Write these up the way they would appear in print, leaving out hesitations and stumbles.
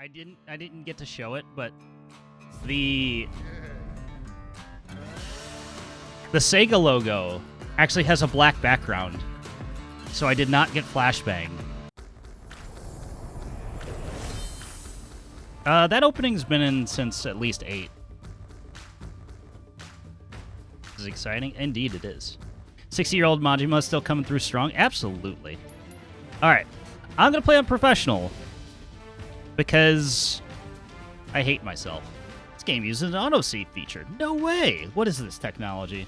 I didn't get to show it, but the Sega logo actually has a black background, so I did not get flashbang. That opening's been in since at least 8. This is exciting. Indeed it is. 60-year-old Majima still coming through strong? Absolutely. Alright. I'm going to play on professional because I hate myself. This game uses an auto-save feature. No way! What is this technology?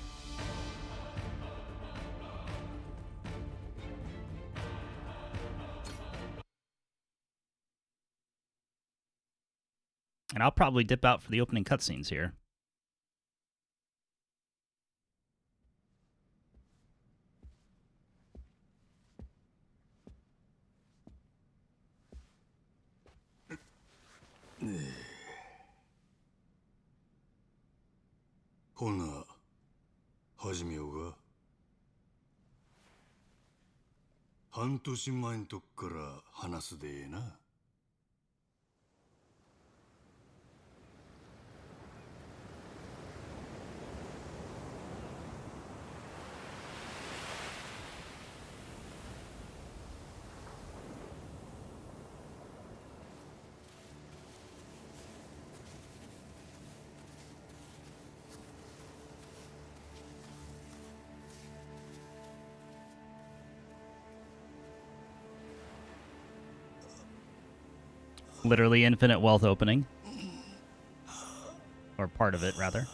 And I'll probably dip out for the opening cutscenes here. Honna, 始めようが。半年前んとっから話すでええな。Literally infinite wealth opening. Or part of it, rather.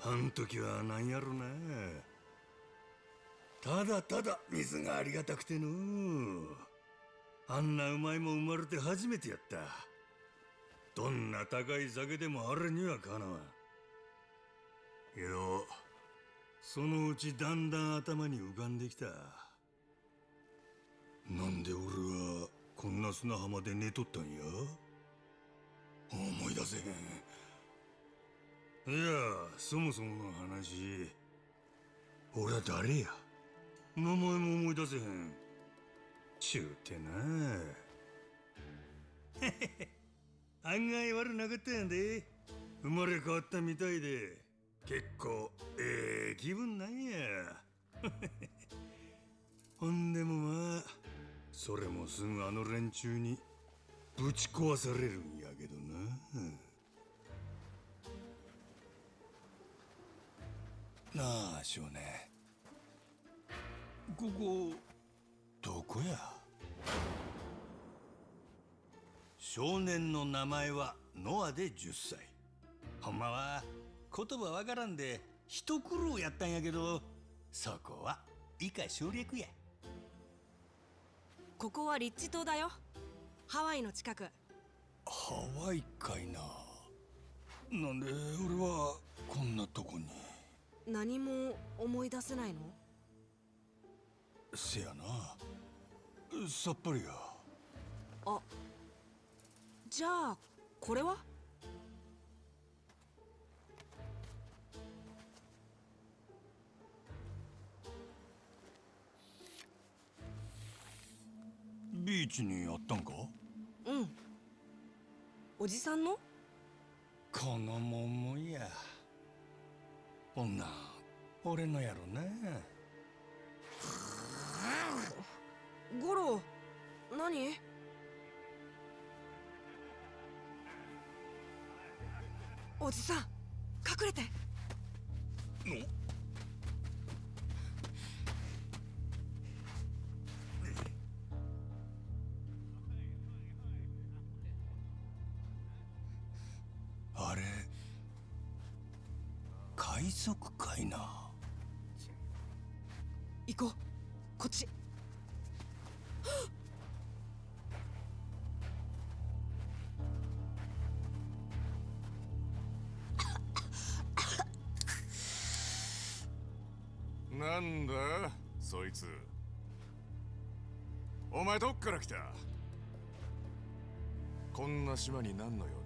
あん時はなんやろな。ただただ水がありがたくての。あんなうまいもん生まれて初めてやった。どんな高い酒でもあれにはかなわん。けど、そのうちだんだん頭に浮かんできた。なんで俺はこんな砂浜で寝とったんや？思い出せへん。いや、そもそもの話、俺は誰や？名前も思い出せへん。ちゅうてな。案外悪なかったんやで。生まれ変わったみたいで、結構気分なんや。ほんでもまあ、それもすぐあの連中にぶち壊されるんやけどな。なあ、少年。ここ、どこや？少年の名前はノアで10歳。ほんまは言葉わからんで一苦労やったんやけど、そこは以下省略や。ここはリッチ島だよ。ハワイの近く。ハワイかいな。なんで俺はこんなとこに。何も思い出せないの？せやな。さっぱりや。あ、じゃあこれは？ビーチにあったんか？うん。おじさんの？この桃や女俺のやろな。ゴロ、何？おじさん、隠れて。あれ海賊かいな。行こう、こっち。なんだそいつ。お前どっから来た？こんな島に何の用だ？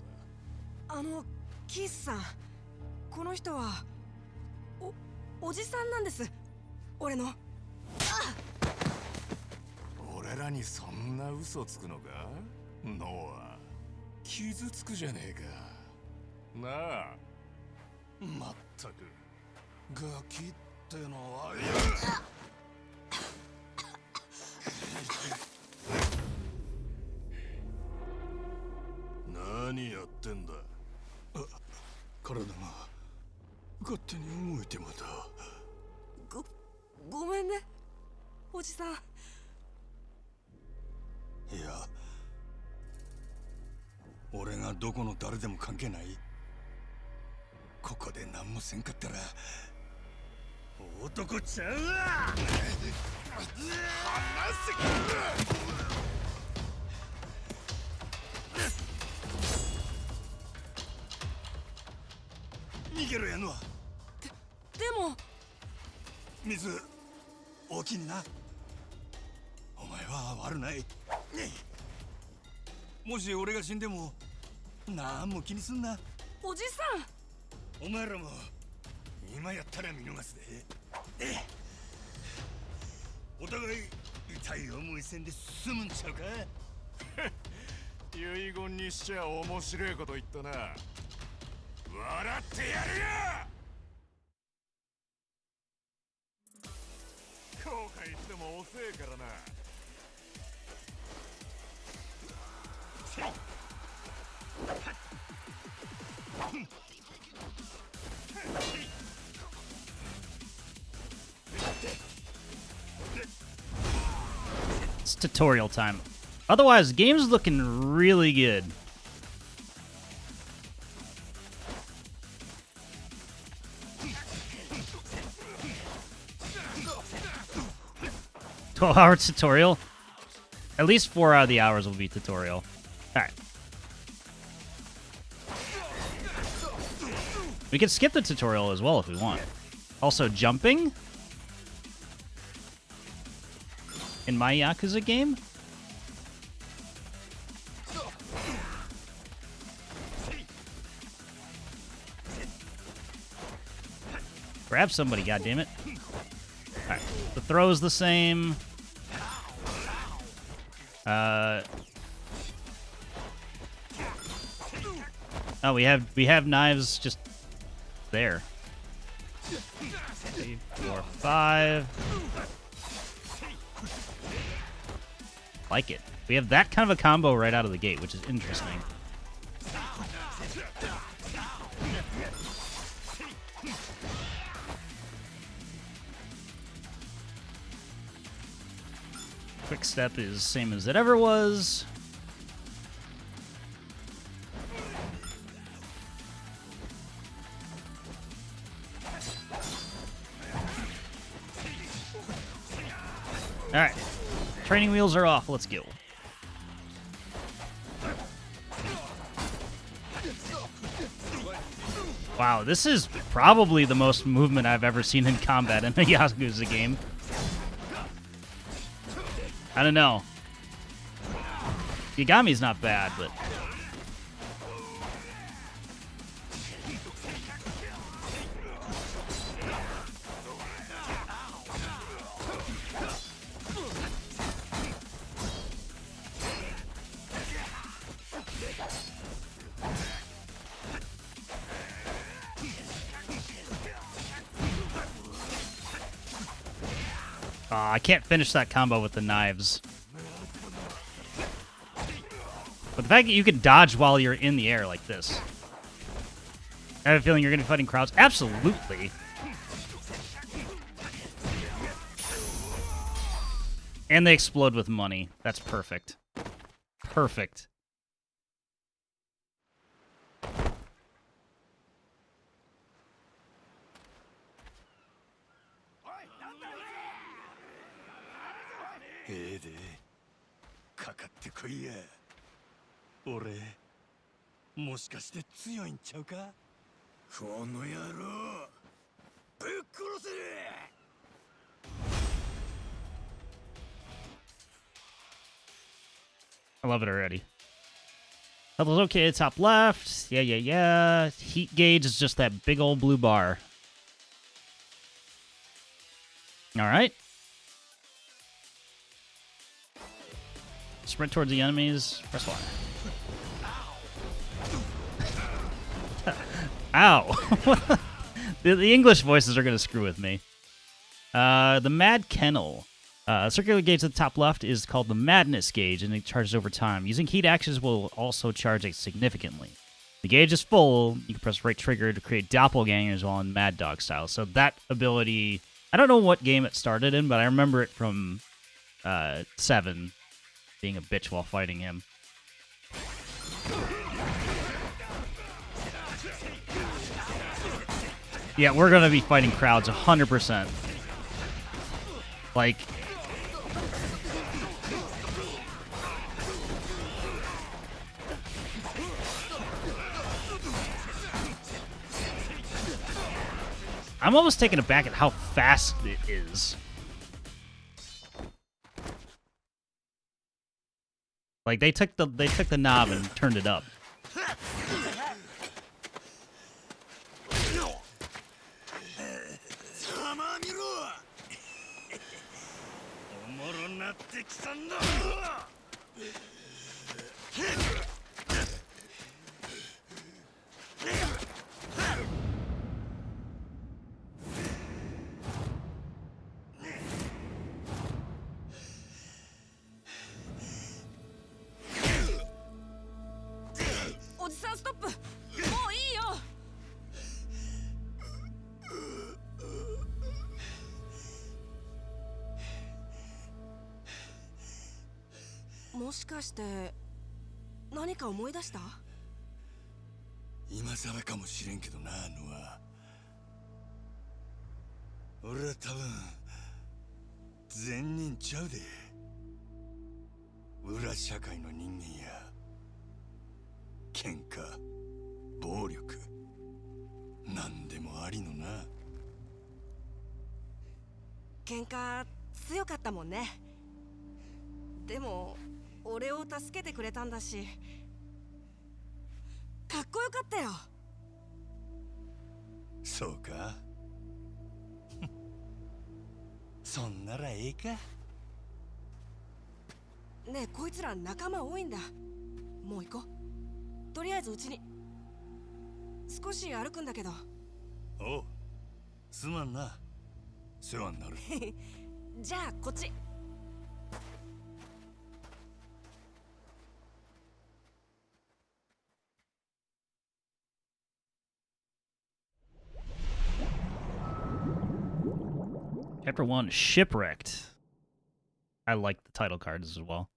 キースさん、この人はおじさんなんです。俺の。俺らにそんな嘘つくのか？ノア、傷つくじゃねえか。なあ。まったくガキってのは。何やってんだ？体が勝手に動いてまた。ごめんね、おじさん。いや、俺がどこの誰でも関係ない。ここで何もせんかったら男ちゃうわ。離せ。逃げろやのは。でも水大きにな。お前は悪ない。もし俺が死んでも何も気にすんな。おじさん、お前らも今やったら見逃すで。お互い痛い思いせんで済むんちゃうか。遺言にしちゃ面白いこと言ったな。笑ってやるよ。後悔しても遅えからな。It's tutorial time. Otherwise, the game's looking really good. $12-hour tutorial. At least 4 out of the hours will be tutorial. Alright. We can skip the tutorial as well if we want. Also, jumping in my Yakuza game? Grab somebody, goddammit. Alright, the throw's the same. Oh, we have knives just there. 3, 4, 5. Like it. We have that kind of a combo right out of the gate, which is interesting. Quick step is same as it ever was. All right, training wheels are off. Let's go. Wow, this is probably the most movement I've ever seen in combat in a Yakuza game. I don't know. Yagami's not bad, but... I can't finish that combo with the knives. But the fact that you can dodge while you're in the air like this. I have a feeling you're going to be fighting crowds. Absolutely. And they explode with money. That's perfect. Perfect. I love it already. Level's okay, top left. Yeah. Heat gauge is just that big old blue bar. Alright. Sprint towards the enemies. Press Y. Ow! the English voices are going to screw with me. The Mad Kennel. Circular gauge at the top left is called the Madness gauge, and it charges over time. Using heat actions will also charge it significantly. The gauge is full. You can press right trigger to create doppelgangers while in Mad Dog style. So that ability, I don't know what game it started in, but I remember it from 7, being a bitch while fighting him. Yeah, we're going to be fighting crowds 100%. Like... I'm almost taken aback at how fast it is. Like they took the knob and turned it up. Chapter 1, Shipwrecked. I like the title cards as well.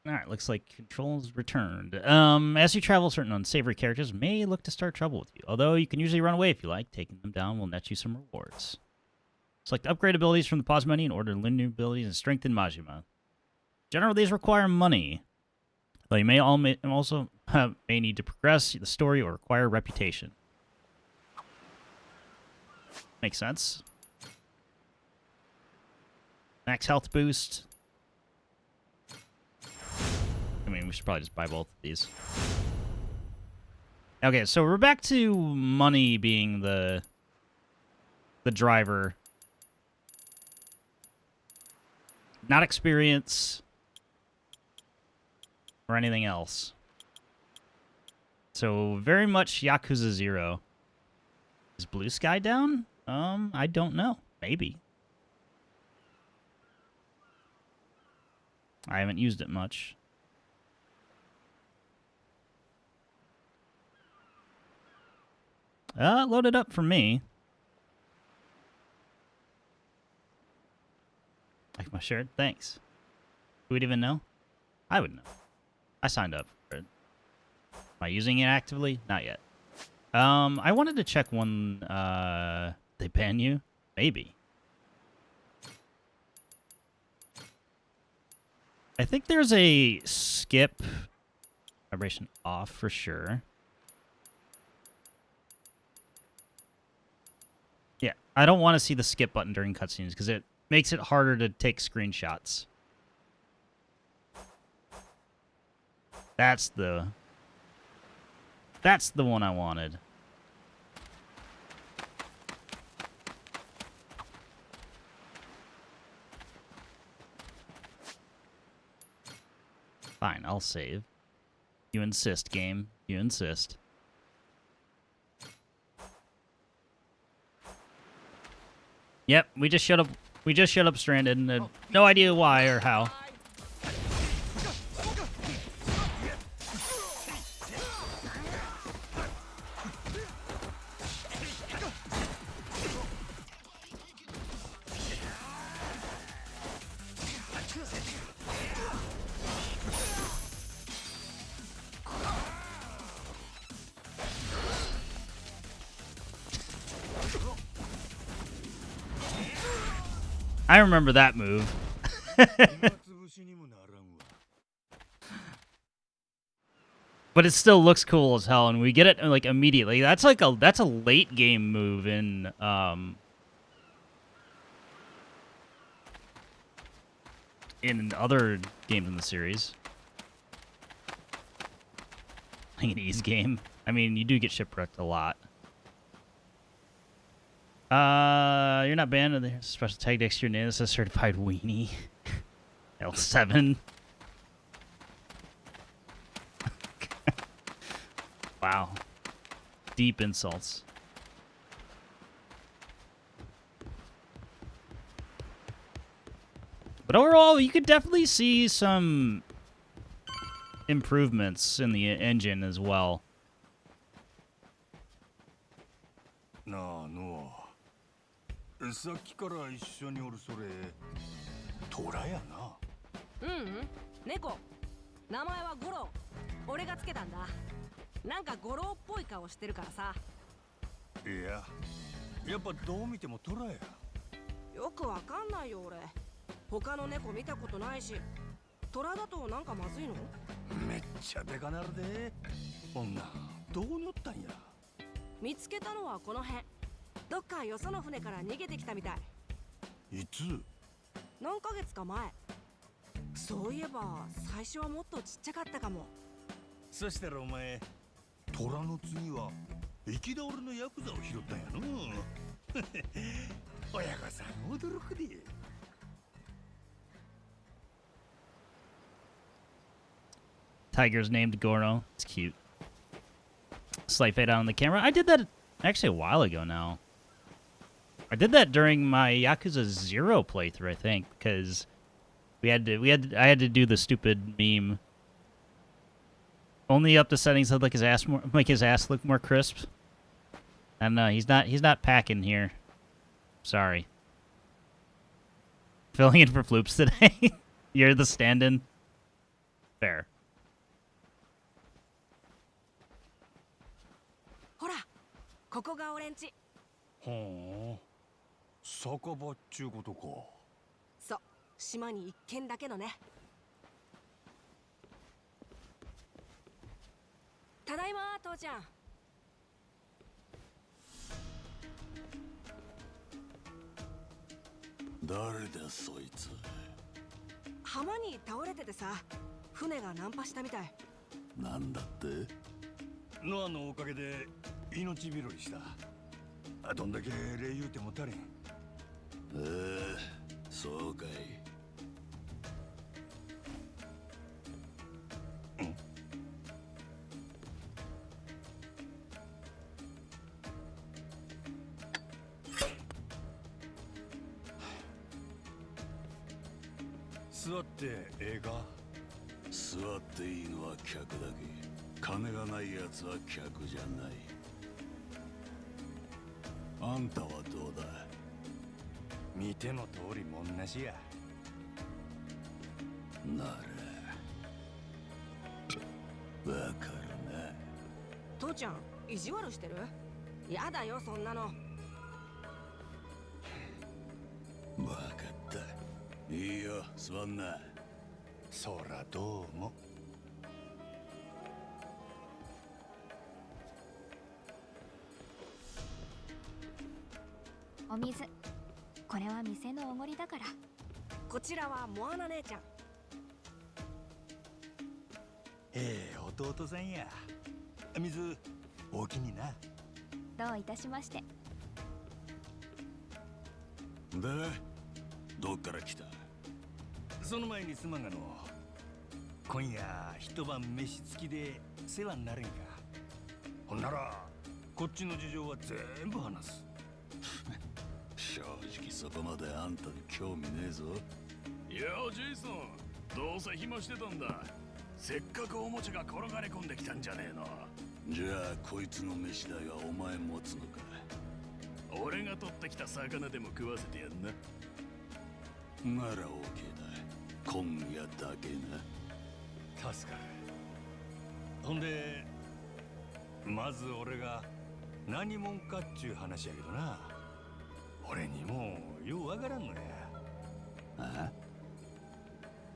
Alright, looks like controls returned. As you travel, certain unsavory characters may look to start trouble with you. Although you can usually run away if you like. Taking them down will net you some rewards. Select upgrade abilities from the pause menu and order linear abilities and strengthen Majima. Generally, these require money. Though you may also need to progress the story or acquire reputation. Makes sense. Max health boost. we should probably just buy both of these. Okay, so we're back to money being the driver. Not experience or anything else. So very much Yakuza 0. Is Blue Sky down? I don't know. Maybe. I haven't used it much. Load it up for me. Like my shirt? Thanks. Who would even know? I would know. I signed up for it. Am I using it actively? Not yet. I wanted to check one, they ban you? Maybe. I think there's a skip vibration off for sure. Yeah, I don't want to see the skip button during cutscenes because it makes it harder to take screenshots. That's the one I wanted. Fine, I'll save. You insist, game. You insist. Yep, we just showed up. We just showed up stranded and had no idea why or how. I remember that move. But it still looks cool as hell, and we get it like immediately. That's like that's a late game move in other games in the series. Like an ease game. I mean, you do get shipwrecked a lot. You're not banned in the special tag next to your name. This is certified weenie. L7. Wow. Deep insults. But overall, you could definitely see some improvements in the engine as well.なあのさっきから一緒におるそれトラやな。猫。名前はゴロ。俺がつけたんだ。なんかゴロっぽい顔してるからさ。いや、やっぱどう見てもトラや。よくわかんないよ俺。他の猫見たことないし。トラだとなんかまずいの？めっちゃでかなるで。女どうなったんや。見つけたのはこの辺。どっかよその船から逃げてきたみたい。いつ？何ヶ月か前。そういえば最初はもっとちっちゃかったかも。そしたらお前トラの次は行き倒れのヤクザを拾ったんやの。親御さん驚くで。Tiger's named Goro. It's cute. Slight fade out on the camera. I did that actually a while ago now. I did that during my Yakuza 0 playthrough, I think, because I had to do the stupid meme. Only up the settings to make his ass look more crisp. And he's not packing here. Sorry. Filling in for Floops today. You're the stand-in. Fair. ほら、ここが俺んち。ほう。酒場っちゅうことか。そう、島に一軒だけのね。ただいま、父ちゃん。誰だそいつ。浜に倒れててさ、船がナンパしたみたい。なんだって？ノアのおかげで命拾いした。どんだけ礼言うても足りん。そうかい。座ってええか？座っていいのは客だけ。金がないやつは客じゃない。あんたはどうだ？見ての通りもんなしや。ならわかるな。父ちゃん意地悪してる？やだよそんなの。わかった。いいよ、座んな。そらどうも。お水。これは店のおごりだから。こちらはモアナ姉ちゃん。弟さんや。水お気にな。どういたしまして。で、どっから来た？その前にすまんがの。今夜一晩飯付きで世話になれんか。ほんならこっちの事情は全部話す。正直そこまであんたに興味ねえぞ。いやジェイソン、どうせ暇してたんだ。せっかくおもちゃが転がり込んできたんじゃねえの。じゃあこいつの飯代はお前持つのか？俺が取ってきた魚でも食わせてやんな。なら OK だ。今夜だけな。助かる。ほんでまず俺が何者かっちゅう話やけどな。俺にもようわからんのや。あ？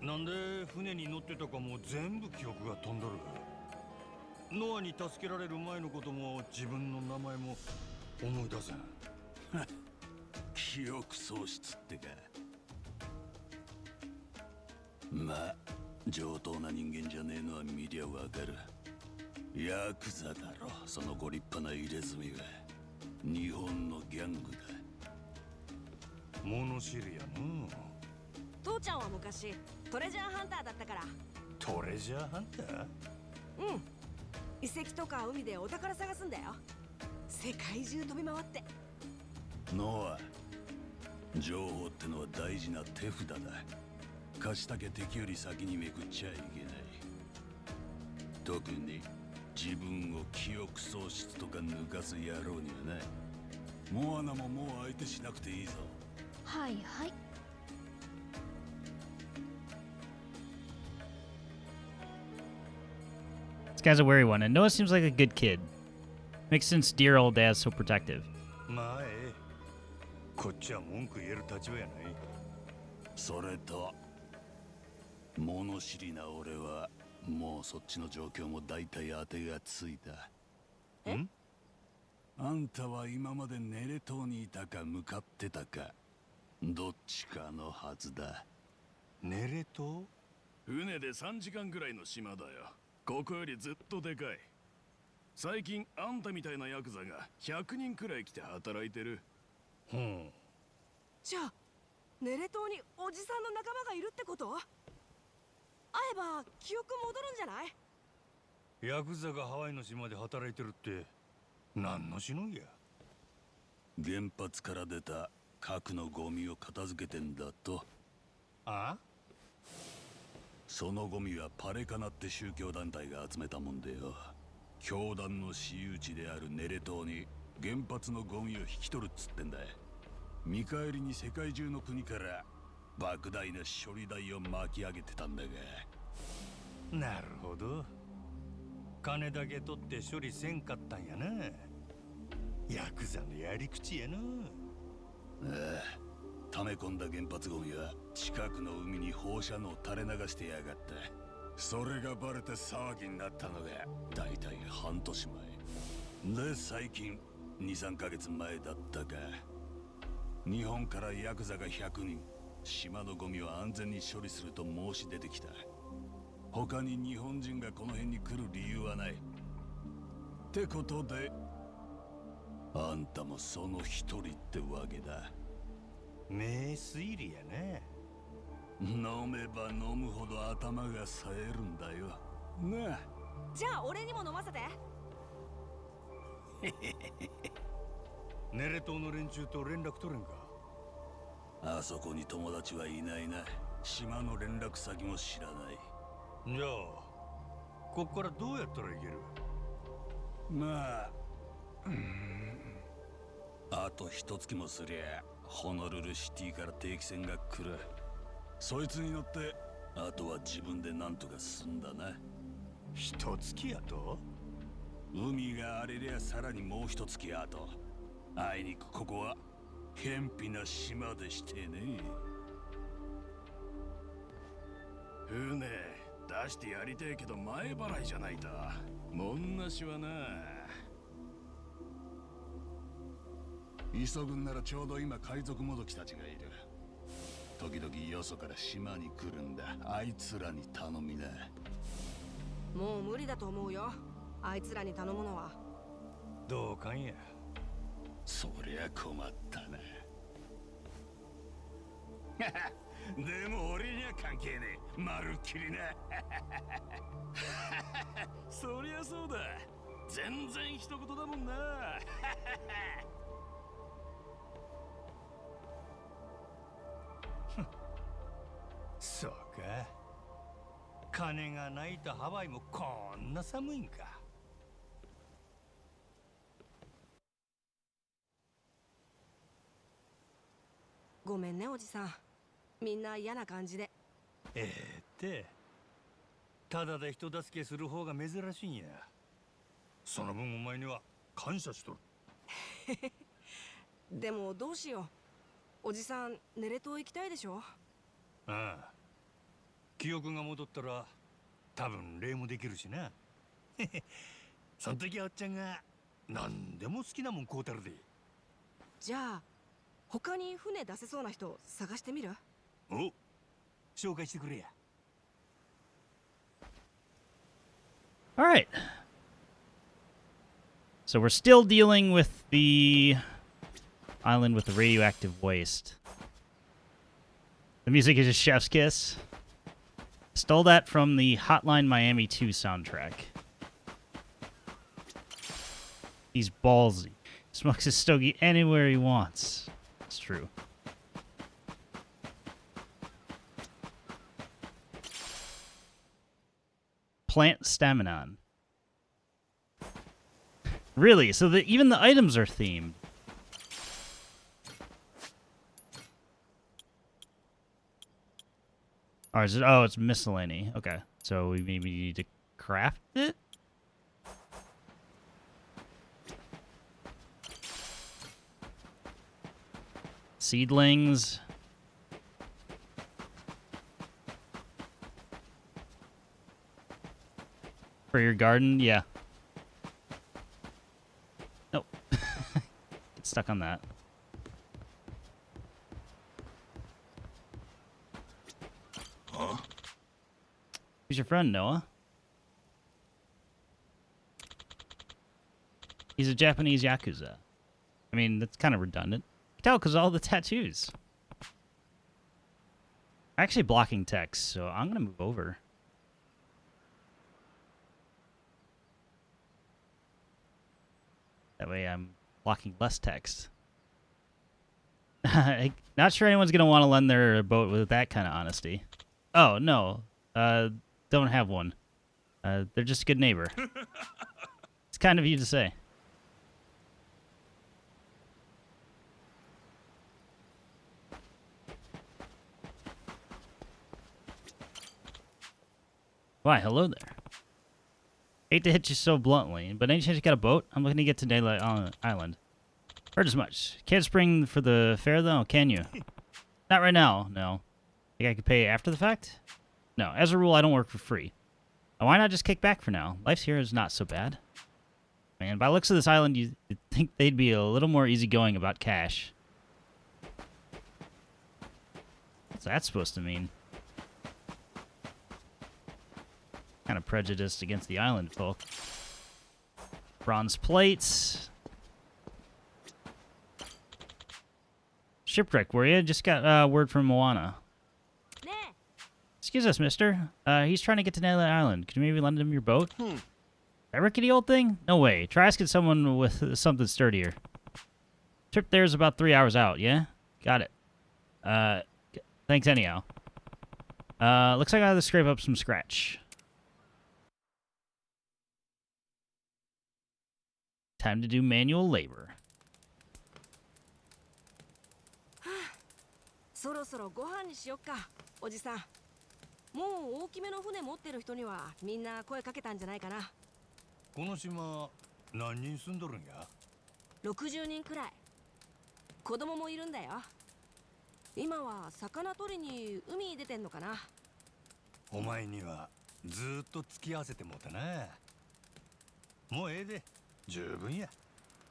なんで船に乗ってたかも全部記憶が飛んどる。ノアに助けられる前のことも自分の名前も思い出せん。記憶喪失ってか。まあ上等な人間じゃねえのは見りゃわかる。ヤクザだろ、そのご立派な入れ墨は。日本のギャングだ。物知りやの。父ちゃんは昔トレジャーハンターだったから。トレジャーハンター？うん。遺跡とか海でお宝探すんだよ。世界中飛び回って。ノア、情報ってのは大事な手札だ。貸したけ敵より先にめくっちゃいけない。特に自分を記憶喪失とか抜かす野郎にはない。モアナももう相手しなくていいぞ。はいはい。This guy's a wary one, and Noah seems like a good kid. Makes sense dear old dad's so protective. まあこっちは文句言える立場やない。それと物知りな俺はもうそっちの状況も大体当てがついた。ん？あんたは今までネレ島にいたか向かってたか、どっちかのはずだ。ネレ島？船で3時間ぐらいの島だよ。ここよりずっとでかい。最近あんたみたいなヤクザが100人くらい来て働いてる。ほん。じゃあネレ島におじさんの仲間がいるってこと？会えば記憶戻るんじゃない？ヤクザがハワイの島で働いてるって何のしのぎや？原発から出た核のゴミを片付けてんだと。あ？そのゴミはパレカナって宗教団体が集めたもんでよ。教団の私有地であるネレ島に原発のゴミを引き取るっつってんだ。見返りに世界中の国から莫大な処理代を巻き上げてたんだが。なるほど。金だけ取って処理せんかったんやな。ヤクザのやり口やな。ああ、溜め込んだ原発ゴミは近くの海に放射能を垂れ流してやがった。それがバレて騒ぎになったのがだいたい半年前で、最近 2,3 ヶ月前だったか、日本からヤクザが100人島のゴミを安全に処理すると申し出てきた。他に日本人がこの辺に来る理由はない。ってことで、あんたもその一人ってわけだ。名推理やね。飲めば飲むほど頭が冴えるんだよ。なあ。じゃあ俺にも飲ませて。ネレ島の連中と連絡取れんか。あそこに友達はいないな。島の連絡先も知らない。じゃあこっからどうやったらいける？まあ、あと一月もすりゃホノルルシティから定期船が来る。そいつに乗ってあとは自分で何とかすんだな。一月やと？海が荒れりゃさらにもう一月あと。あいにくここは偏僻な島でしてね。船出してやりてえけど前払いじゃないと。もんなしはな。急ぐんならちょうど今海賊もどきたちがいる。時々よそから島に来るんだ。あいつらに頼みな。もう無理だと思うよ、あいつらに頼むのは。どうかんや。そりゃ困ったな。でも俺には関係ねえ。まるっきりな。そりゃそうだ。全然一言だもんな。そうか。金がないとハワイもこんな寒いんか。ごめんねおじさん、みんな嫌な感じで。ってただで人助けする方が珍しいんや。その分お前には感謝しとる。でもどうしよう、おじさんネレ島行きたいでしょ。ああ、記憶が戻ったら多分礼もできるしな。その時はおっちゃんが何でも好きなもん買うたるで。じゃあ他に船出せそうな人探してみる？お、紹介してくれや。All right. So we're still dealing with the island with the radioactive waste. The music is a chef's kiss. Stole that from the Hotline Miami 2 soundtrack. He's ballsy. Smokes his stogie anywhere he wants. It's true. Plant stamina. Really? So even the items are themed. Or is it? Oh, it's miscellany. Okay. So we maybe need to craft it? Seedlings. For your garden? Yeah. Nope. Get stuck on that. Huh? Who's your friend, Noah? He's a Japanese Yakuza. I mean, that's kind of redundant. You can tell because of all the tattoos. I'm actually blocking text, so I'm going to move over. That way I'm blocking less text. Not sure anyone's going to want to lend their boat with that kind of honesty. Oh, no. Don't have one. They're just a good neighbor. It's kind of you to say. Why, hello there. Hate to hit you so bluntly, but any chance you got a boat? I'm looking to get to Daylight Island. Heard as much. Can't spring for the fair, though, can you? Not right now, no. Think I could pay after the fact? No, as a rule, I don't work for free. Why not just kick back for now? Life here is not so bad. Man, by the looks of this island, you'd think they'd be a little more easygoing about cash. What's that supposed to mean? not prejudiced against the island folk. Bronze plates. Shipwreck, were you? Just got word from Moana. Excuse us, mister. He's trying to get to Nayland Island. Could you maybe lend him your boat? That rickety old thing? No way. Try asking someone with something sturdier. Trip there's about 3 hours out, yeah? Got it. Thanks anyhow. Looks like I have to scrape up some scratch. Time to do manual labor. そろそろご飯にしよっか、おじさん。もう大きめの船持ってる人にはみんな声かけたんじゃないかな。この島何人住んどるんや？ 60人くらい。子供もいるんだよ。今は魚取りに海に出てんのかな。お前にはずーっと付き合わせてもうたな。もうええで十分や。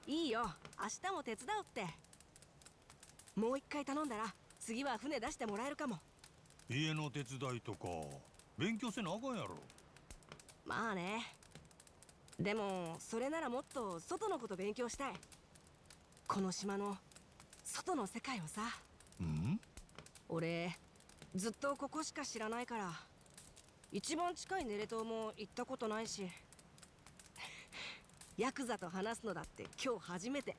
いいよ、明日も手伝うって。もう一回頼んだら次は船出してもらえるかも。家の手伝いとか勉強せなあかんやろ。まあね。でもそれならもっと外のこと勉強したい。この島の外の世界をさ。俺ずっとここしか知らないから。一番近いネレ島も行ったことないし。ヤクザと話すのだって今日初めて。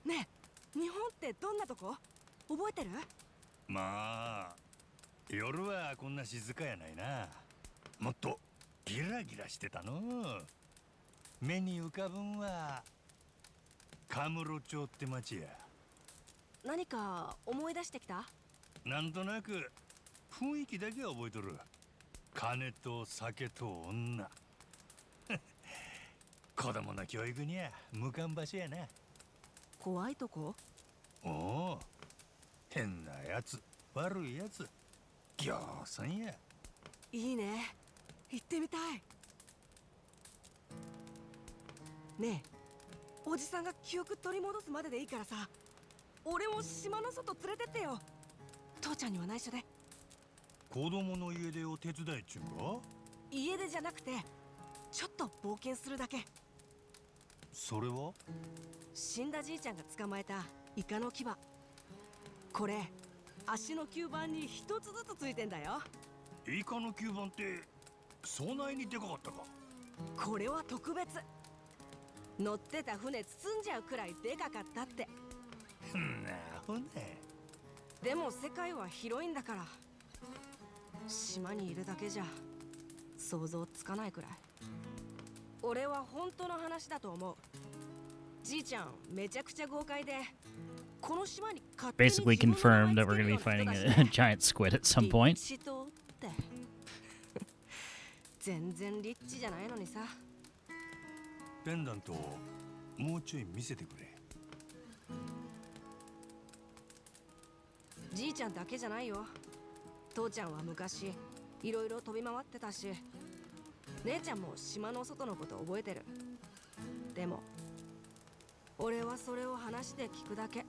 ねえ、日本ってどんなとこ？覚えてる？まあ夜はこんな静かやないな。もっとギラギラしてたの。目に浮かぶんはカムロ町って町や。何か思い出してきた？なんとなく雰囲気だけは覚えとる。金と酒と女。子供の教育には無関場所やな。怖いとこ？おお、変なやつ、悪いやつ、ぎょうさんや。いいね、行ってみたい。ねえ、おじさんが記憶取り戻すまででいいからさ、俺も島の外連れてってよ。父ちゃんには内緒で。子供の家出を手伝いっちゅうか？家出じゃなくてちょっと冒険するだけ。それは？死んだじいちゃんが捕まえたイカの牙。これ足の吸盤に一つずつついてんだよ。イカの吸盤ってそないにでかかったか？これは特別。乗ってた船包んじゃうくらいでかかったって。なほね。でも世界は広いんだから、島にいるだけじゃ想像つかないくらい。俺は本当の話だと思う。じいちゃんめちゃくちゃ豪快で、この島に勝手に Basically confirmed that we're going to be fighting a giant squid at some point. リッチ島って全然リッチじゃないのにさ。ペンダントもうちょい見せてくれ。じいちゃんだけじゃないよ。父ちゃんは昔いろいろ飛び回ってたし、姉ちゃんも島の外のこと覚えてる。でも俺はそれを話で聞くだけ。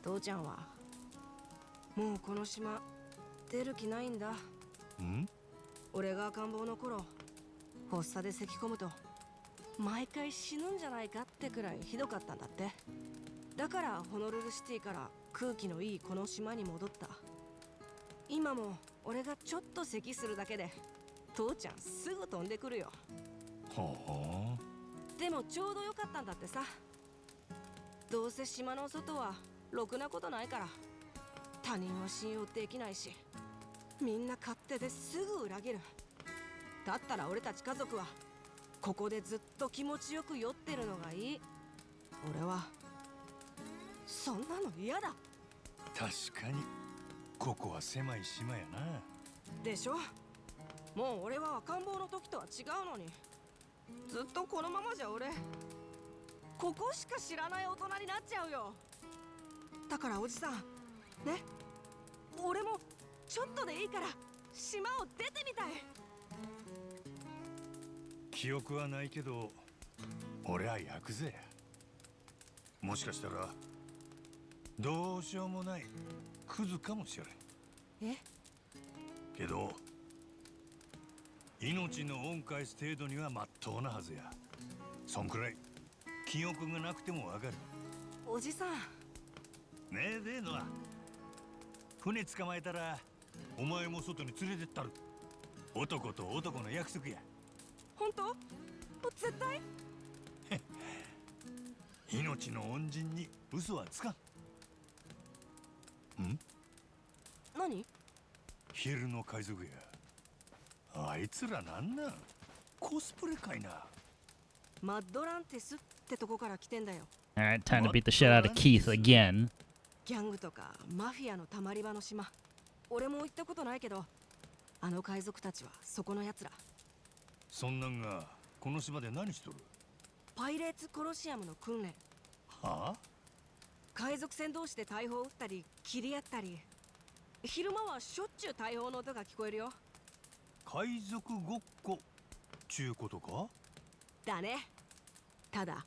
父ちゃんはもうこの島出る気ないんだ。俺が赤ん坊の頃発作で咳込むと毎回死ぬんじゃないかってくらいひどかったんだって。だからホノルルシティから空気のいいこの島に戻った。今も俺がちょっと咳するだけで父ちゃんすぐ飛んでくるよ。はあ。でもちょうどよかったんだってさ。どうせ島の外はろくなことないから、他人は信用できないし、みんな勝手ですぐ裏切る。だったら俺たち家族はここでずっと気持ちよく酔ってるのがいい。俺はそんなの嫌だ。確かにここは狭い島やな。でしょ。もう俺は赤ん坊の時とは違うのに、ずっとこのままじゃ俺ここしか知らない大人になっちゃうよ。だからおじさんね、俺もちょっとでいいから島を出てみたい。記憶はないけど俺はヤクザや。もしかしたらどうしようもないクズかもしれん。え？けど命の恩返す程度にはまっとうなはずや。そんくらい記憶がなくてもわかる。おじさん。ねえでのは船捕まえたらお前も外に連れてったる。男と男の約束や。本当？絶対？命の恩人に嘘はつかん。ん？何？昼の海賊や。あいつらなんなん？コスプレかいな。マッドランテスってとこから来てんだよ。Alright, time to beat the shit out of Keith again. ギャングとかマフィアのたまり場の島。俺も行ったことないけど、あの海賊たちはそこのやつら。そんなんがこの島で何しとる？パイレーツコロシアムの訓練。はあ？海賊船同士で大砲撃ったり切り合ったり。昼間はしょっちゅう大砲の音が聞こえるよ。海賊ごっこちゅうことか？だね。ただ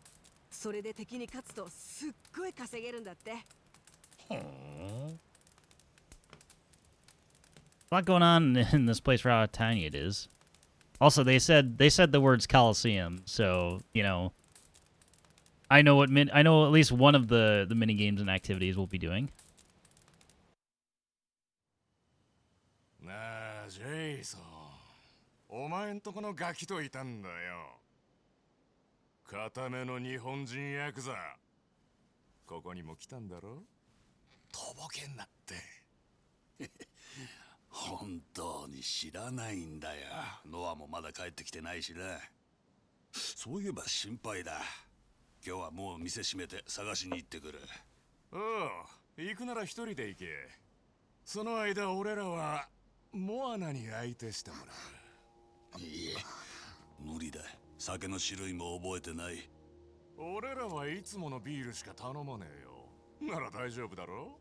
それで敵に勝つとすっごい稼げるんだって。ほーん。A lot going on in this place for how tiny it is. Also, they said the words Coliseum, so you know, I know at least one of the mini games and activities we'll be doing. なあ、ジェイソン。お前んとこのガキといたんだよ。固めの日本人ヤクザ。ここにも来たんだろ？とぼけんなって。本当に知らないんだよ。ノアもまだ帰ってきてないしな。そういえば心配だ。今日はもう店閉めて探しに行ってくる。おう、行くなら一人で行け。その間俺らはモアナに相手してもらう。いいえ、無理だ。酒の種類も覚えてない。俺らはいつものビールしか頼まねえよ。なら大丈夫だろ？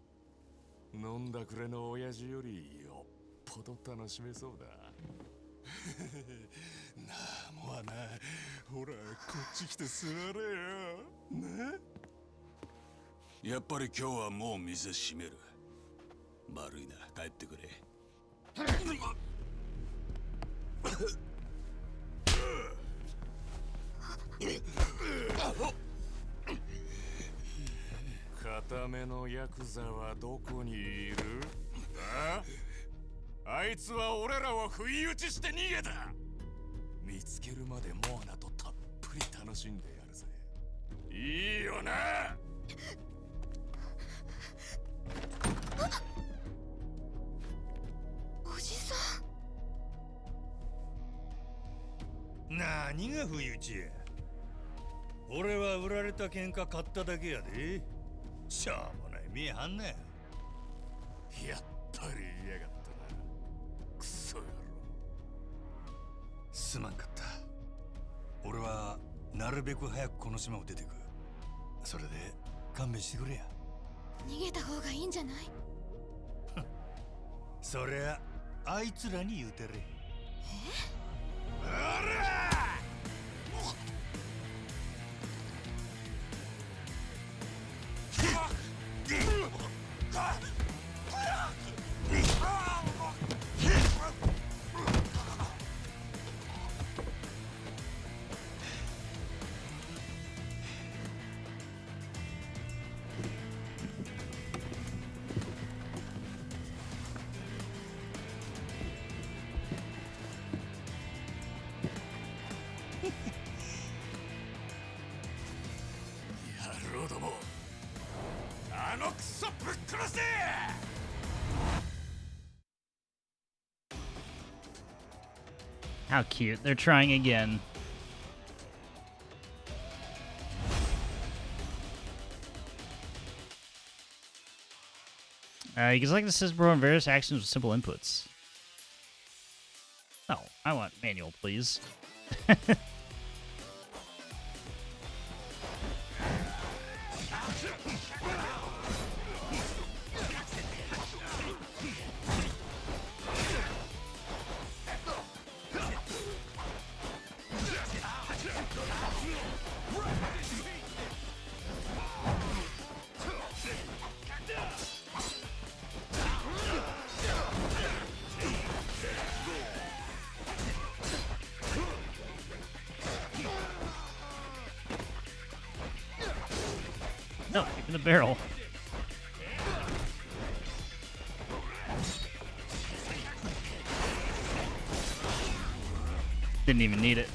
飲んだくれの親父よりよっぽど楽しめそうだ。なあ、モアナ、ほら、こっち来て座れよ。ね？やっぱり今日はもう店閉める。悪いな、帰ってくれ。固めのヤクザはどこにいる？あいつは俺らを不意打ちして逃げた。見つけるまでモアナとたっぷり楽しんでやるぜ。いいよな。おじさん。何が不意打ちや。俺は売られた喧嘩買っただけやで。しょうもない見えはんな。やっぱり嫌がったな。クソ野郎。すまんかった。俺はなるべく早くこの島を出てく。それで勘弁してくれや。逃げた方がいいんじゃない？そりゃあいつらに言うてれ。野郎ども、あのクソぶっ殺せ。How cute. They're trying again. You can select the system program various actions with simple inputs. Oh, I want manual, please. In the barrel. Didn't even need it.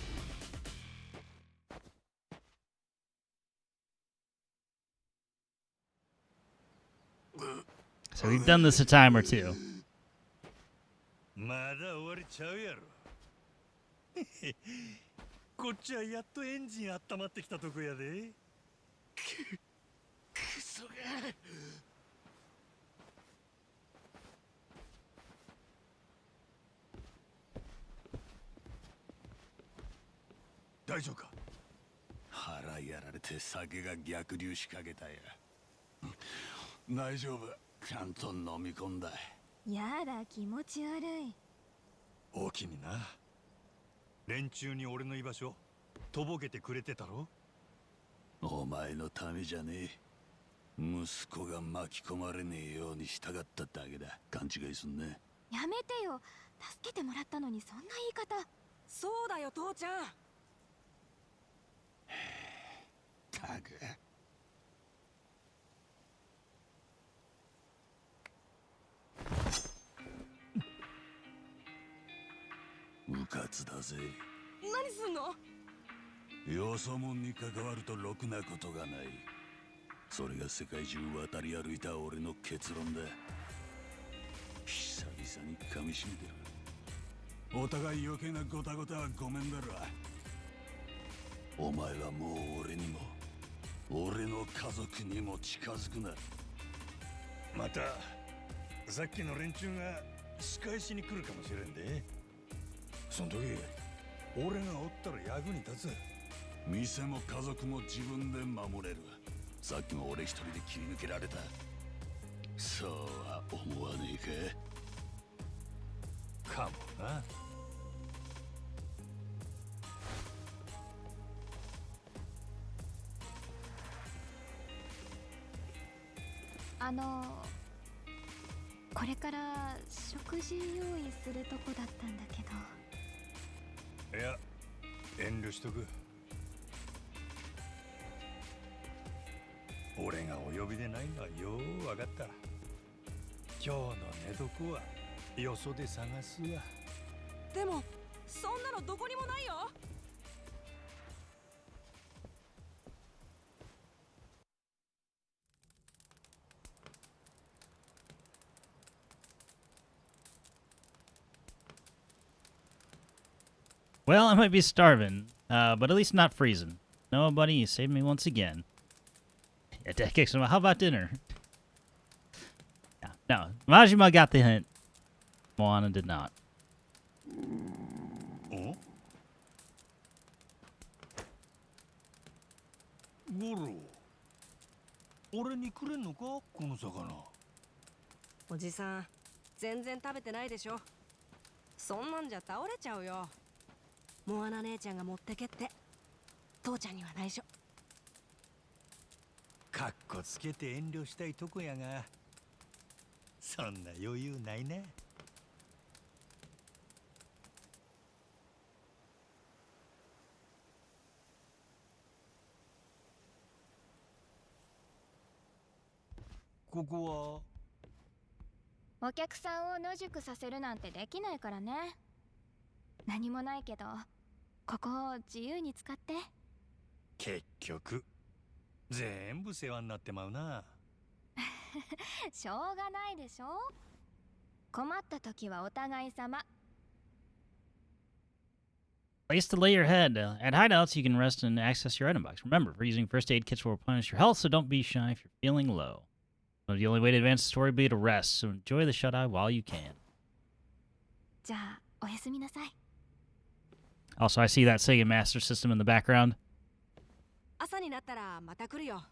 So we've done this a time or two. まだ終わりちゃうやろ。こっちはやっとエンジン温まってきたとこやで。クソが。大丈夫か？腹やられて酒が逆流しかけたや。大丈夫。ちゃんと飲み込んだ。やだ、気持ち悪い。大きにな。連中に俺の居場所とぼけてくれてたろ。お前のためじゃねえ。息子が巻き込まれねえようにしたかっただけだ。勘違いすんね。やめてよ。助けてもらったのにそんな言い方。そうだよ父ちゃん。たく。うかつだぜ。何すんの？よそ者に関わるとろくなことがない。それが世界中渡り歩いた俺の結論だ。久々に噛みしめてる。お互い余計なごたごたはごめんだろ。お前はもう俺にも俺の家族にも近づくな。またさっきの連中が仕返しに来るかもしれんで。その時俺がおったら役に立つ。店も家族も自分で守れる。さっきも俺一人で切り抜けられた。そうは思わねえか。かもな。これから食事用意するとこだったんだけど。いや、遠慮しとく。俺がお呼びでないのはよう分かった。今日の寝床はよそで探すわ。でもそんなのどこにもないよ。Well, I might be starving, but at least not freezing. No, buddy, you saved me once again. Yeah, Dad kicks him out. How about dinner? Yeah, no, Majima got the hint. Moana did not. ゴロ、俺にくれんのかこの魚。おじさん全然食べてないでしょ。そんなんじゃ倒れちゃうよ。モアナ姉ちゃんが持ってけって父ちゃんには内緒。かっこつけて遠慮したいとこやが、そんな余裕ないな。ここお客さんを野宿させるなんてできないからね。何もないけどここを自由に使って。結局全部世話になってまうな。しょうがないでしょ。困った時はお互い様。 Place to lay your head. At hideouts, you can rest and access your item box. Remember, using first aid kits will replenish your health, so don't be shy if you're feeling low. The only way to advance the story will be to rest, so enjoy the shut-eye while you can. じゃあおやすみなさい。 Also, I see that Sega Master System in the background. 朝になったらまた来るよ。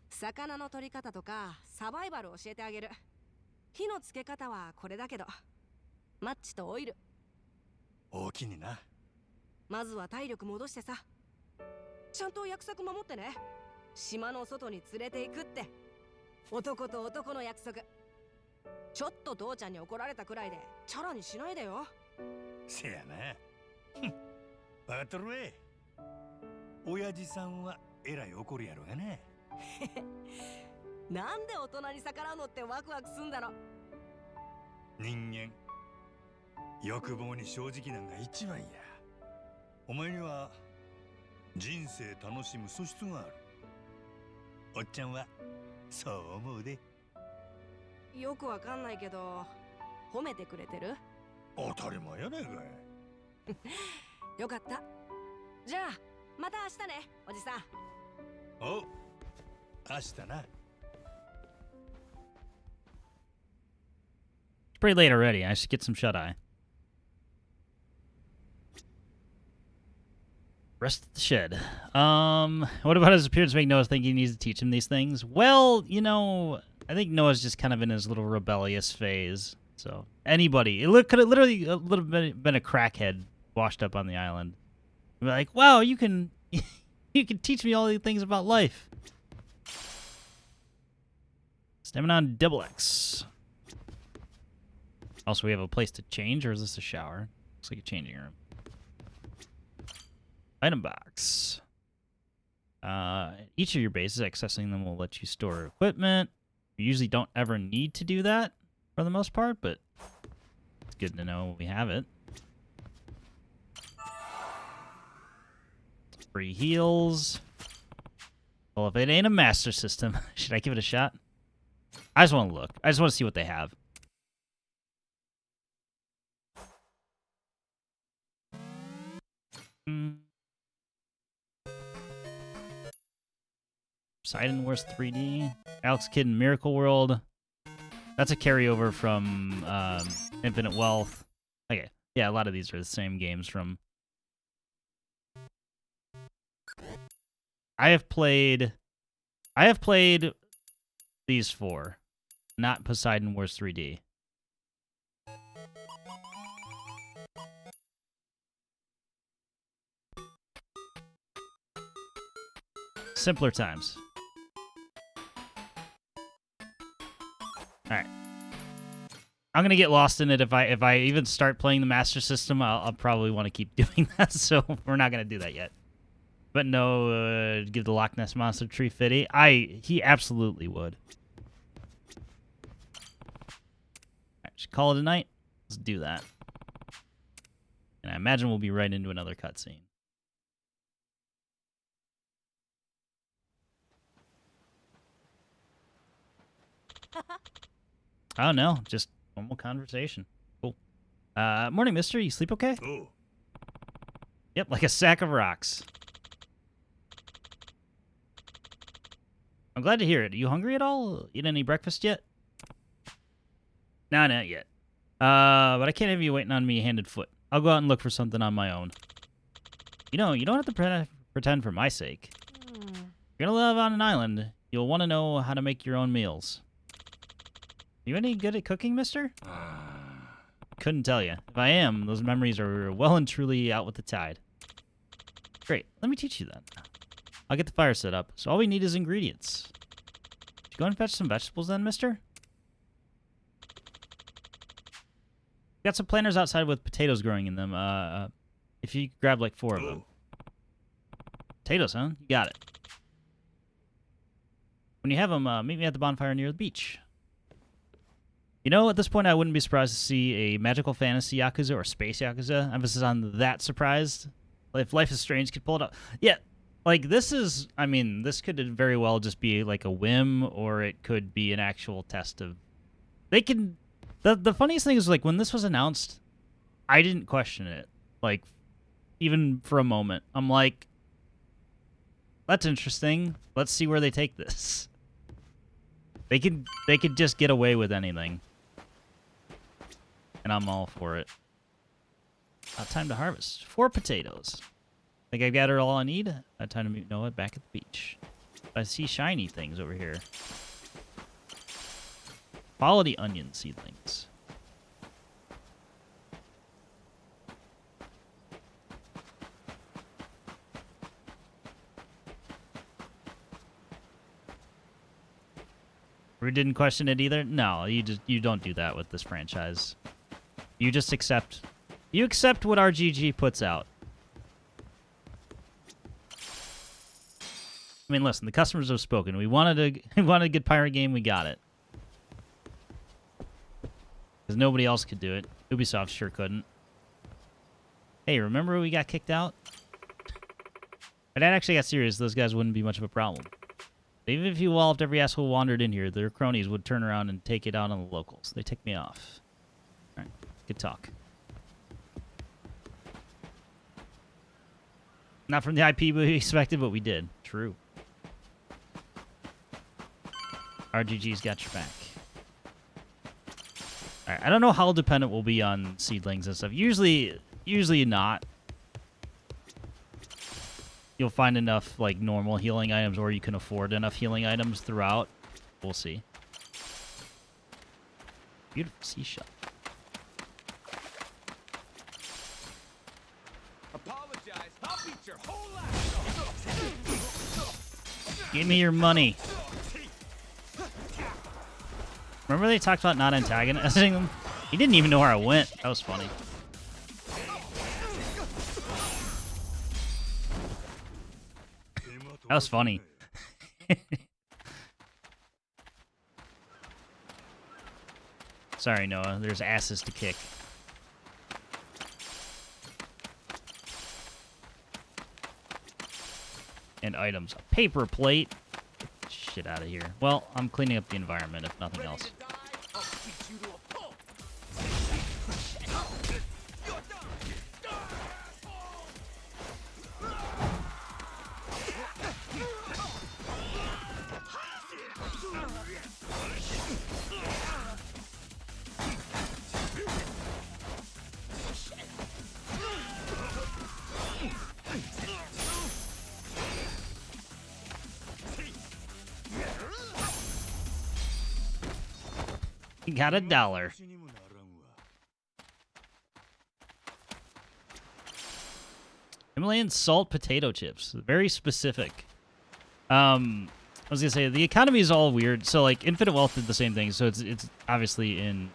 魚の取り方とかサバイバル教えてあげる。火のつけ方はこれだけど、マッチとオイル。大きにな。まずは体力戻してさ。ちゃんと約束守ってね。島の外に連れて行くって。男と男の約束。ちょっと父ちゃんに怒られたくらいでチャラにしないでよ。せやな。分かっとるわい。親父さんはえらい怒るやろがね。なんで大人に逆らうのってワクワクすんだろ。人間欲望に正直なんが一番や。お前には人生楽しむ素質がある。おっちゃんはそう思うで。よくわかんないけど、褒めてくれてる？当たり前やねんかい。よかった。じゃあまた明日ね、おじさん。おう、明日な。It's pretty late already. I should get some shut-eye. Rest of the shed. What about his appearance make Noah think he needs to teach him these things? Well, you know, I think Noah's just kind of in his little rebellious phase. So anybody, it could have literally a little bit been a crackhead washed up on the island. Be like, wow, you can you can teach me all these things about life. Stamina on double X. Also, we have a place to change, or is this a shower? Looks like a changing room. Item box. Each of your bases, accessing them will let you store equipment. You usually don't ever need to do that for the most part, but it's good to know we have it. Free heals. Well, if it ain't a master system, should I give it a shot? I just want to look. I just want to see what they have. Poseidon Wars 3D. Alex Kidd in Miracle World. That's a carryover from Infinite Wealth. Okay. Yeah, a lot of these are the same games from... I have played these four. Not Poseidon Wars 3D. Simpler times. Alright. I'm gonna get lost in it if I even start playing the Master System. I'll probably want to keep doing that, so we're not gonna do that yet. But no, give the Loch Ness Monster tree fitty. He absolutely would. Alright, just call it a night. Let's do that. And I imagine we'll be right into another cutscene. Oh no, just normal conversation. Cool. Morning, mister. You sleep okay? Oh. Yep, like a sack of rocks. I'm glad to hear it. Are you hungry at all? Eat any breakfast yet? No, not yet. But I can't have you waiting on me handed foot. I'll go out and look for something on my own. You know, you don't have to pretend for my sake. You're gonna live on an island. You'll want to know how to make your own meals. You any good at cooking, mister? Couldn't tell you. If I am, those memories are well and truly out with the tide. Great. Let me teach you then. I'll get the fire set up, so all we need is ingredients. Should you go and fetch some vegetables then, mister? Got some planters outside with potatoes growing in them. If you grab like 4 of them. Potatoes, huh? You got it. When you have them, meet me at the bonfire near the beach. You know, at this point, I wouldn't be surprised to see a magical fantasy Yakuza or space Yakuza. Emphasis on that surprised. If Life is Strange could pull it up. Yeah, like this is, I mean, this could very well just be like a whim, or it could be an actual test of... They can... The funniest thing is, like, when this was announced, I didn't question it. Like, even for a moment. I'm like, that's interesting. Let's see where they take this. They could just get away with anything. And I'm all for it. Time to harvest. 4 potatoes. Think I've gathered all I need? Time to meet Noah back at the beach. I see shiny things over here. Quality onion seedlings. We didn't question it either? No, you don't do that with this franchise. You just accept what RGG puts out. mean, listen, the customers have spoken. We wanted a good pirate game. We got it. Because nobody else could do it. Ubisoft sure couldn't. Hey, remember we got kicked out? If that actually got serious, those guys wouldn't be much of a problem. Even if you walloped every asshole who wandered in here, their cronies would turn around and take it out on the locals. They ticked me off. Alright, good talk. Not from the IP we expected, but we did. True. RGG's got your back. Alright, I don't know how dependent we'll be on seedlings and stuff. Usually not. You'll find enough, like, normal healing items, or you can afford enough healing items throughout. We'll see. Beautiful seashell. Apologize. I'll beat your whole ass. Give me your money. Remember they talked about not antagonizing them? He didn't even know where I went. That was funny. That was funny. Sorry, Noah. There's asses to kick. And items. A paper plate. Get the shit out of here. Well, I'm cleaning up the environment, if nothing else. Got $1. Himalayan salt potato chips. Very specific. I was gonna say the economy is all weird. So like Infinite Wealth did the same thing. So it's obviously in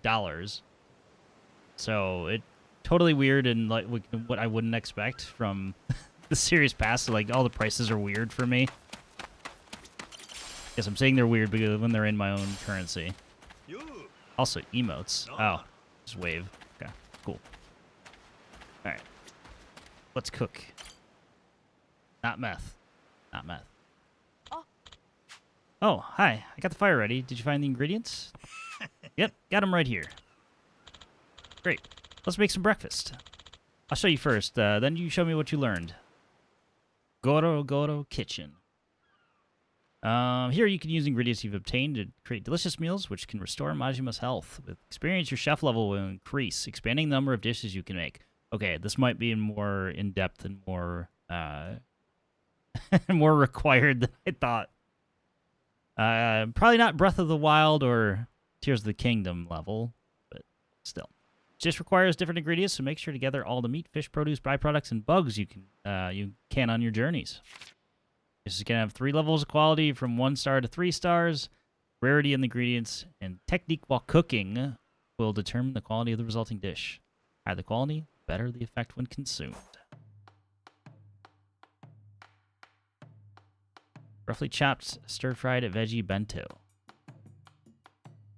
dollars. So it totally weird and like what I wouldn't expect from the series pass. So like all the prices are weird for me. Guess I'm saying they're weird because when they're in my own currency. Also, emotes. Oh, just wave. Okay, cool. All right, let's cook. Not meth. Not meth. Oh, hi. I got the fire ready. Did you find the ingredients? Yep, got them right here. Great. Let's make some breakfast. I'll show you first. Then you show me what you learned. Goro kitchen. Here you can use ingredients you've obtained to create delicious meals, which can restore Majima's health. With experience, your chef level will increase, expanding the number of dishes you can make. Okay, this might be more in-depth and more, more required than I thought. Probably not Breath of the Wild or Tears of the Kingdom level, but still. It just requires different ingredients, so make sure to gather all the meat, fish, produce, byproducts, and bugs you can on your journeys. This is going to have 3 levels of quality from 1 star to 3 stars. Rarity in the ingredients and technique while cooking will determine the quality of the resulting dish. Higher the quality, better the effect when consumed. Roughly chopped stir-fried veggie bento.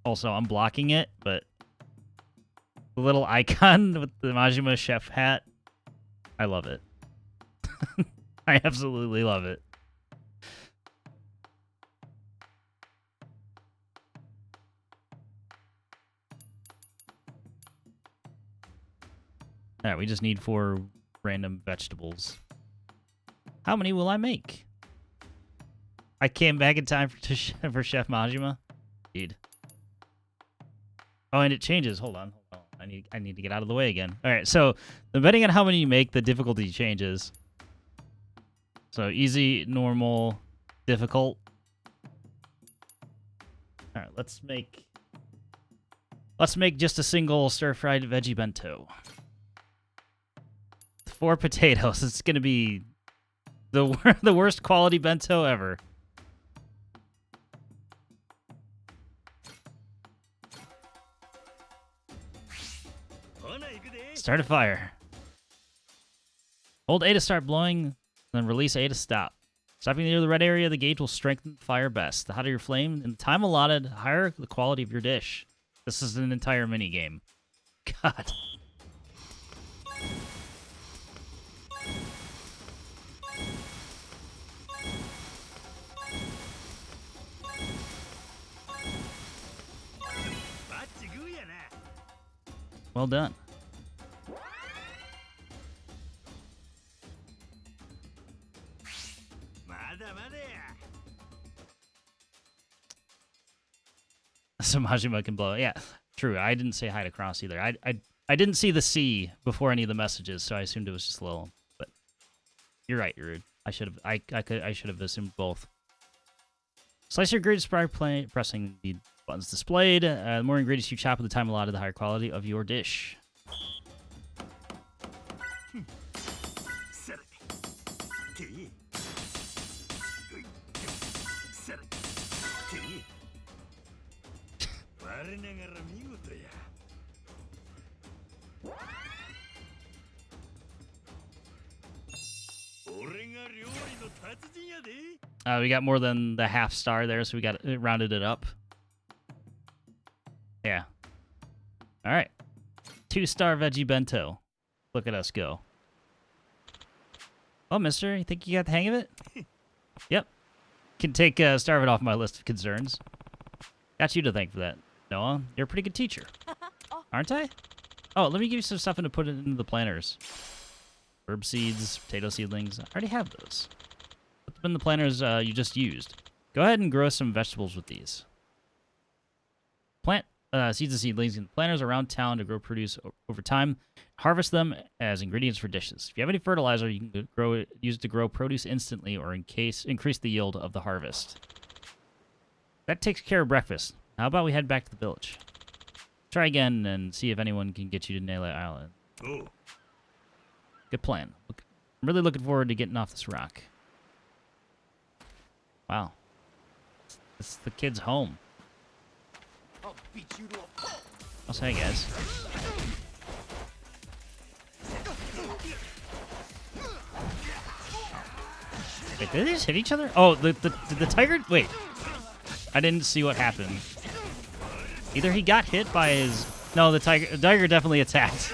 Also, I'm blocking it, but the little icon with the Majima chef hat, I love it. I absolutely love it. Alright, we just need 4 random vegetables. How many will I make? I came back in time for Chef Majima? Dude. Oh, and it changes. Hold on. I need to get out of the way again. Alright, so depending on how many you make, the difficulty changes. So easy, normal, difficult. Alright, let's make just a single stir-fried veggie bento. 4 potatoes. It's gonna be the worst quality bento ever. Start a fire. Hold A to start blowing Then release A to stop. Stopping near the red area of the gauge will strengthen the fire best. The hotter your flame and the time allotted, the higher the quality of your dish. This is an entire mini game. God. Well done. So Majima can blow. Yeah, true. I didn't say hi to Cross either. I didn't see the C before any of the messages, so I assumed it was just little. But you're right, you're rude. I should have assumed both. Slice your ingredients by pressing the buttons displayed. The more ingredients you chop at the time allotted, the higher quality of your dish. We got more than the half star there, so we got it rounded it up. Yeah. All right. 2-star veggie bento. Look at us go. Oh, mister, you think you got the hang of it? Yep. Can take Star of it off my list of concerns. Got you to thank for that, Noah. You're a pretty good teacher. Aren't I? Oh, let me give you some stuff to put it into the planters. Herb seeds, potato seedlings. I already have those. Put them in the planters you just used. Go ahead and grow some vegetables with these. Plant seeds and seedlings in the planters around town to grow produce over time. Harvest them as ingredients for dishes. If you have any fertilizer, you can use it to grow produce instantly or increase the yield of the harvest. That takes care of breakfast. How about we head back to the village? Try again and see if anyone can get you to Nail Island. Oh. Good plan. I'm really looking forward to getting off this rock. Wow. This is the kid's home. I'll beat you to a pulp. I'll say, guys. Wait, did they just hit each other? Oh, the tiger? Wait. I didn't see what happened. Either he got hit by his... No, the tiger definitely attacked.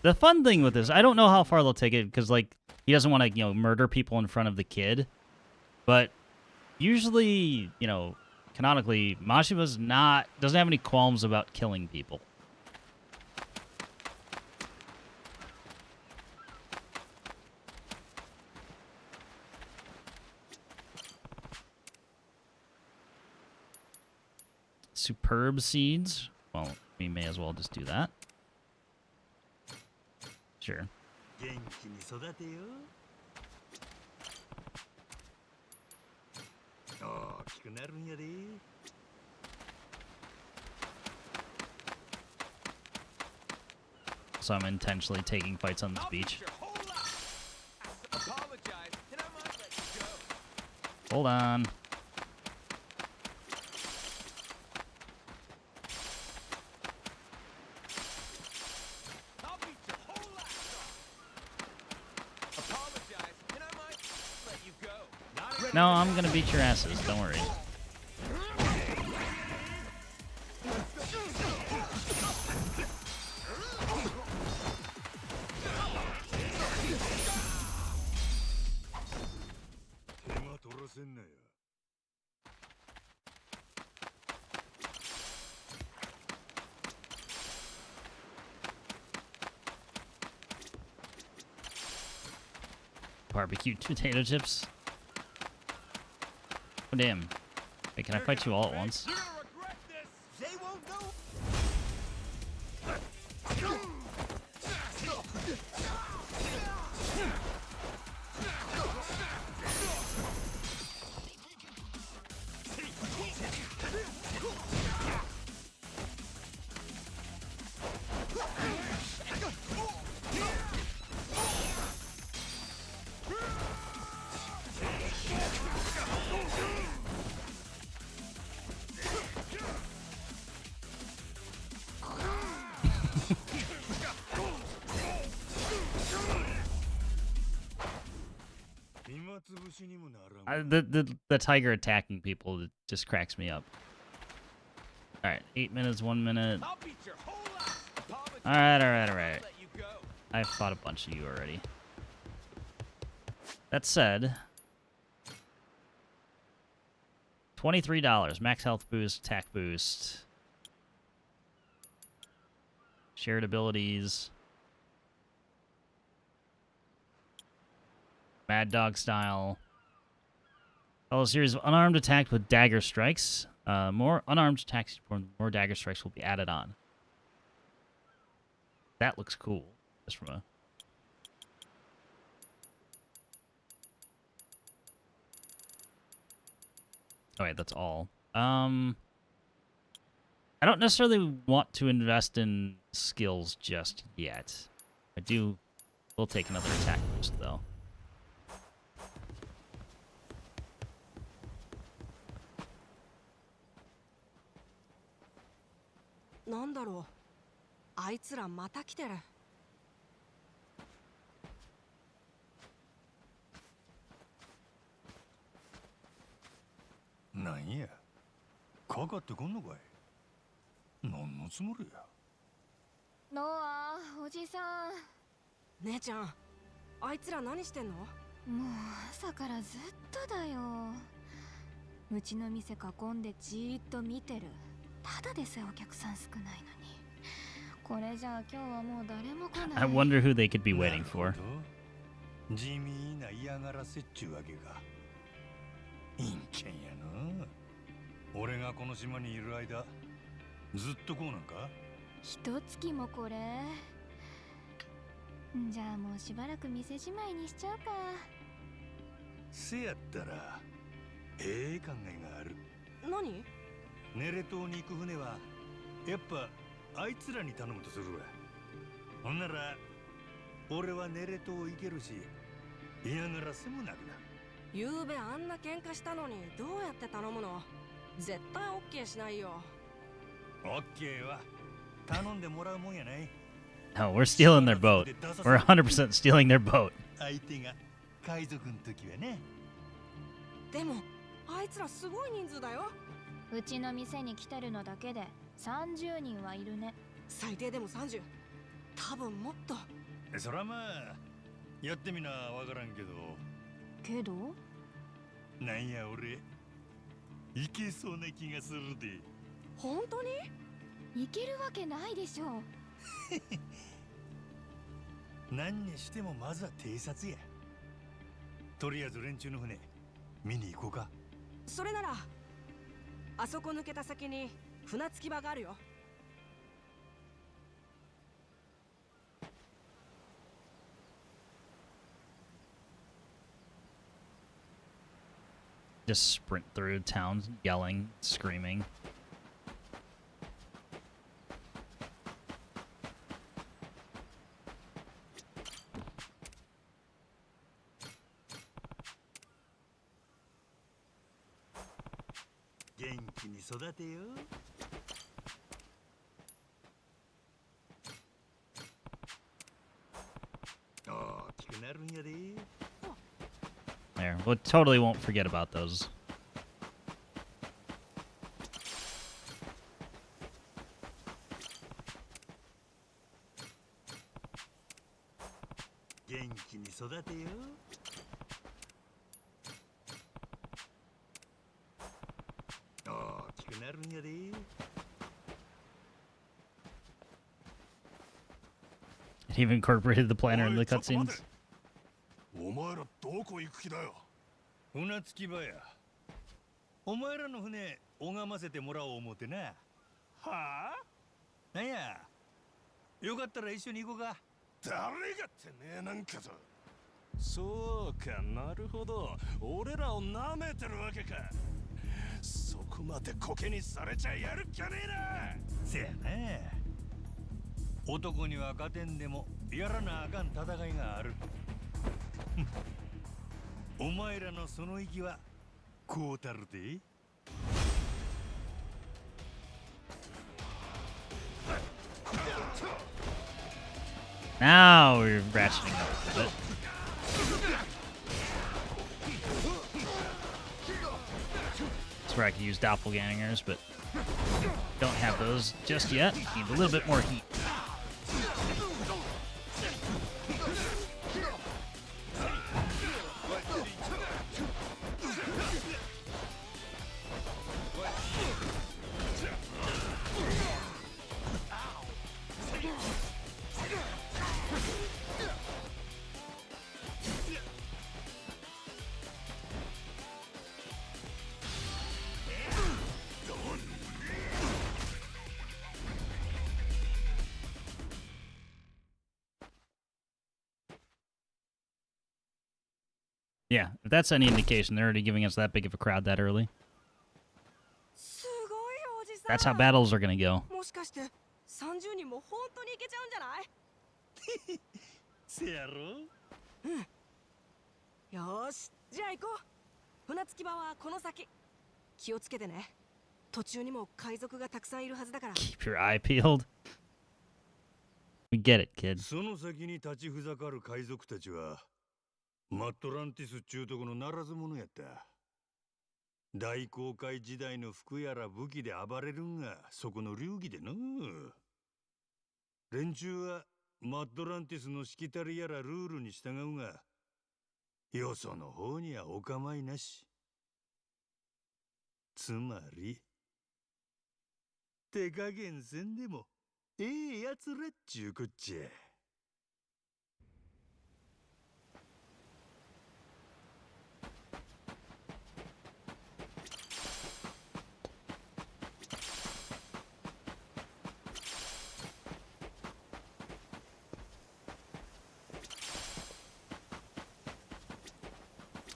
The fun thing with this, I don't know how far they'll take it, because, like, he doesn't want to, murder people in front of the kid. But usually, canonically, Majima's doesn't have any qualms about killing people. Superb seeds. Well, we may as well just do that. Sure. So I'm intentionally taking fights on this beach. Hold on. No, I'm gonna beat your asses. Don't worry. Barbecue potato chips. Oh, damn. Wait, can I fight you all at once? The tiger attacking people just cracks me up. All right, 8 minutes, 1 minute. I'll beat your whole ass. All right. Let you go. I've fought a bunch of you already. That said, $23, max health boost, attack boost, shared abilities, Mad Dog style. Follow a series of unarmed attacks with dagger strikes. More unarmed attacks, more dagger strikes will be added on. That looks cool. Just from a... Oh wait, that's all. I don't necessarily want to invest in skills just yet. We'll take another attack boost though. Nandaro? あいつらまた来てる。なんや、かかってこんのかい。何のつもりや。ノア、おじさん。姉ちゃん、あいつら何してんの？もう朝からずっとだよ。うちの店囲んでじーっと見てる。ただでさえお客さん少ないのに。これじゃあ今日はもう誰も来ない。I wonder who they could be waiting for. 地味な嫌がらせっちゅうわけか。陰険やな。俺がこの島にいる間、ずっとこうなんか？一月もこれ。じゃあもうしばらく店じまいにしちゃうか。せやったら、ええ考えがある。何？ネレ島に行く船は、やっぱあいつらに頼むとするわ。ほんなら、俺はネレ島行けるし、嫌がらせもなくな。ゆうべあんな喧嘩したのにどうやって頼むの？絶対オッケーしないよ。オッケーは頼んでもらうもんやない。No, we're stealing their boat. We're 100% stealing their boat. 相手が海賊の時はね。でもあいつらすごい人数だよ。うちの店に来てるのだけで30人はいるね。最低でも30。多分もっと。そらまあやってみなわからんけど。けど？なんや俺いけそうな気がするで。本当に？いけるわけないでしょ。何にしてもまずは偵察や。とりあえず連中の船見に行こうか。それならあそこ抜けた先に船着き場があるよ。Just sprint through town, yelling, screaming. There, we totally won't forget about those. It even incorporated the planner in the cutscenes. お前らどこ行く気だよ。船着き場や。お前らの船拝ませてもらおう思てな。はあ？なんや。よかったら一緒に行こうか。誰がってねえなんかと。そうか、なるほど。俺らを舐めてるわけか。そこまでコケにされちゃやるっきゃねえな。せやな。男には勝てんでもやらなあかん戦いがある。お前らのその息はこうたるで。Now we're ratcheting up a bit. That's where I could use doppelgangers, but don't have those just yet. Need a little bit more heat. Yeah, if that's any indication, they're already giving us that big of a crowd that early. すごいおじさん。 That's how battles are gonna go. もしかして30人も本当にいけちゃうんじゃない？せやろ。よーし、じゃあ行こう。船着き場はこの先。気をつけてね。途中にも海賊がたくさんいるはずだから。 Keep your eye peeled. We get it, kid. その先に立ちふざかる海賊たちはマットランティスっちゅうとこのならず者やった。大航海時代の服やら武器で暴れるんがそこの流儀での。連中はマットランティスのしきたりやらルールに従うが、よその方にはお構いなし。つまり手加減せんでもええやつらっちゅうこっちゃ。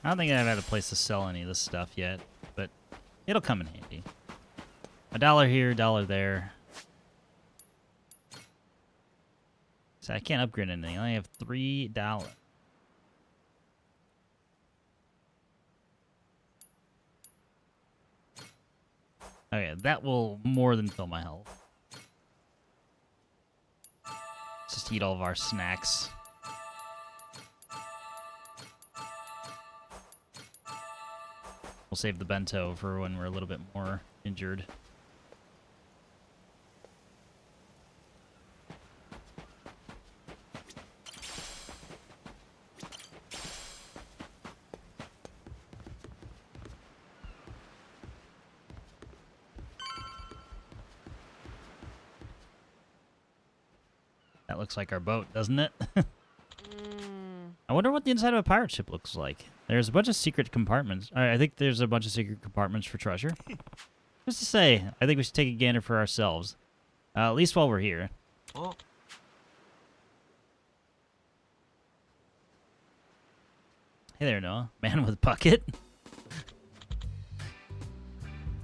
I don't think I've had a place to sell any of this stuff yet, but it'll come in handy. $1 here, $1 there. So I can't upgrade anything. I only have $3. Okay, that will more than fill my health. Let's just eat all of our snacks. We'll save the bento for when we're a little bit more injured. That looks like our boat, doesn't it? I wonder what the inside of a pirate ship looks like. There's a bunch of secret compartments. I think there's a bunch of secret compartments for treasure. Just to say, I think we should take a gander for ourselves. At least while we're here. Oh. Hey there, Noah. Man with bucket.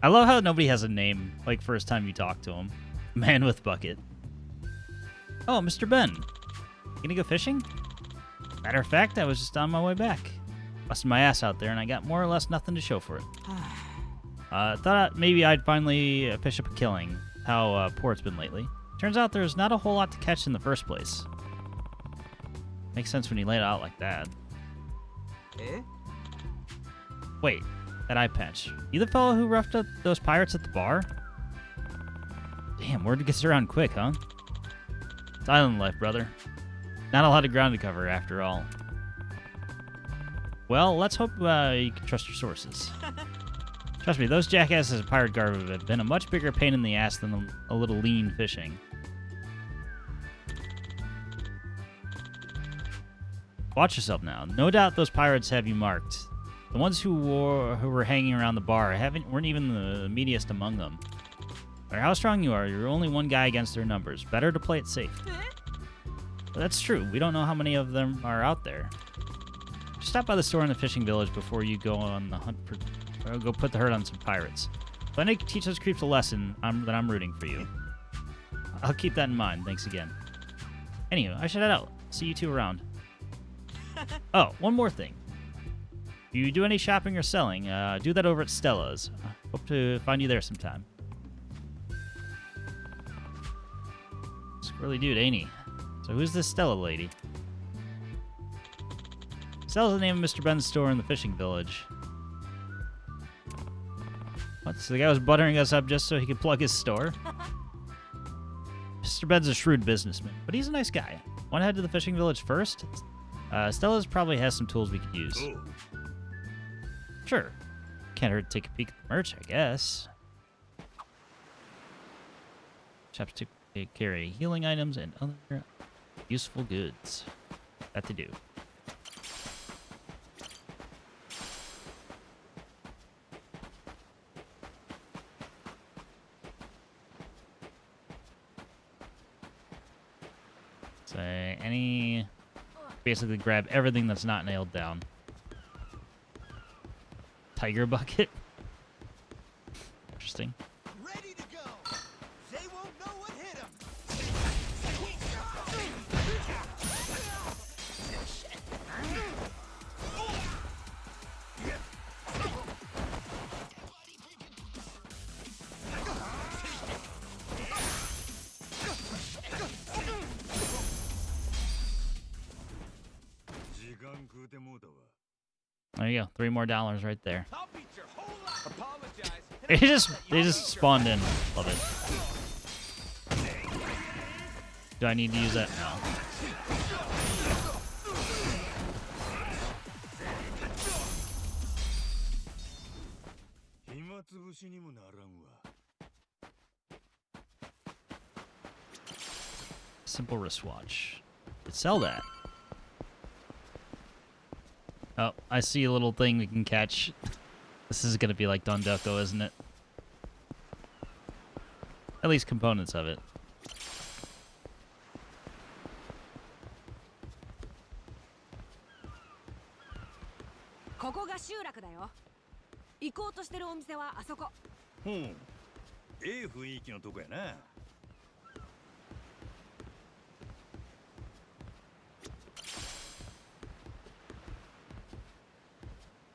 I love how nobody has a name, like, first time you talk to him. Man with bucket. Oh, Mr. Ben. Gonna go fishing? Matter of fact, I was just on my way back. Busted my ass out there, and I got more or less nothing to show for it. Thought maybe I'd finally fish up a killing. How poor it's been lately. Turns out there's not a whole lot to catch in the first place. Makes sense when you lay it out like that. Eh? Wait, that eye patch. You the fellow who roughed up those pirates at the bar? Damn, word gets around quick, huh? It's island life, brother. Not a lot of ground to cover, after all. Well, let's hope you can trust your sources. Trust me, those jackasses at Pirate Garb have been a much bigger pain in the ass than a little lean fishing. Watch yourself now. No doubt those pirates have you marked. The ones who were hanging around the bar weren't even the meatiest among them. No matter how strong you are, you're only one guy against their numbers. Better to play it safe. But that's true. We don't know how many of them are out there. Just stop by the store in the fishing village before you go on the hunt for, or go put the herd on some pirates. If I need to teach those creeps a lesson, then I'm rooting for you. I'll keep that in mind. Thanks again. Anyway, I should head out. See you two around. Oh, one more thing. If you do any shopping or selling, do that over at Stella's. Hope to find you there sometime. Squirrely dude, ain't he? So who's this Stella lady? Stella's the name of Mr. Ben's store in the fishing village. What? So the guy was buttering us up just so he could plug his store? Mr. Ben's a shrewd businessman, but he's a nice guy. Want to head to the fishing village first? Stella's probably has some tools we could use. Oh. Sure. Can't hurt to take a peek at the merch, I guess. Shops to carry healing items and other useful goods. That to do. So basically grab everything that's not nailed down. Tiger bucket. Interesting. Ready to go. They won't know what hit them. There you go. $3 more right there. I'll beat your whole life. Apologize. They just spawned in. Love it. Do I need to use that? No. Simple wristwatch. Could sell that. Oh, I see a little thing we can catch. This is gonna be like Dondoko, isn't it? At least components of it.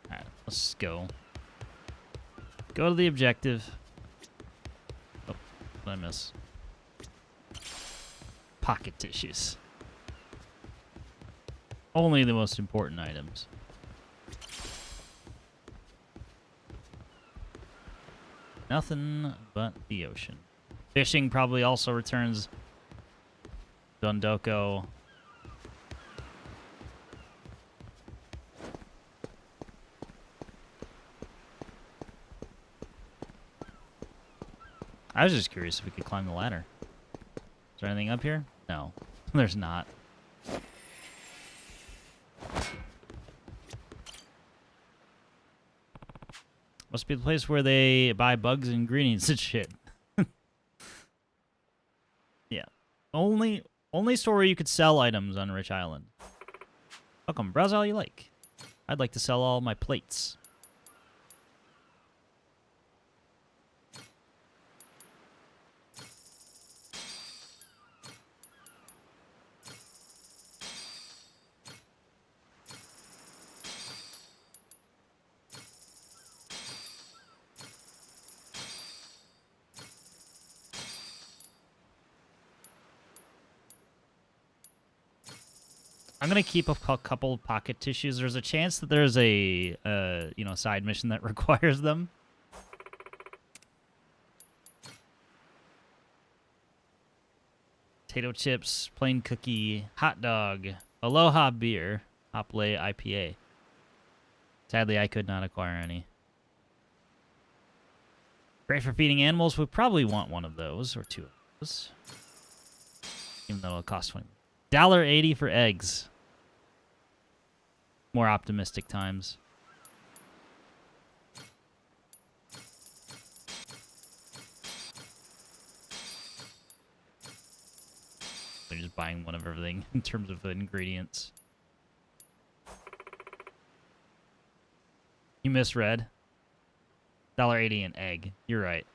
Alright, let's go. Go to the objective. Oh, what did I miss? Pocket tissues. Only the most important items. Nothing but the ocean. Fishing probably also returns Dondoko. I was just curious if we could climb the ladder. Is there anything up here? No, there's not. Must be the place where they buy bugs and ingredients and shit. Yeah. Only store where you could sell items on Rich Island. Welcome, browse all you like. I'd like to sell all my plates. I'm gonna keep a couple of pocket tissues. There's a chance that there's a side mission that requires them. Potato chips, plain cookie, hot dog, Aloha beer, Hoplite IPA. Sadly, I could not acquire any. Great for feeding animals. We probably want one of those or two of those, even though it'll cost $1.80 for eggs. More optimistic times. They're just buying one of everything in terms of the ingredients. You misread. $1.80 an egg. You're right.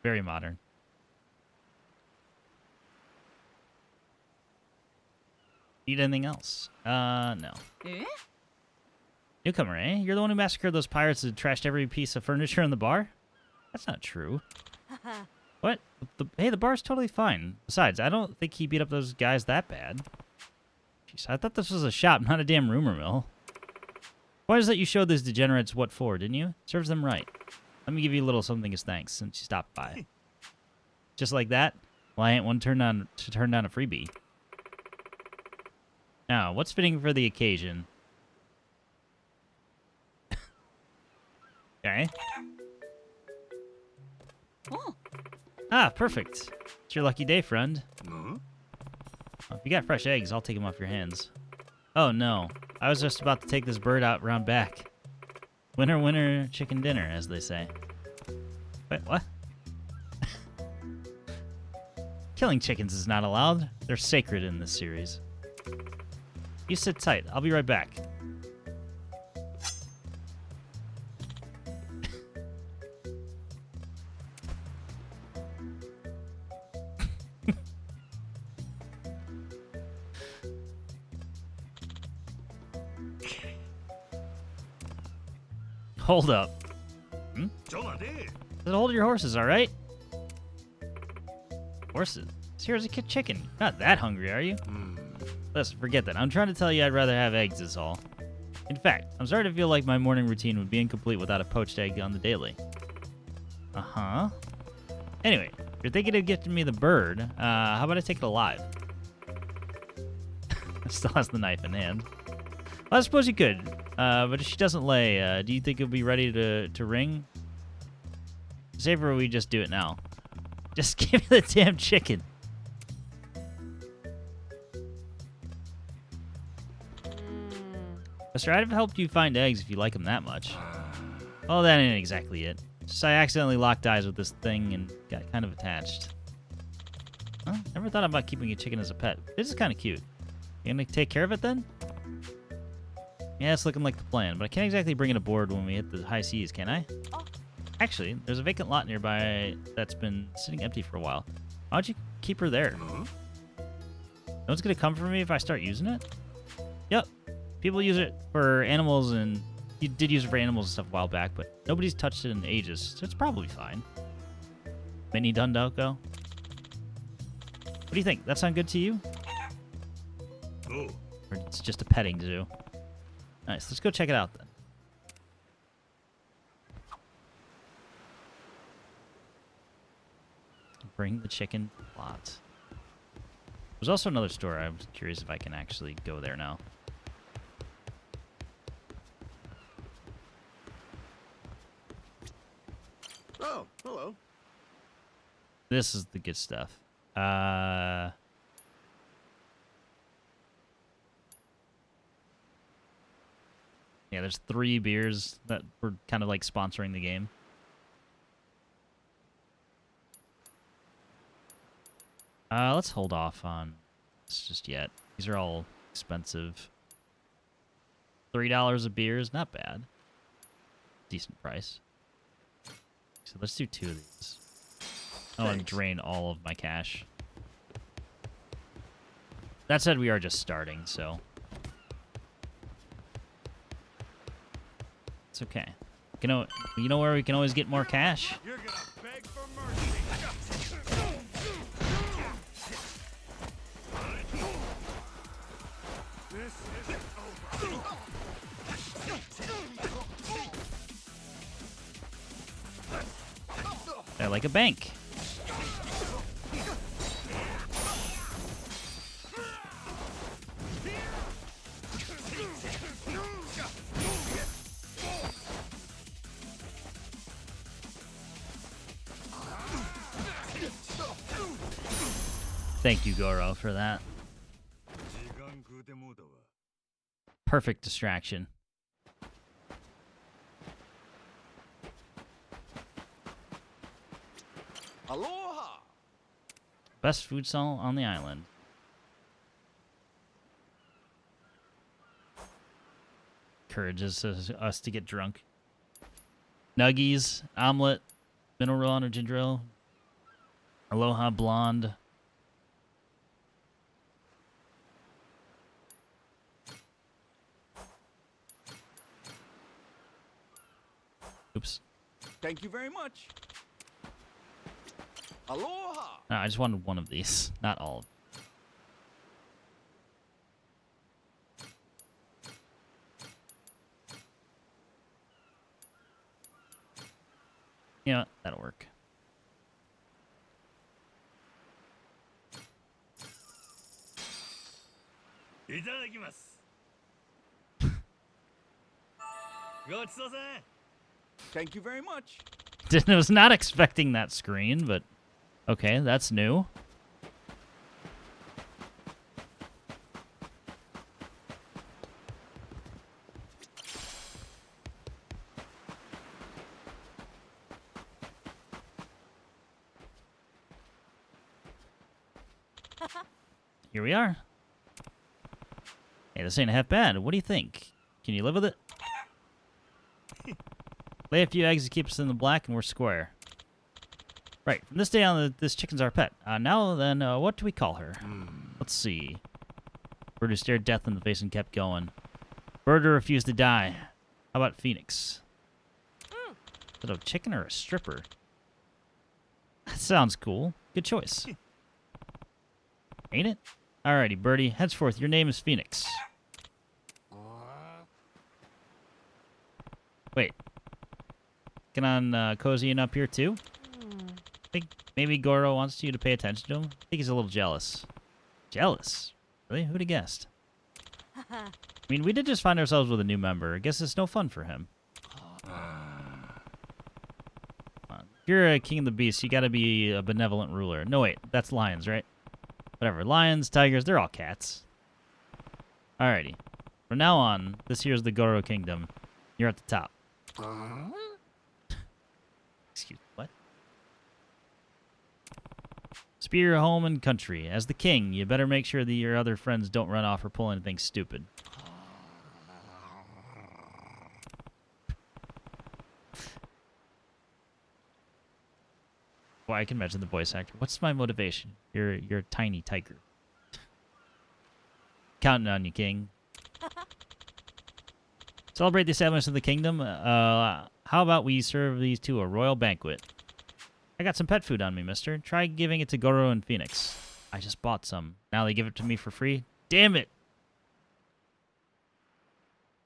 Very modern. Need anything else? No. Newcomer, eh? You're the one who massacred those pirates and trashed every piece of furniture in the bar? That's not true. What? Hey, the bar's totally fine. Besides, I don't think he beat up those guys that bad. Jeez, I thought this was a shop, not a damn rumor mill. Why is that you showed these degenerates what for, didn't you? Serves them right. Let me give you a little something as thanks since you stopped by. Just like that? Well, I ain't one to turn down a freebie. Now, what's fitting for the occasion? Okay. Oh. Ah, perfect. It's your lucky day, friend. Huh? If you got fresh eggs, I'll take them off your hands. Oh, no. I was just about to take this bird out round back. Winner, winner, chicken dinner, as they say. Wait, what? Killing chickens is not allowed. They're sacred in this series. You sit tight. I'll be right back. Hold up. Hold your horses, all right? Horses? Here's a chicken. Not that hungry, are you? Listen, forget that. I'm trying to tell you I'd rather have eggs is all. In fact, I'm starting to feel like my morning routine would be incomplete without a poached egg on the daily. Uh-huh. Anyway, you're thinking of gifting me the bird. How about I take it alive? Still has the knife in hand. Well, I suppose you could. But if she doesn't lay, do you think it'll be ready to ring? Safer if we just do it now. Just give me the damn chicken. Mister, I'd have helped you find eggs if you like them that much. Oh, that ain't exactly it. Just I accidentally locked eyes with this thing and got kind of attached. Huh? Never thought about keeping a chicken as a pet. This is kind of cute. You gonna take care of it then? Yeah, it's looking like the plan, but I can't exactly bring it aboard when we hit the high seas, can I? Actually, there's a vacant lot nearby that's been sitting empty for a while. Why don't you keep her there? No one's gonna come for me if I start using it? Yep. People use it for animals, and you did use it for animals and stuff a while back, but nobody's touched it in ages, so it's probably fine. Mini Dundalko? What do you think? That sound good to you? Oh. Or it's just a petting zoo? Nice, let's go check it out then. Bring the chicken lot. There's also another store. I was curious if I can actually go there now. Oh, hello. This is the good stuff. Yeah, there's 3 beers that were kind of like sponsoring the game. Let's hold off on this just yet. These are all expensive. $3 a beer is not bad. Decent price. So let's do 2 of these. I want to drain all of my cash. That said, we are just starting, so it's okay. You know where we can always get more cash? You're gonna beg for mercy. This isn't over. They're like a bank. Thank you, Goro, for that. Perfect distraction. Aloha. Best food stall on the island. Encourages us to get drunk. Nuggies, omelet, mineral on or ginger ale. Aloha blonde. Oops. Thank you very much. Aloha. No, I just wanted one of these, not all of them. Yeah, that'll work. Thank you very much. Was not expecting that screen, but okay, that's new. Here we are. Hey, this ain't half bad. What do you think? Can you live with it? Lay a few eggs to keep us in the black and we're square. Right, from this day on, this chicken's our pet. Now then, what do we call her? Let's see. Bird who stared death in the face and kept going. Bird who refused to die. How about Phoenix? Is it a chicken or a stripper? That sounds cool. Good choice. Ain't it? Alrighty, Birdie. Henceforth, your name is Phoenix. Wait. Get on cozying up here, too? I think maybe Goro wants you to pay attention to him. I think he's a little jealous. Jealous? Really? Who'd have guessed? I mean, we did just find ourselves with a new member. I guess it's no fun for him. If you're a king of the beasts, you gotta be a benevolent ruler. No, wait. That's lions, right? Whatever. Lions, tigers, they're all cats. Alrighty. From now on, this here's the Goro Kingdom. You're at the top. Excuse me, what? Spear your home and country. As the king, you better make sure that your other friends don't run off or pull anything stupid. Well, I can imagine the voice actor. What's my motivation? You're a tiny tiger. Counting on you, king. Celebrate the establishment of the kingdom. How about we serve these two a royal banquet? I got some pet food on me, mister. Try giving it to Goro and Phoenix. I just bought some. Now they give it to me for free? Damn it!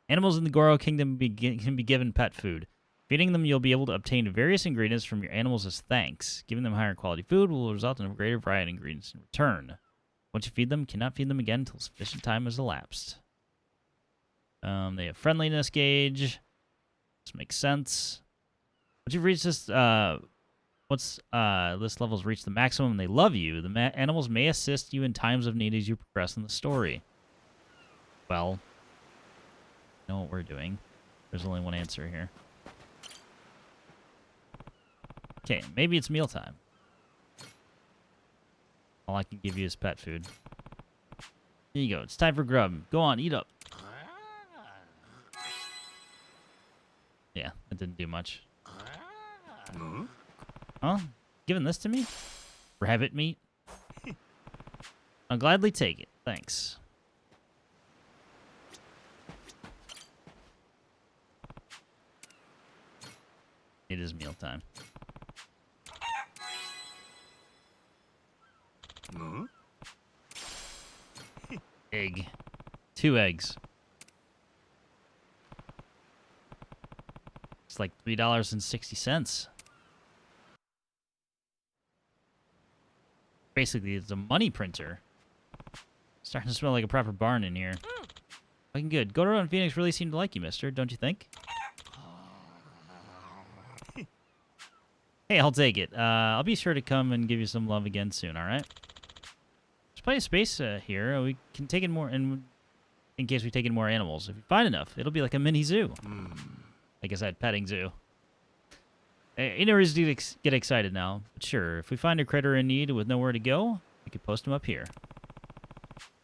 Animals in the Goro kingdom can be given pet food. Feeding them, you'll be able to obtain various ingredients from your animals as thanks. Giving them higher quality food will result in a greater variety of ingredients in return. Once you feed them, you cannot feed them again until sufficient time has elapsed. They have friendliness gauge. This makes sense. Once you've reached this, this level's reached the maximum and they love you, the animals may assist you in times of need as you progress in the story. Well, you know what we're doing. There's only one answer here. Okay, maybe it's mealtime. All I can give you is pet food. Here you go. It's time for grub. Go on, eat up. Yeah, that didn't do much. Huh? Giving this to me? Rabbit meat? I'll gladly take it. Thanks. It is mealtime. Egg. 2 eggs. It's like $3.60. Basically, it's a money printer. Starting to smell like a proper barn in here. Looking good. Goro and Phoenix really seem to like you, mister, don't you think? Hey, I'll take it. I'll be sure to come and give you some love again soon, alright? There's plenty of space here. We can take in more in case we take in more animals. If we find enough, it'll be like a mini zoo. I guess I'd petting zoo. Ain't no reason to get excited now. But sure, if we find a critter in need with nowhere to go, we could post him up here.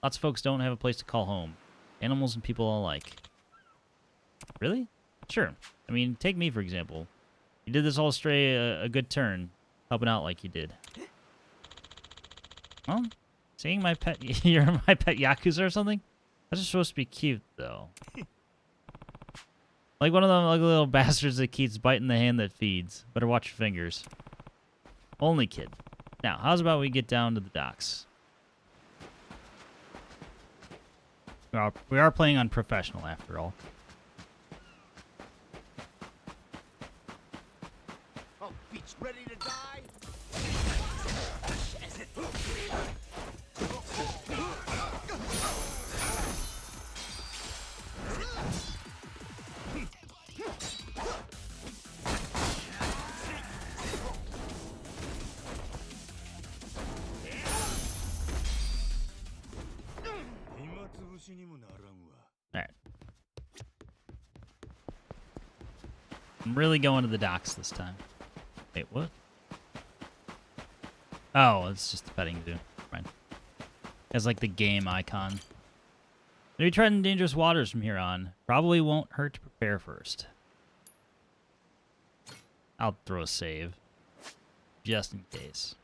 Lots of folks don't have a place to call home. Animals and people alike. Really? Sure. I mean, take me, for example. You did this all stray a good turn, helping out like you did. Well, seeing my pet, you're my pet Yakuza or something? That's just supposed to be cute, though. Like one of them ugly little bastards that keeps biting the hand that feeds. Better watch your fingers. Only kid. Now, how's about we get down to the docks? We are playing on professional, after all. Ready to die? 暇つぶしにもならんわ。 Alright. I'm really going to the docks this time. Wait, what? Oh, it's just the petting zoo. Right. It's like the game icon. Maybe treading dangerous waters from here on. Probably won't hurt to prepare first. I'll throw a save. Just in case.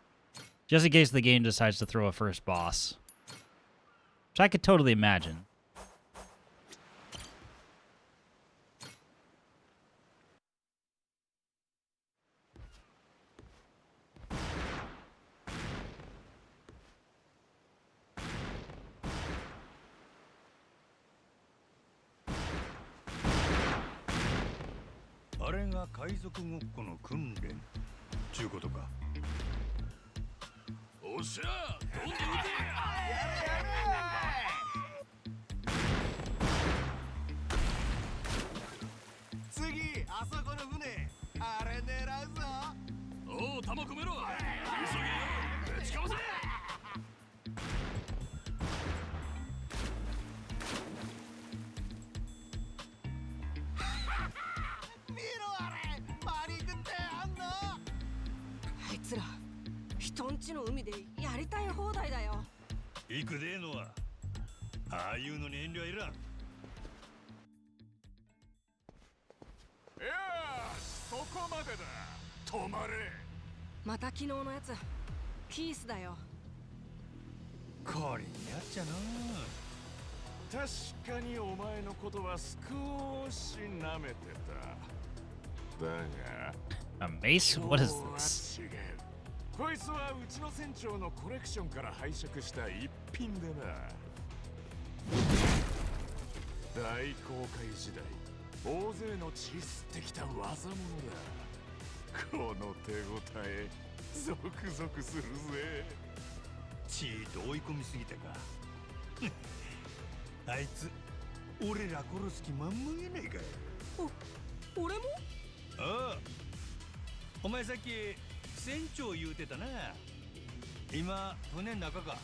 Just in case the game decides to throw a first boss. Which I could totally imagine.あれが海賊ごっこの訓練ちゅうことか。おっしゃどんどん撃て。次あそこの船あれ狙うぞ。おお弾込めろ。急げよ。ぶちかませ。見ろあれパニックってあんの。あいつら人んちの海でやりたい放題だよ。行くでえのはああいうのに遠慮はいらん。よしそこまでだ。止まれ。また昨日のやつキースだよ。こりやっちゃな。確かにお前のことは少し舐めてた。だが A mace? What is 今 this? 日は違う。こいつはうちの船長のコレクションから拝借した一品でな。大航海時代大勢の血吸ってきた技物だ。この手応えゾクゾクするぜ。チート追い込みすぎたか。あいつ俺ら殺す気満々やないかい。俺も？ああ、お前さっき船長言うてたな。今船の中か。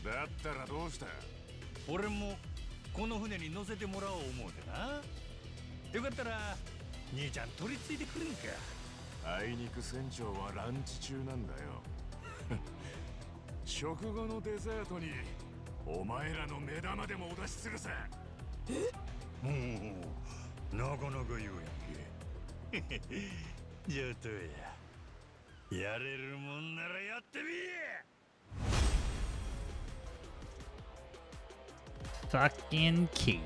だったらどうした。俺もこの船に乗せてもらおう思うてな。よかったら兄ちゃん取り付いてくれんか。あいにく船長はランチ中なんだよ。食後のデザートにお前らの目玉でもお出しするさ。もうなかなか言うやんけ。上等や。やれるもんならやってみえ。 Fucking key.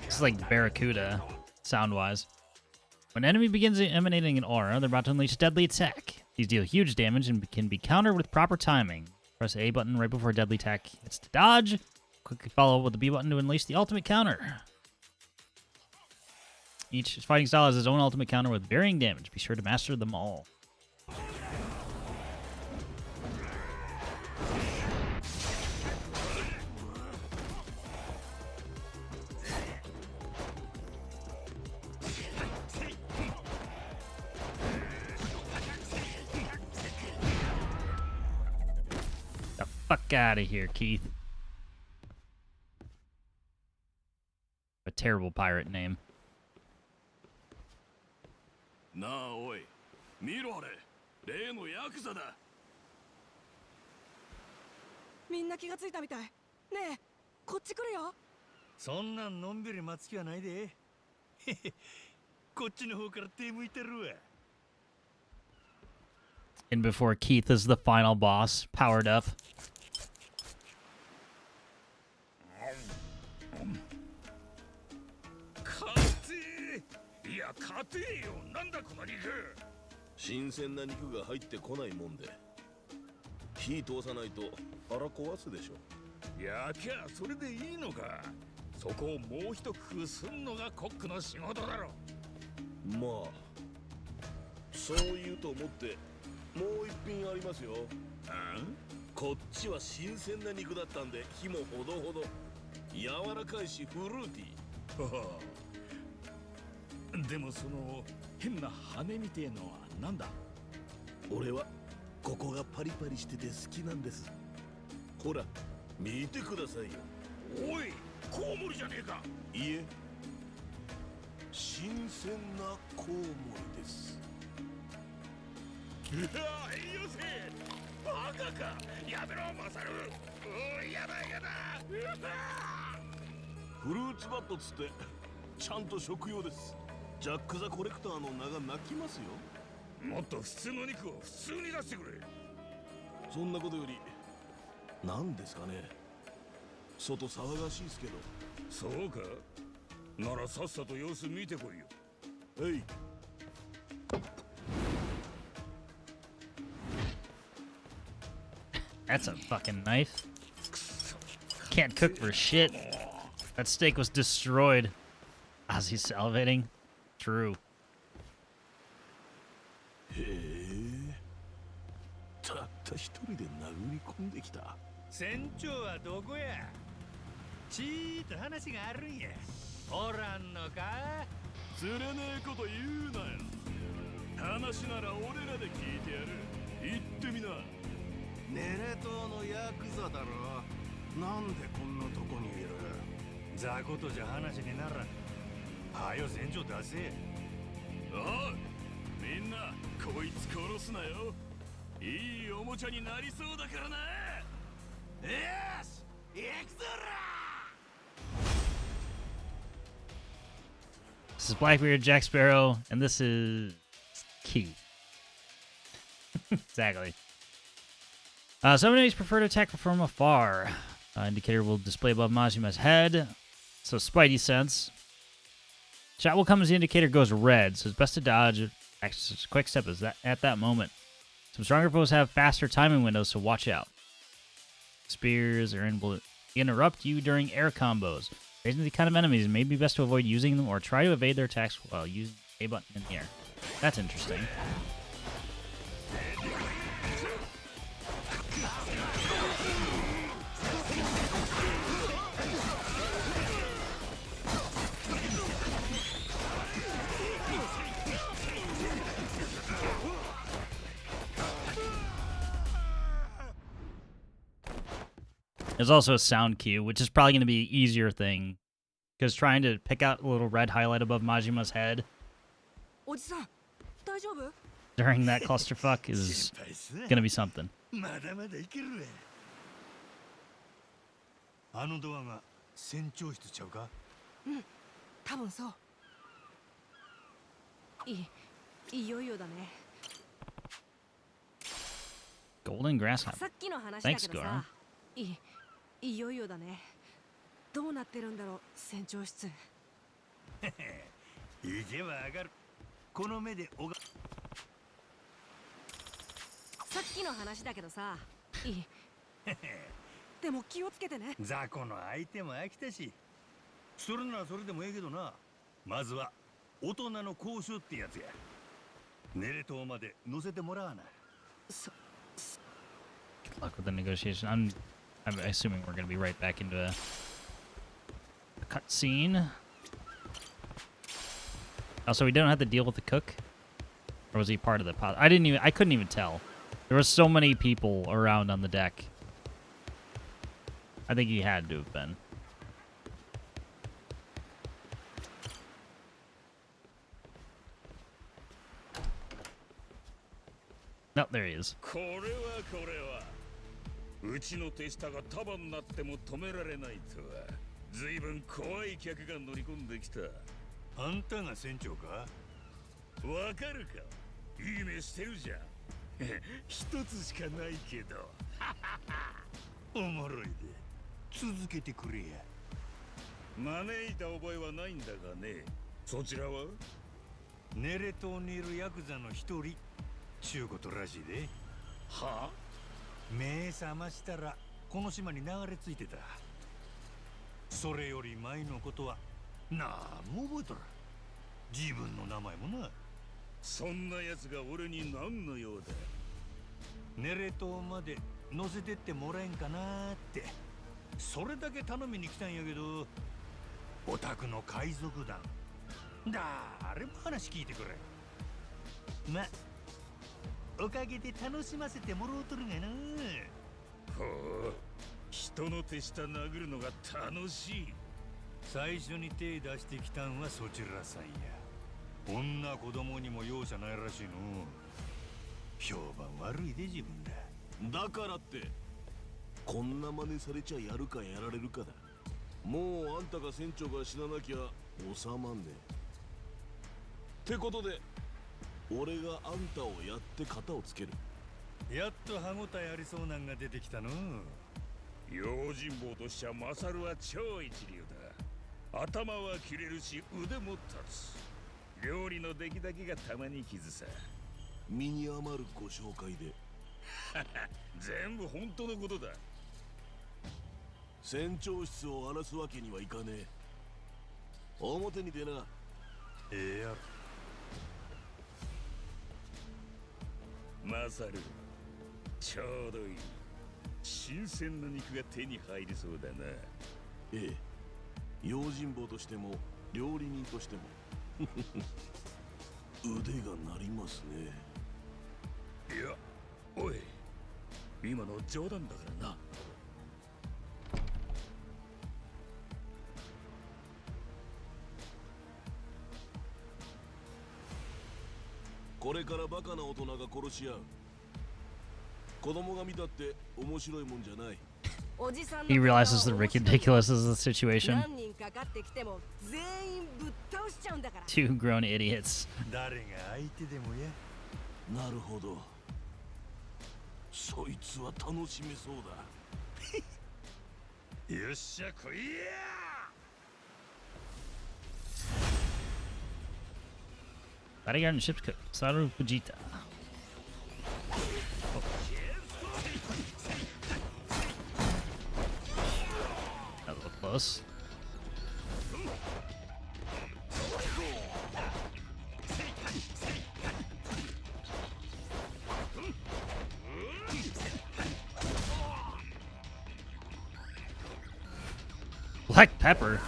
It's like Barracuda, sound-wise. When an enemy begins emanating an aura, they're about to unleash a deadly attack. These deal huge damage and can be countered with proper timing. Press the A button right before a deadly attack hits to dodge. Quickly follow up with the B button to unleash the ultimate counter. Each fighting style has its own ultimate counter with varying damage. Be sure to master them all. The fuck out of here, Keith. A terrible pirate name. なあおい、見ろあれ、例のヤクザだ。みんな気がついたみたい。ねえ、こっち来るよ。そんなんのんびり待つ気はないで。こっちの方から手向いてるわ。And before Keith is the final boss, powered up. 勝て。いや勝てよ。なんだこの肉。新鮮な肉が入ってこないもんで、火通さないと腹壊すでしょ。やきゃそれでいいのか。そこをもう一工夫すんのがコックの仕事だろ。まあそう言うと思ってもう一品ありますよ。こっちは新鮮な肉だったんで火もほどほど、柔らかいしフルーティー。でもその変な羽みてえのはなんだ。俺はここがパリパリしてて好きなんです。ほら見てくださいよ。おい、コウモリじゃねえか。いえ、新鮮なコウモリです。いや、よせバカか。やめろマサル。おい、やだやだ。フルーツバットつってちゃんと食用です。ジャック・ザ・コレクターの名が泣きますよ。もっと普通の肉を普通に出してくれ。そんなことより何ですかね、外騒がしいですけど。そうかならさっさと様子見てこいよ。はい。That's a fucking knife. Can't cook for shit. That steak was destroyed. As he's salivating. True. へえ、たった一人で殴り込んできた。船長はどこや。ちーっと話があるんや。おらんのか。釣れねえこと言うなよ。話なら俺らで聞いてやる。言ってみな。ネレ島のヤクザだろ。なんでこんなとこにいる。雑魚とじゃ話にならん。はよ船長出せ。おい、みんなこいつ殺すなよ。いいおもちゃになりそうだからな。よし、行くぞら。 This is Blackbeard, Jack Sparrow, and this is Key. Exactly. Some enemies prefer to attack from afar. Indicator will display above Majima's head. So Spidey sense. Shot will come as the indicator goes red, so it's best to dodge. Access quick step is that at that moment. Some stronger foes have faster timing windows, so watch out. Spears will interrupt you during air combos. Raising the kind of enemies, it may be best to avoid using them or try to evade their attacks while using A button in the air. That's interesting. There's also a sound cue, which is probably going to be an easier thing. Because trying to pick out a little red highlight above Majima's head during that clusterfuck is going to be something. まだまだいけるわ。あのドアが船長室ちゃうか。うん、多分そう。いよいよだね。Golden Grasshopper. さっきの話だけ Thanks, ど Goro. さ、いよいよだね。どうなってるんだろう、船長室。行けば上がる。この目でさっきの話だけどさ、でも気をつけてね。雑魚の相手も飽きたし、それならそれでもええけどな。まずは大人の交渉ってやつや。ネレ島まで乗せてもらわな。そ Good luck with the negotiation. I'm assuming we're going to be right back into a cutscene. Also, we don't have to deal with the cook, or was he part of the pod? I couldn't even tell. There were so many people around on the deck. I think he had to have been. No, there he is. これはうちの手下が束になっても止められないとは。ずいぶん怖い客が乗り込んできた。あんたが船長か。わかるか。いい目してるじゃん。一つしかないけど。おもろいで。続けてくれや。招いた覚えはないんだがね。そちらはネレ島にいるヤクザの一人。ちゅうことらしいで。はあ？目覚ましたらこの島に流れ着いてた。それより前のことはなんも覚えとらん。自分の名前もな。そんな奴が俺に何の用だ？ネレ島まで乗せてってもらえんかなーって、それだけ頼みに来たんやけど、お宅の海賊団誰も話聞いてくれ。ま、おかげで楽しませてもろうとるがな。ほう、人の手下殴るのが楽しい。最初に手出してきたんはそちらさんや。女子供にも容赦ないらしいの。評判悪いで自分だ。だからってこんな真似されちゃやるかやられるかだ。もうあんたが船長が死ななきゃ収まんねえ。ってことで俺があんたをやって型をつける。やっと歯応えありそうなんが出てきたの。用心棒としちゃマサルは超一流だ。頭は切れるし腕も立つ。料理の出来だけがたまに傷さ。身に余るご紹介で全部本当のことだ。船長室を荒らすわけにはいかねえ。表に出な。ええやろ。マサル、ちょうどいい。新鮮な肉が手に入りそうだな。ええ、用心棒としても料理人としても腕が鳴りますね。いや、おい、今の冗談だからな。これからバカな大人が殺し合う。子供が見たって面白いもんじゃない。 He realizes the ridiculousness of the situation. 何人かかってきても全員ぶっ倒しちゃうんだから。 Two grown idiots. 誰が相手でもや。なるほど。そいつは楽しめそうだ。よっしゃ来いや。Bodyguard and ship's cook. Masaru Fujita. That looked close. Black pepper.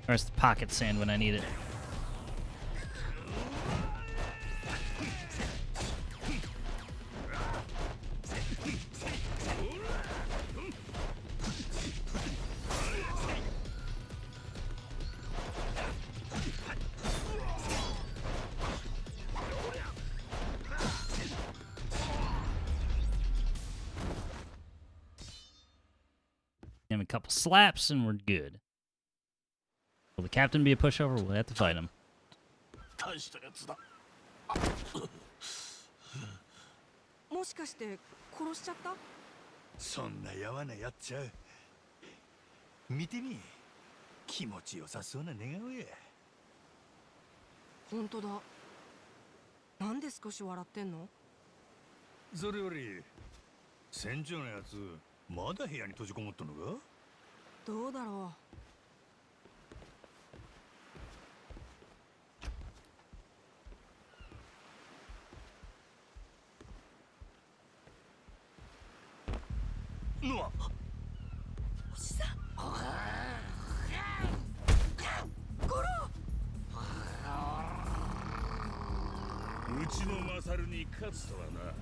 Where's the pocket sand when I need it? Give him a couple slaps and we're good. Will the captain be a pushover? We'll have to fight him. 大したやつだ。もしかして殺しちゃった？そんなやわなやっちゃう。見てみ、気持ちよさそうな寝顔や。本当だ。なんで少し笑ってんの？それより船長のやつまだ部屋に閉じこもったのか？どうだろう。のわ。おじさん。ゴロ。うちのマサルに勝つとはな。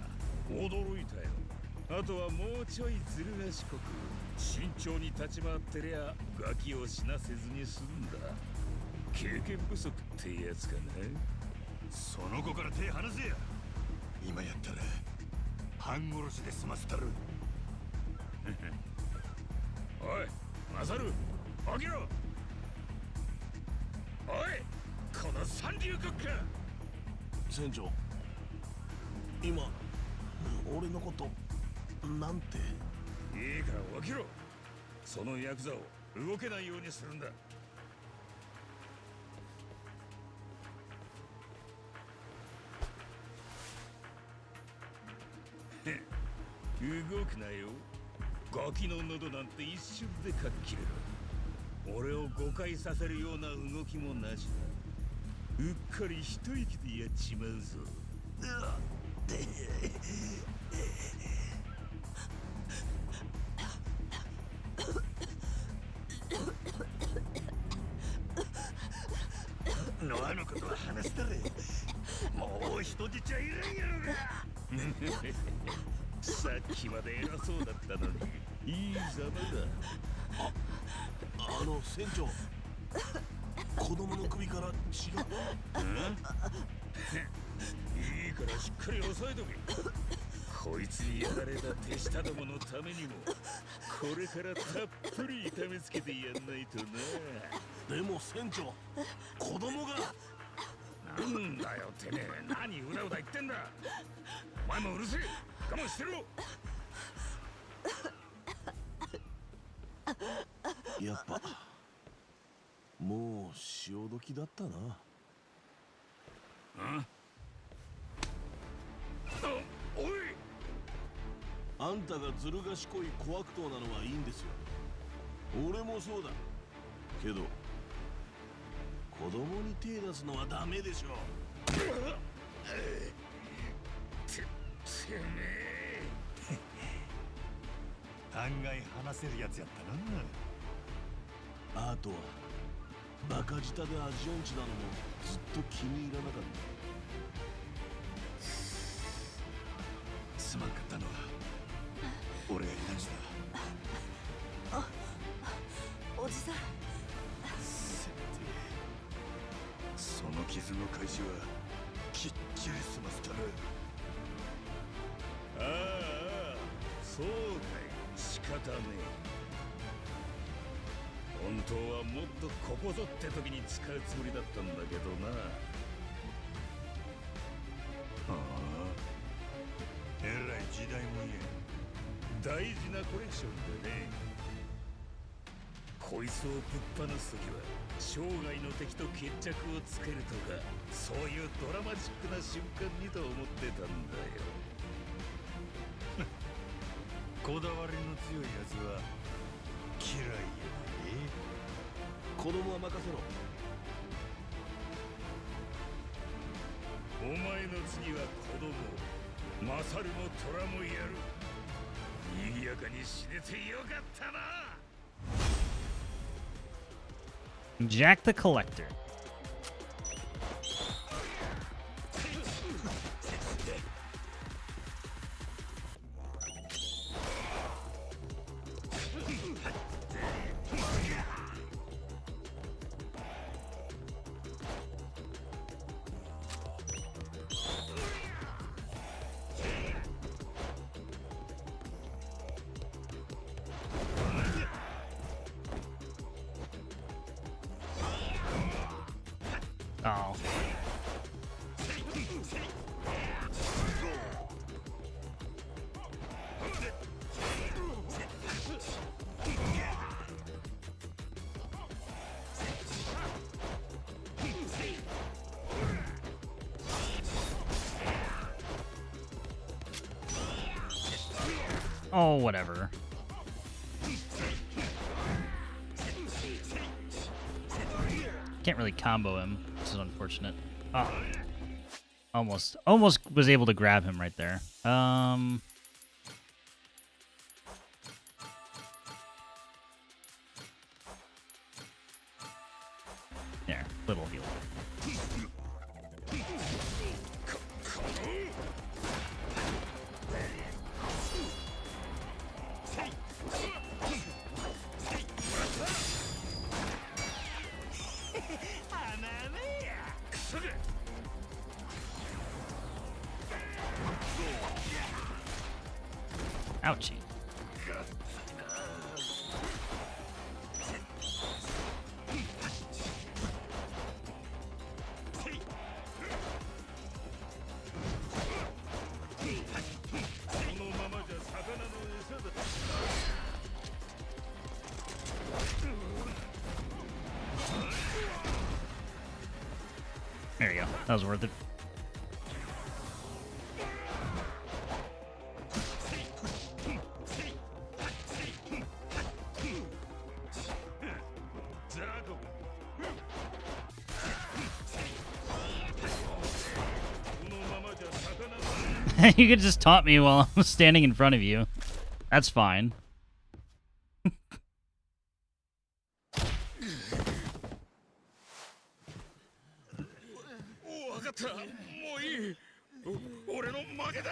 驚いたよ。あとはもうちょいずる賢く慎重に立ち回ってりゃガキを死なせずに済んだ。経験不足ってやつかな。その子から手離せや。今やったら半殺しで済ませたる。おい、マサル、起きろ。おい、この三流国家。船長、今俺のことなんて。いいから起きろ。そのヤクザを動けないようにするんだ。動くなよ。ガキの喉なんて一瞬でかっきれろ。俺を誤解させるような動きもなしだ。うっかり一息でやっちまうぞ。ノアのことは話したれ。もう人質はいらんやろが。さっきまで偉そうだったのにいいざまだ。船長、子供の首から血が。いいからしっかり押さえとけ。こいつにやられた手下どものためにもこれからたっぷり痛めつけてやんないとな。でも船長、子供が。なんだよてめえ、何うだうだ言ってんだ。お前もうるせえ。我慢してろ。やっぱもう潮時だったな。おい、あんたがずる賢い小悪党なのはいいんですよ。俺もそうだけど、子供に手出すのはダメでしょ。てめえ案外話せるやつやったな。あとはバカ舌で味音痴なのもずっと気に入らなかった。すまんかったのは俺がやり直した。おじさん、せめてその傷の開始はきっちり済ませたら。ああ、そうかい。仕方ねえ。本当はもっとここぞって時に使うつもりだったんだけどな。ああ、えらい時代もんや。大事なコレクションでね。こいつをぶっ放す時は生涯の敵と決着をつけるとか、そういうドラマチックな瞬間にと思ってたんだよ。こだわりの強いやつは嫌いやね。子供は任せろ。お前の次は子供、マサルもトラもやる。賑やかに死ねてよかったな。Jack the Collector. Oh. Oh, whatever. Can't really combo him, which is unfortunate. Oh. Almost was able to grab him right there. There, little heal. Ouchie. There you go. That was worth it. You could just taunt me while I'm standing in front of you. That's fine. 分かった、もういい。俺の負けだ。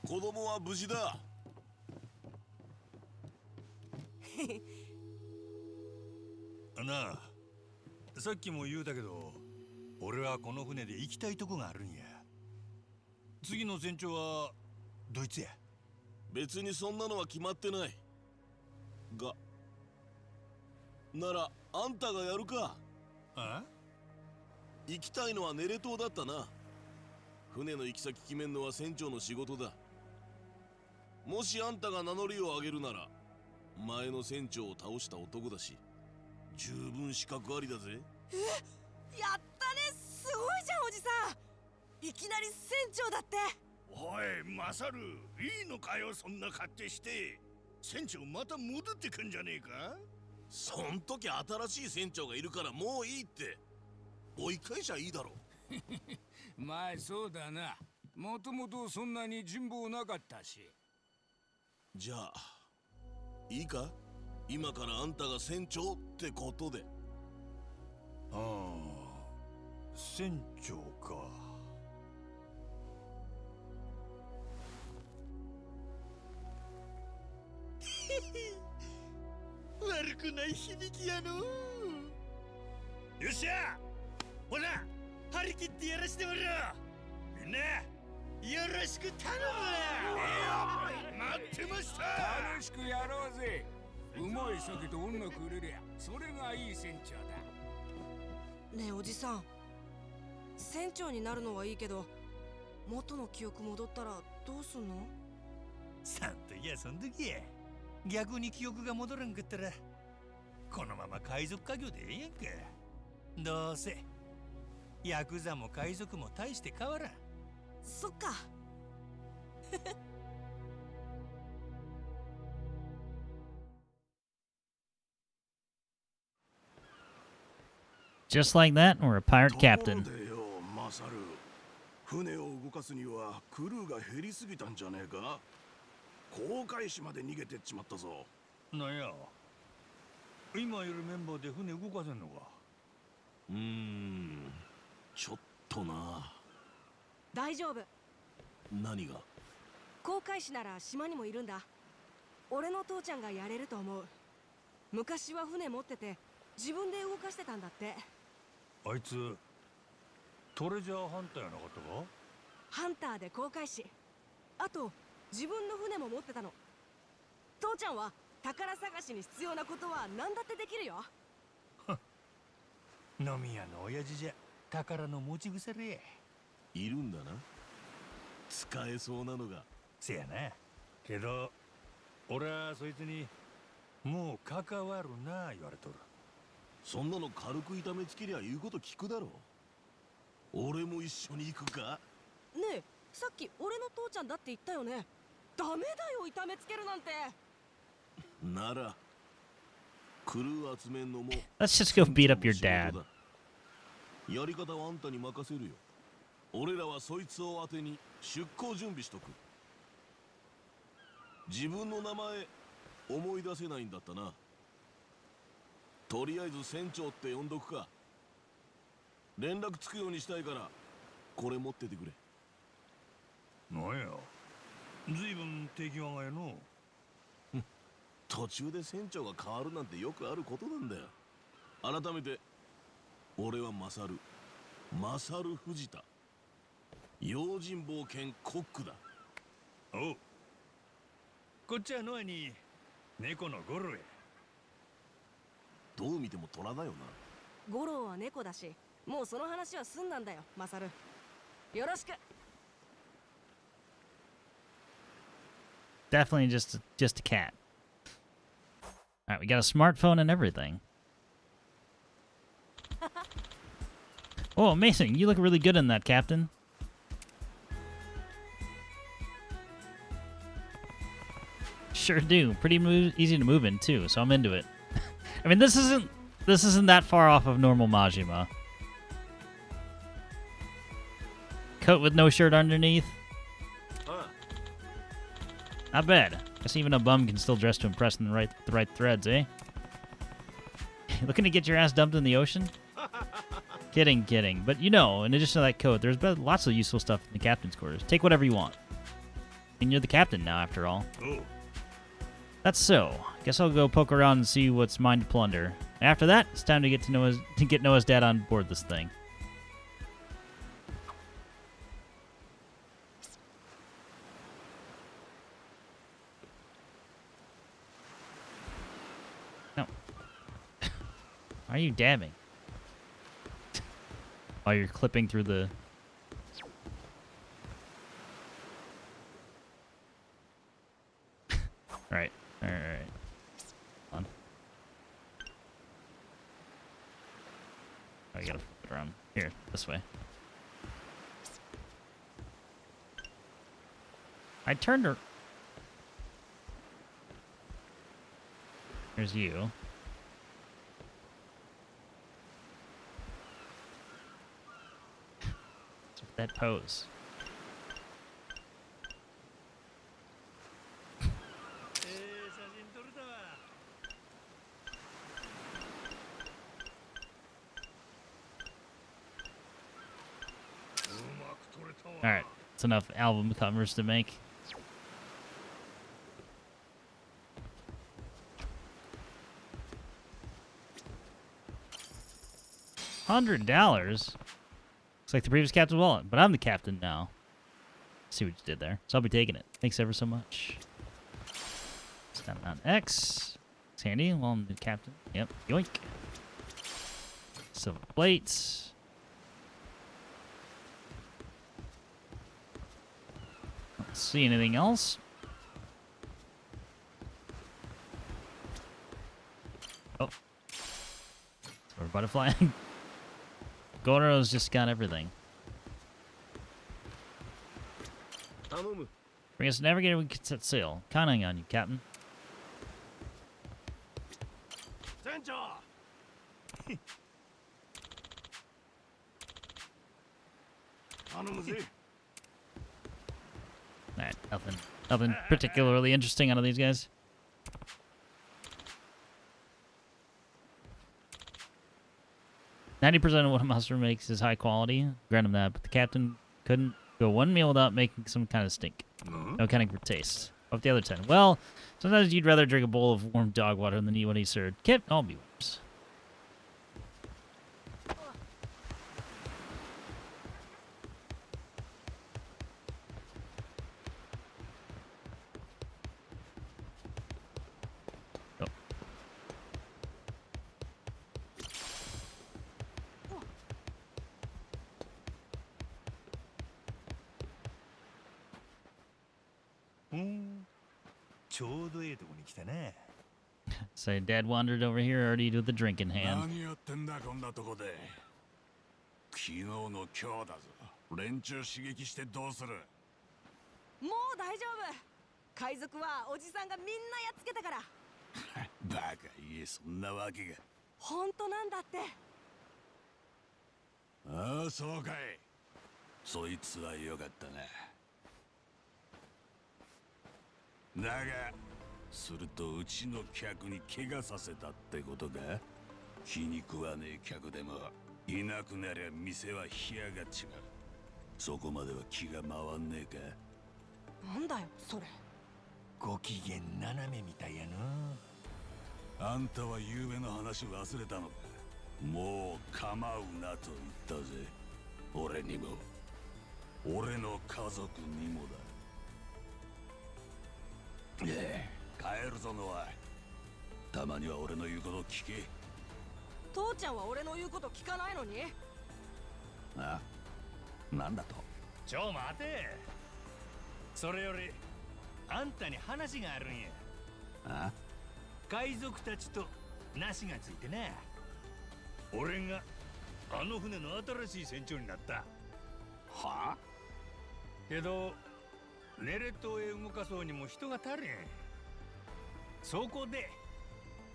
子供は無事だ。なあ、さっきも言うたけど、俺はこの船で行きたいとこがあるんや。次の船長はどいつや？別にそんなのは決まってない。が、ならあんたがやるか。あ？行きたいのはネレ島だったな。船の行き先決めんのは船長の仕事だ。もしあんたが名乗りを上げるなら、前の船長を倒した男だし、十分資格ありだぜ。やったね、すごいじゃんおじさん。いきなり船長だって。おいマサル、いいのかよそんな勝手して。船長また戻ってくんじゃねえか。そん時新しい船長がいるからもういいって。追い返しゃいいだろ。まあそうだな。もともとそんなに人望なかったし。じゃあいいか、今からあんたが船長ってことで。ああ、船長か。悪くない響きやの。よっしゃ、ほら張り切ってやらしてもらおう。みんなよろしく頼む。待ってました。楽しくやろうぜ。うまい酒と音楽売れりゃそれがいい船長だ。ねえおじさん、船長になるのはいいけど、元の記憶戻ったらどうすんの？さんといやそん時や。逆に記憶が戻らんかったらこのまま海賊家業でええやんか。どうせヤクザも海賊も大して変わらん。そっか。Just like that, we're a pirate captain. ところでよマサル、船を動かすにはクルーが減りすぎたんじゃねえか。航海士まで逃げてっちまったぞ。なんや、今いるメンバーで船動かせんのか。ちょっとな。大丈夫。何が？航海士なら島にもいるんだ。俺の父ちゃんがやれると思う。昔は船持ってて自分で動かしてたんだって。あいつトレジャーハンターやなかったか。ハンターで航海士、あと自分の船も持ってたの。父ちゃんは宝探しに必要なことは何だってできるよ。飲み屋の親父じゃ宝の持ち腐れや。いるんだな、使えそうなのが。せやな。けど俺はそいつにもう関わるな言われとる。そんなの軽く痛めつけりゃ言うこと聞くだろ。俺も一緒に行くか。ねえ、さっき俺の父ちゃんだって言ったよね。ダメだよ痛めつけるなんて。ならクルー集めんのも Let's just go beat up your dad. やり方はあんたに任せるよ。俺らはそいつを当てに出航準備しとく。自分の名前思い出せないんだったな。とりあえず船長って呼んどくか。連絡つくようにしたいからこれ持っててくれ。なんや、ずいぶん手際がえの。途中で船長が変わるなんてよくあることなんだよ。改めて俺はマサル藤田、用心棒兼コックだ。おう、こっちはノアに猫のゴロや。どう見ても虎だよな。ゴローは猫だし、もうその話は済んだんだよマサル。よろしく。 Definitely just a cat. All right, we got a smartphone and everything. Oh, amazing! You look really good in that, Captain. Sure do. Pretty easy to move in too, so I'm into it. I mean, this isn't that far off of normal Majima. Coat with no shirt underneath. Not bad. Guess even a bum can still dress to impress in the right threads, eh? Looking to get your ass dumped in the ocean? Kidding. But you know, in addition to that coat, there's lots of useful stuff in the captain's quarters. Take whatever you want. And you're the captain now, after all. Oh. That's so. Guess I'll go poke around and see what's mine to plunder. After that, it's time to get Noah's dad on board this thing. No. Why are you dabbing? While you're clipping through the... Alright. Hold on. Oh, you gotta flip it around. Here, this way. I turned her... There's you. What's with that pose? Alright, it's enough album covers to make. $100? Looks like the previous captain's wallet, but I'm the captain now. See what you did there. So I'll be taking it. Thanks ever so much. Stand on X. It's handy while I'm the captain. Yep. Yoink. Silver plates. Don't see anything else. Oh. Silver butterfly. Goro's just got everything. Bring us a Navigator, we can set sail. Counting on you, Captain. Alright, nothing particularly interesting out of these guys. %90 of what a Masaru makes is high quality. Grant him that, but the captain couldn't go one meal without making some kind of stink. No accounting for taste. Of the other 10. Well, sometimes you'd rather drink a bowl of warm dog water than eat what he served. Kip, I'll be worse. Say, Dad wandered over here already with the drink in hand. 何やってんだこんなとこで。昨日の今日だぞ。連中刺激してどうする？もう大丈夫。海賊はおじさんがみんなやっつけたから。バカ言え、そんなわけが。本当なんだって。ああ、そうかい。そいつはよかったな。だが、するとうちの客に怪我させたってことか？気に食わねえ客でもいなくなりゃ店は干上がっちまう。そこまでは気が回んねえか？なんだよそれ。ご機嫌斜めみたいやな。あんたは夕べの話忘れたのか？もう構うなと言ったぜ。俺にも俺の家族にもだ。帰るぞノア。たまには俺の言うこと聞け。父ちゃんは俺の言うこと聞かないのに。あ、なんだと？ちょ待て。それよりあんたに話があるんや。あ？海賊たちと梨がついてな。俺があの船の新しい船長になった。はあ？けどネレ島へ動かそうにも人が足りん。そこで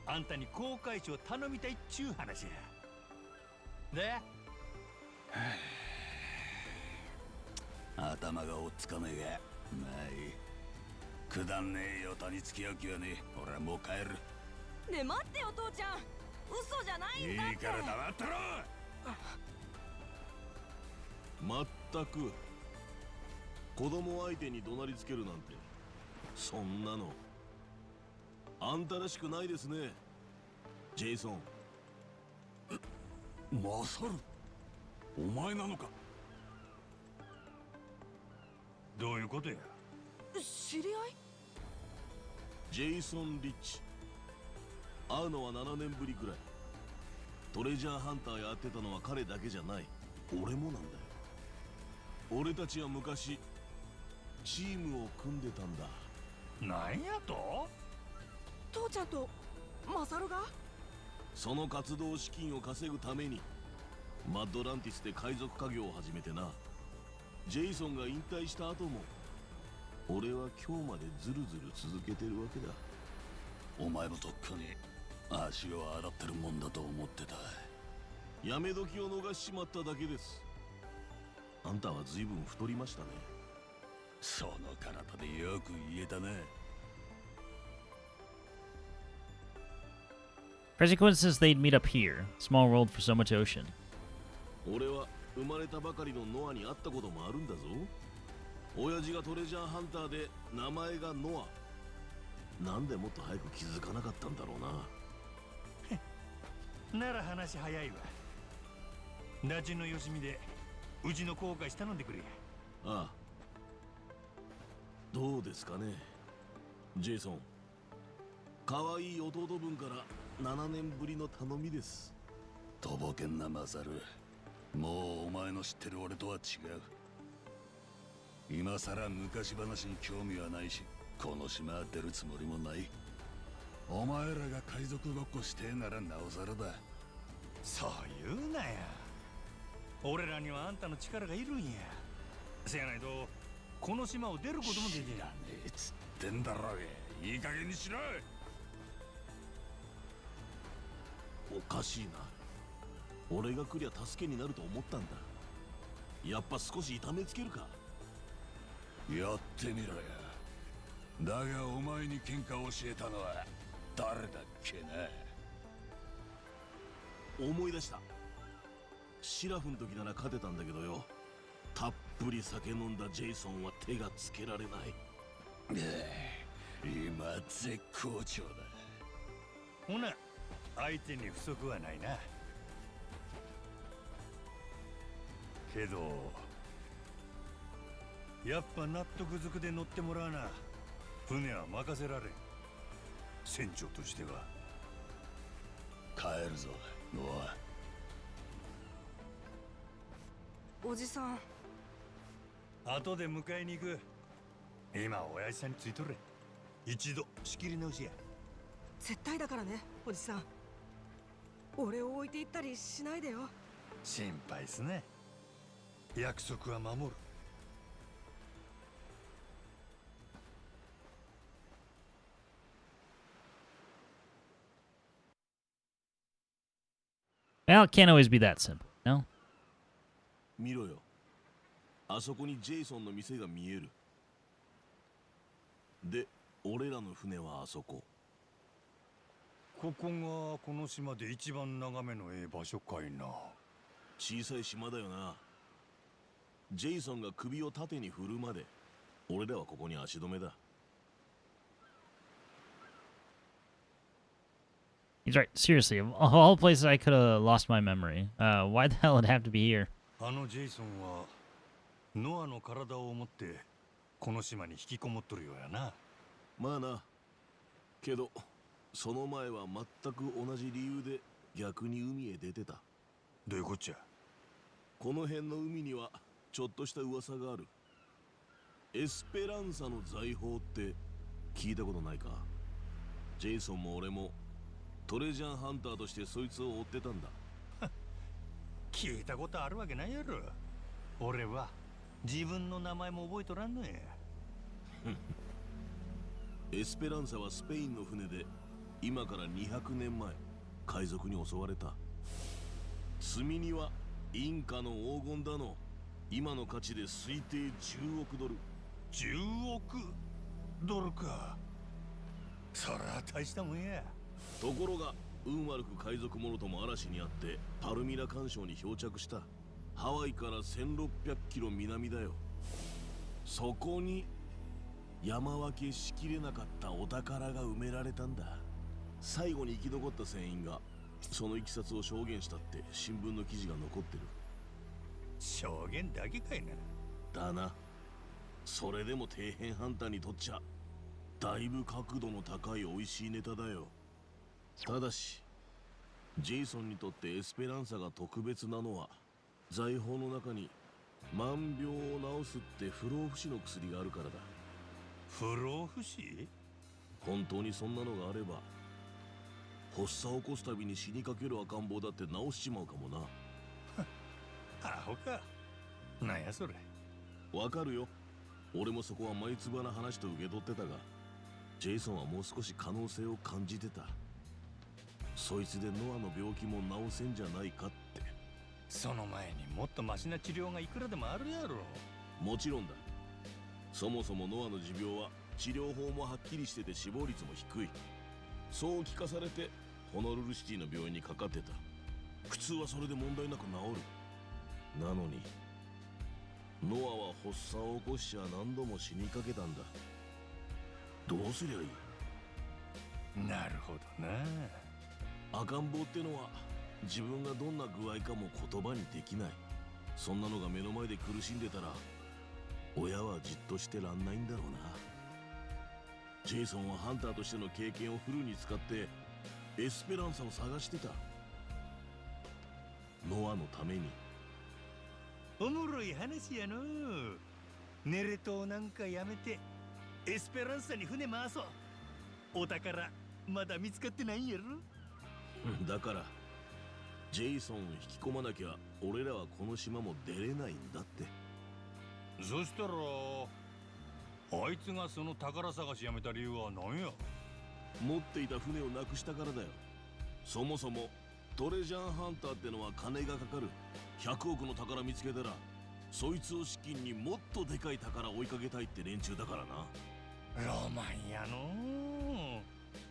あんたに航海士を頼みたいっちゅう話や。で頭が追っつかねえが、まあいい。くだんねえよ他に付き合う気はねえ。俺はもう帰る。ねえ待ってよ父ちゃん、嘘じゃないんだって。いいから黙ってろ。まったく子供相手に怒鳴りつけるなんて、そんなのあんたらしくないですね、ジェイソン。マサル、お前なのか。どういうことや。知り合い？ジェイソン・リッチ。会うのは7年ぶりくらい。トレジャーハンターやってたのは彼だけじゃない、俺もなんだよ。俺たちは昔チームを組んでたんだ。なんやと？父ちゃんとマサルが？その活動資金を稼ぐためにマッドランティスで海賊家業を始めてな。ジェイソンが引退した後も俺は今日までずるずる続けてるわけだ。お前もとっくに足を洗ってるもんだと思ってた。やめ時を逃しちまっただけです。あんたは随分太りましたね。その体でよく言えたね。Crazy says they'd meet up here. Small world for so much ocean. 俺は生まれたばかりのノアに会ったこともあるんだぞ。親父がトレジャーハンターで名前がノア。なんでもっと早く気づかなかったんだろうな。なら話早いわ。ダチのよしみでうちの航海士頼んでくれや。ああ、どうですかねジェイソン。可愛い弟分から7年ぶりの頼みです。とぼけんなマサル。もうお前の知ってる俺とは違う。今さら昔話に興味はないし、この島は出るつもりもない。お前らが海賊ごっこしてえならなおさらだ。そう言うなや。俺らにはあんたの力がいるんや。せやないとこの島を出ることもできん。知らねえっつってんだろうが。いい加減にしろ。おかしいな。俺が来りゃ助けになると思ったんだ。やっぱ少し痛めつけるか。やってみろよ。だがお前に喧嘩を教えたのは誰だっけな。思い出した。シラフの時なら勝てたんだけどよ。たっぷり酒飲んだジェイソンは手がつけられない。今絶好調だ。ほな相手に不足はないな。けどやっぱ納得づくで乗ってもらわな。船は任せられん。船長としては。帰るぞノア。おじさん。後で迎えに行く。今親父さんについとれ。一度仕切り直しや。絶対だからねおじさん。俺を置いていったりしないでよ。心配すね。約束は守る。Well, it can't always be that simple, no? 見ろよ。あそこにジェイソンの店が見える。で、俺らの船はあそこ。ここがこの島で一番眺めのええ場所かいな。小さい島だよな。ジェイソンが首を縦に振るまで俺らはここに足止めだ。 He's right. Seriously, of all places I could have lost my memory. Why the hell would it have to be here? あのジェイソンはノアの体を持ってこの島に引きこもっとるようやな。まあな。けどその前は全く同じ理由で逆に海へ出てた。どういうこっちゃ。この辺の海にはちょっとした噂がある。エスペランサの財宝って聞いたことないか？ジェイソンも俺もトレジャーハンターとしてそいつを追ってたんだ。聞いたことあるわけないやろ。俺は自分の名前も覚えとらんのや。エスペランサはスペインの船で今から200年前海賊に襲われた。積み荷はインカの黄金だの。今の価値で推定10億ドル。10億ドルか。そりゃ大したもんや。ところが運悪く海賊者とも嵐にあってパルミラ環礁に漂着した。ハワイから1600キロ南だよ。そこに山分けしきれなかったお宝が埋められたんだ。最後に生き残った船員がそのいきさつを証言したって新聞の記事が残ってる。証言だけかいな。だな。それでも底辺ハンターにとっちゃだいぶ角度の高い美味しいネタだよ。ただしジェイソンにとってエスペランサが特別なのは財宝の中に万病を治すって不老不死の薬があるからだ。不老不死？本当にそんなのがあれば発作を起こすたびに死にかける赤ん坊だって治しちまうかもな。アホか。なんやそれ。わかるよ。俺もそこは眉唾な話と受け取ってたが、ジェイソンはもう少し可能性を感じてた。そいつでノアの病気も治せんじゃないかって。その前にもっとマシな治療がいくらでもあるやろ。もちろんだ。そもそもノアの持病は治療法もはっきりしてて死亡率も低い。そう聞かされてホノルルシティの病院にかかってた。普通はそれで問題なく治る。なのにノアは発作を起こしちゃ何度も死にかけたんだ。どうすりゃいい？なるほどな。赤ん坊ってのは自分がどんな具合かも言葉にできない。そんなのが目の前で苦しんでたら親はじっとしてらんないんだろうな。ジェイソンはハンターとしての経験をフルに使ってエスペランサを探してた。ノアのために。おもろい話やの。ネレ島なんかやめてエスペランサに船回そう。お宝まだ見つかってないんやろ。だからジェイソンを引き込まなきゃ俺らはこの島も出れないんだって。そしたらあいつがその宝探しやめた理由は何や？持っていた船をなくしたからだよ。そもそもトレジャーハンターってのは金がかかる。100億の宝見つけたらそいつを資金にもっとでかい宝追いかけたいって連中だからな。ロマンやの。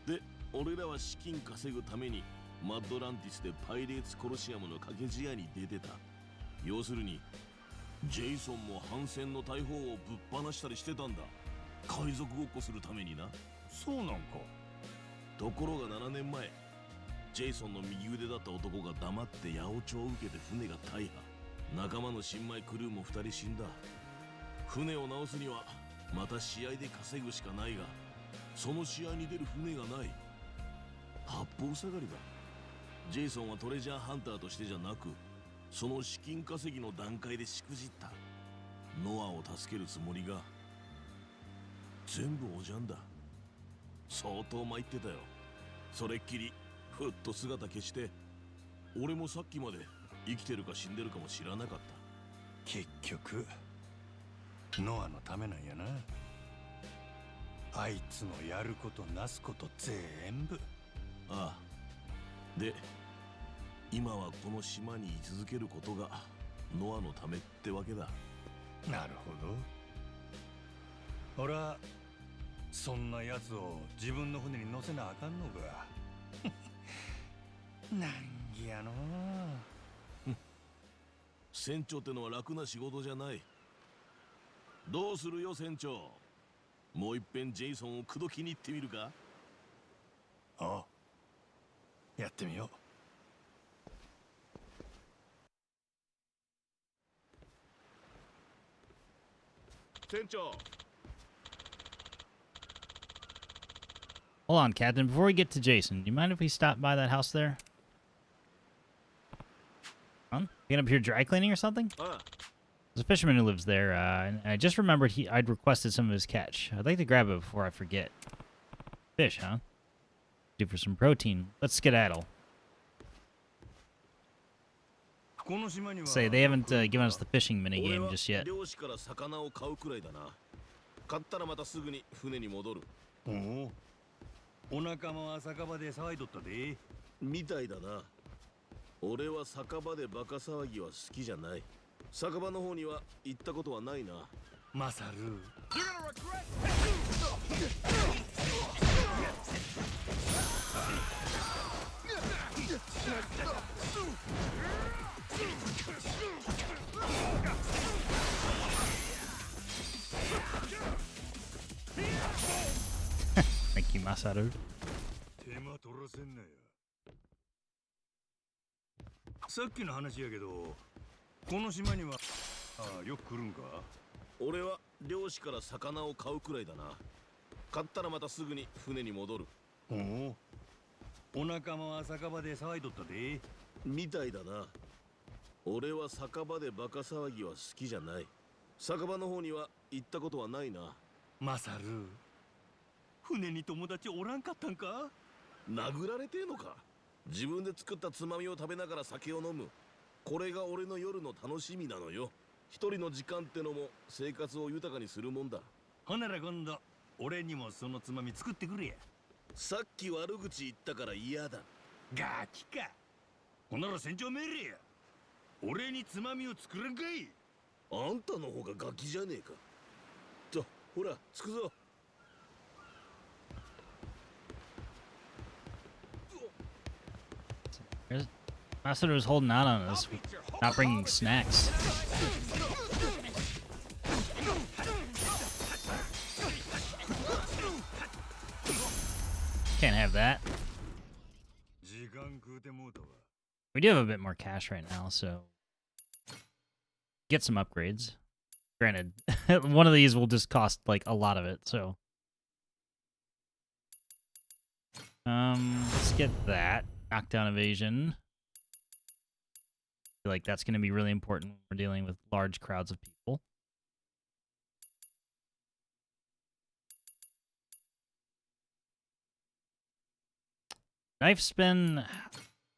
で俺らは資金稼ぐためにマッドランティスでパイレーツコロシアムの掛け試合に出てた。要するにジェイソンも反戦の大砲をぶっ放したりしてたんだ。海賊ごっこするためにな。そうなんか。ところが7年前ジェイソンの右腕だった男が黙って八百長を受けて船が大破。仲間の新米クルーも2人死んだ。船を直すにはまた試合で稼ぐしかないが、その試合に出る船がない。八方塞がりだ。ジェイソンはトレジャーハンターとしてじゃなくその資金稼ぎの段階でしくじった。ノアを助けるつもりが全部おじゃんだ。相当参ってたよ。それっきりふっと姿消して、俺もさっきまで生きてるか死んでるかも知らなかった。結局ノアのためなんやな。あいつのやることなすこと全部。ああ。で今はこの島に居続けることがノアのためってわけだ。なるほど。俺はそんなやつを自分の船に乗せなあかんのか。難儀やの。船長ってのは楽な仕事じゃない。どうするよ船長。もう一遍ジェイソンを口説きに行ってみるか？ああ、やってみよう。船長。 Hold on, Captain. Before we get to Jason, do you mind if we stop by that house there? Huh? You gonna be here dry cleaning or something? Ah. There's a fisherman who lives there, and I just remembered I'd requested some of his catch. I'd like to grab it before I forget. Fish, huh? Do for some protein. Let's skedaddle. Say, they haven't given us the fishing minigame just yet. 漁師から魚を買うくらいだな。買ったらまたすぐに船に戻る。おお。お仲間は酒場で騒いどったで。みたいだな。俺は酒場でバカ騒ぎは好きじゃない。酒場の方には行ったことはないな。マサル。Thank you, Masaru. 手間取らせんなよ。さっきの話やけど、この島にはよく来るんか？俺は漁師から魚を買うくらいだな。買ったらまたすぐに船に戻る。おお。お仲間は酒場で騒いどったで。みたいだな。俺は酒場でバカ騒ぎは好きじゃない。酒場の方には行ったことはないな。マサル。船に友達おらんかったんか？殴られてえのか？自分で作ったつまみを食べながら酒を飲む。これが俺の夜の楽しみなのよ。一人の時間ってのも生活を豊かにするもんだ。ほなら今度俺にもそのつまみ作ってくれや。さっき悪口言ったから嫌だ。ガキか。ほなら船長命令や。俺につまみを作らんかい。あんたの方がガキじゃねえか。と、ほら、着くぞ。Masaru was holding out on us, not bringing snacks. Can't have that. We do have a bit more cash right now, so get some upgrades. Granted, one of these will just cost like a lot of it, so let's get that. Knockdown evasion. I feel like that's going to be really important when we're dealing with large crowds of people. Knife spin.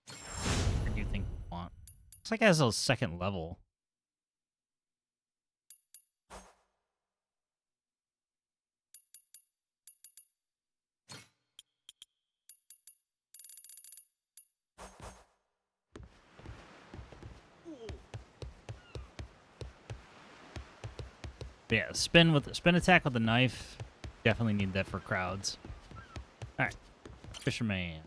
What do you think we want? Looks like it has a second level. Yeah, spin attack with the knife. Definitely need that for crowds. All right, fisherman.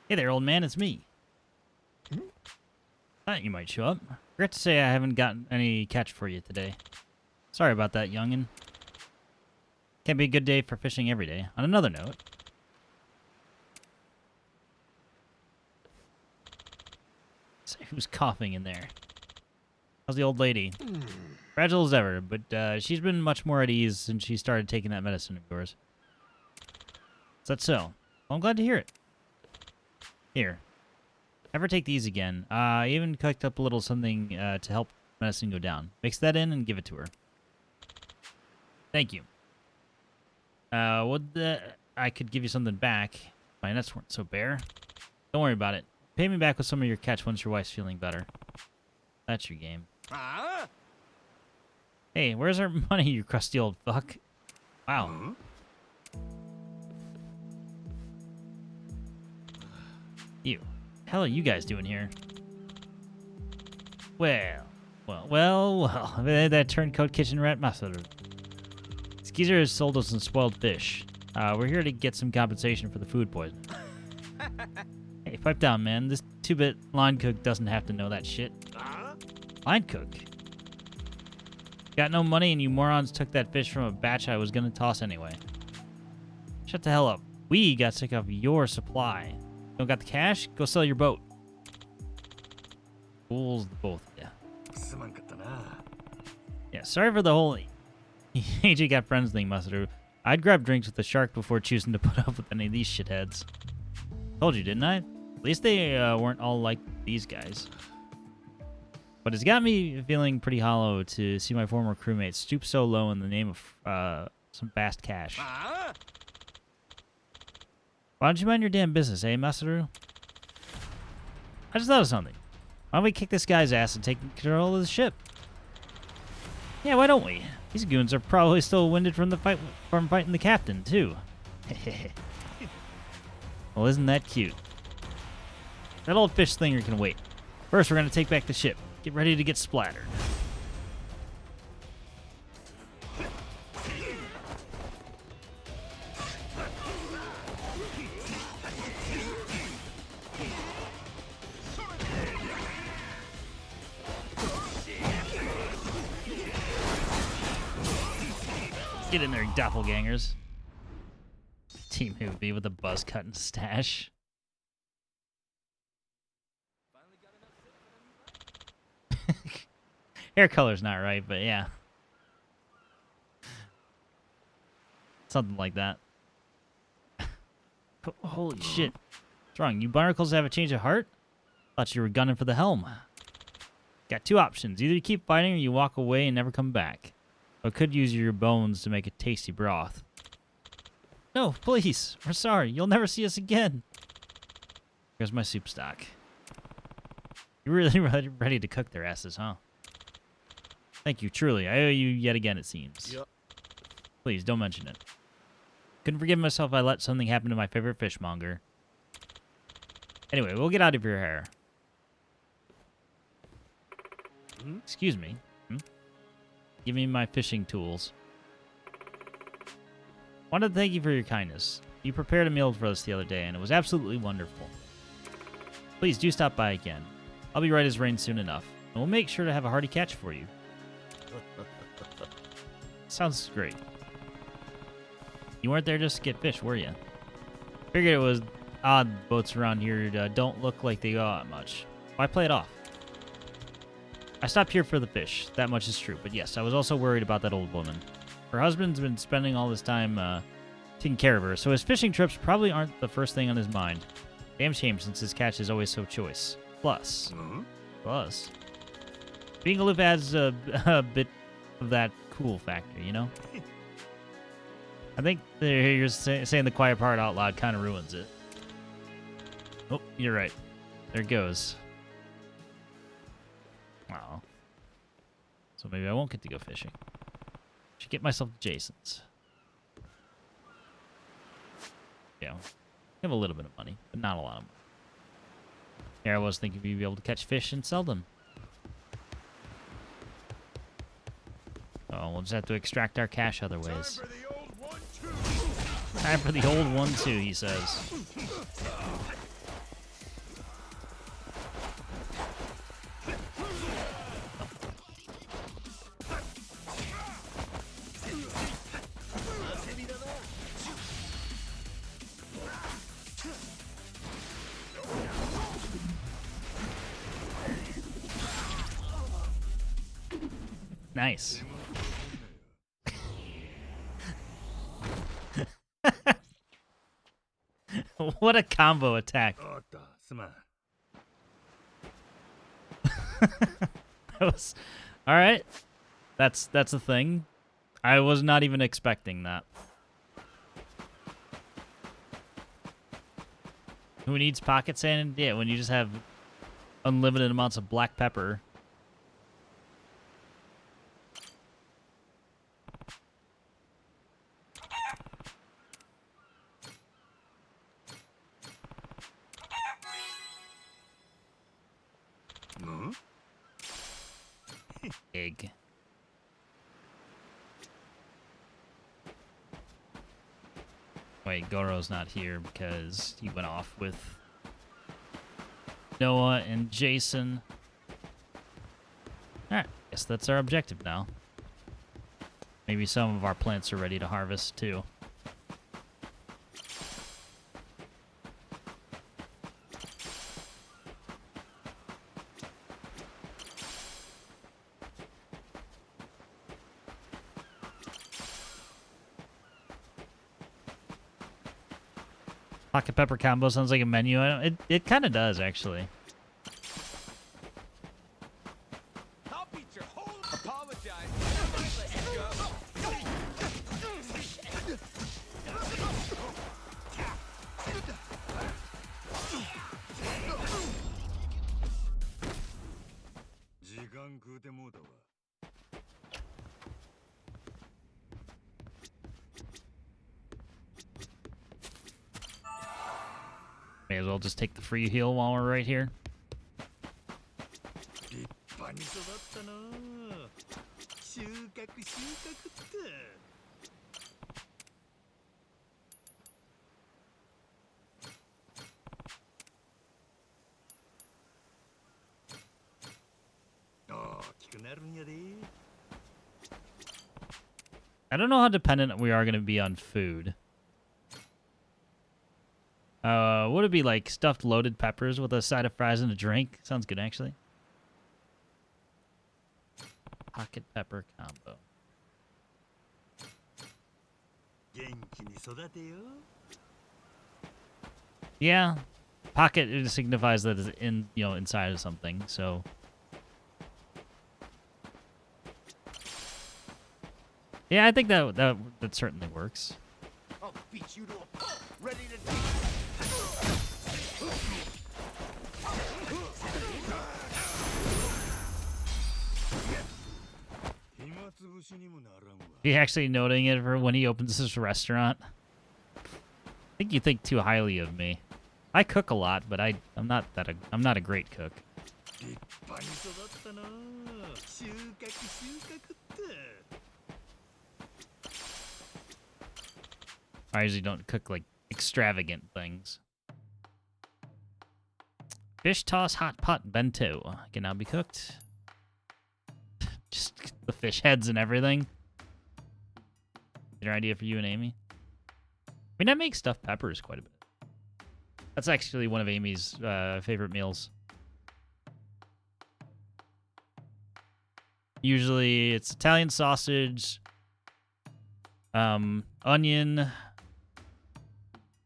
Hey there, old man. It's me. Thought you might show up. Regret to say I haven't gotten any catch for you today. Sorry about that, youngin. Can't be a good day for fishing every day. On another note. Who's coughing in there? How's the old lady? Fragile as ever, but she's been much more at ease since she started taking that medicine of yours. Is that so? Well, I'm glad to hear it. Here. Never take these again. I even cooked up a little something to help medicine go down. Mix that in and give it to her. Thank you. I could give you something back. My nuts weren't so bare. Don't worry about it. Pay me back with some of your catch once your wife's feeling better. That's your game. Hey, where's our money, you crusty old fuck? Wow. You. Hell are you guys doing here? Well. That turncoat kitchen rat Masaru. Skeezer has sold us some spoiled fish. We're here to get some compensation for the food poisoning. Hey, pipe down, man. This 2-bit line cook doesn't have to know that shit. Line cook? Got no money and you morons took that fish from a batch I was gonna toss anyway. Shut the hell up. We got sick of your supply. Don't got the cash? Go sell your boat. Fools the both of ya. Yeah, sorry for the whole AJ got friends thing, Masaru. I'd grab drinks with the shark before choosing to put up with any of these shitheads. Told you, didn't I? At least they weren't all like these guys. But it's got me feeling pretty hollow to see my former crewmates stoop so low in the name of some fast cash. Why don't you mind your damn business, eh, Masaru? I just thought of something. Why don't we kick this guy's ass and take control of the ship? Yeah, why don't we? These goons are probably still winded from the fighting the captain, too. Well, isn't that cute? That old fish slinger can wait. First, we're gonna take back the ship. Get ready to get splattered. Get in there, doppelgangers. Team Hoopy with a buzz cut and stash. Hair color's not right, but yeah. Something like that. Holy shit. What's wrong? You barnacles have a change of heart? Thought you were gunning for the helm. Got two options. Either you keep fighting or you walk away and never come back. I could use your bones to make a tasty broth. No, please. We're sorry. You'll never see us again. Here's my soup stock. You're really ready to cook their asses, huh? Thank you, truly. I owe you yet again, it seems. Yep. Please, don't mention it. Couldn't forgive myself if I let something happen to my favorite fishmonger. Anyway, we'll get out of your hair. Excuse me. Give me my fishing tools. Wanted to thank you for your kindness. You prepared a meal for us the other day, and it was absolutely wonderful. Please do stop by again. I'll be right as rain soon enough, and we'll make sure to have a hearty catch for you. Sounds great. You weren't there just to get fish, were you? Figured it was odd boats around here don't look like they go out much. Why play it off? I stopped here for the fish. That much is true. But yes, I was also worried about that old woman. Her husband's been spending all this time taking care of her, so his fishing trips probably aren't the first thing on his mind. Damn shame since his catch is always so choice. Plus, being aloof adds a bit of that cool factor, you know? I think you're saying the quiet part out loud kind of ruins it. Oh, you're right. There it goes. Wow. So maybe I won't get to go fishing. Should get myself to Jason's. Yeah. I have a little bit of money, but not a lot of money. Here I was thinking we'd be able to catch fish and sell them. Oh, we'll just have to extract our cash other ways. Time for the old one too, he says. Nice. What a combo attack. That was all right. That's a thing. I was not even expecting that. Who needs pocket sand? Yeah, when you just have unlimited amounts of black pepper. Egg. Wait, Goro's not here because he went off with Noah and Jason. Alright, guess that's our objective now. Maybe some of our plants are ready to harvest too. Pocket pepper combo sounds like a menu item. It kind of does, actually. I'll beat your whole apologize. May as well just take the free heal while we're right here. I don't know how dependent we are going to be on food. Would it be like stuffed loaded peppers with a side of fries and a drink? Sounds good, actually. Pocket pepper combo. Yeah, pocket, it signifies that it's in, inside of something. So yeah, I think that certainly works. I'll beat you to a pulp, ready to do. He actually noting it for when he opens his restaurant. I think you think too highly of me. I cook a lot, but I'm not a great cook. I usually don't cook like extravagant things. Fish toss hot pot bento can now be cooked. Just the fish heads and everything. Your idea for you and Amy? I mean, I make stuffed peppers quite a bit. That's actually one of Amy's favorite meals. Usually it's Italian sausage, onion,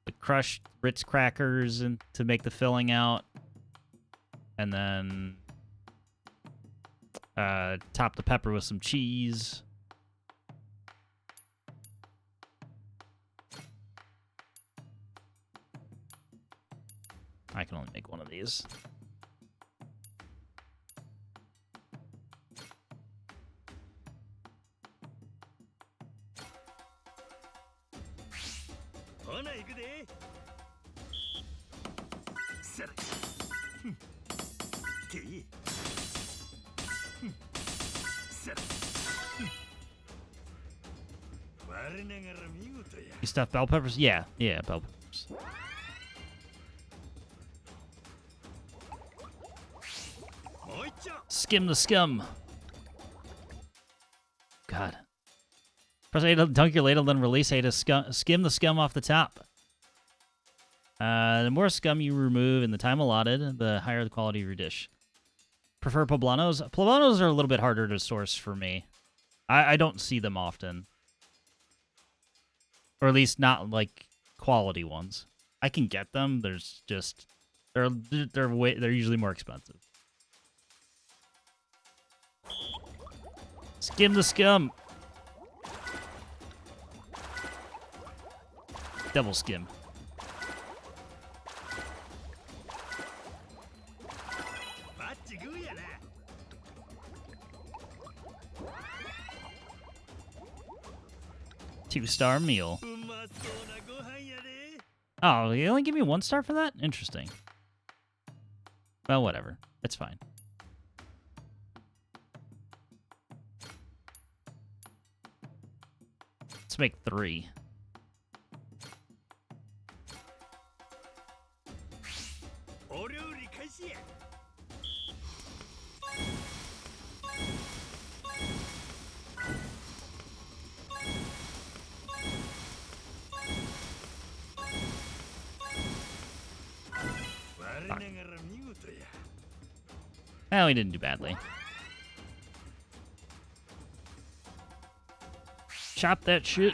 the crushed Ritz crackers to make the filling out, and then top the pepper with some cheese. I can only make one of these. You stuff bell peppers? Yeah, bell peppers. Skim the scum. God. Press A to dunk your ladle, then release A to skim the scum off the top. The more scum you remove in the time allotted, the higher the quality of your dish. Prefer poblanos? Poblanos are a little bit harder to source for me. I don't see them often. Or at least not, like, quality ones. I can get them, there's just... They're usually more expensive. Skim the scum. Double skim. Two-star meal. Oh, you only give me 1 star for that? Interesting. Well, whatever. It's fine. Let's make 3. Well, we didn't do badly. Chop that shit.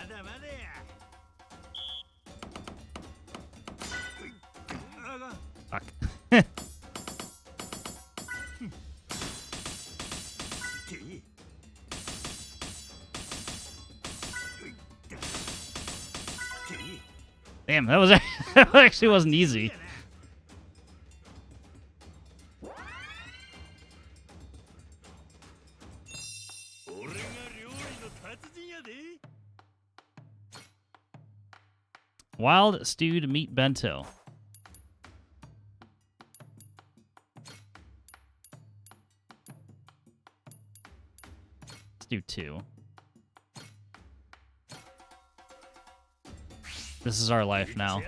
Damn, that was that actually wasn't easy. Wild stewed meat bento. Let's do 2. This is our life now.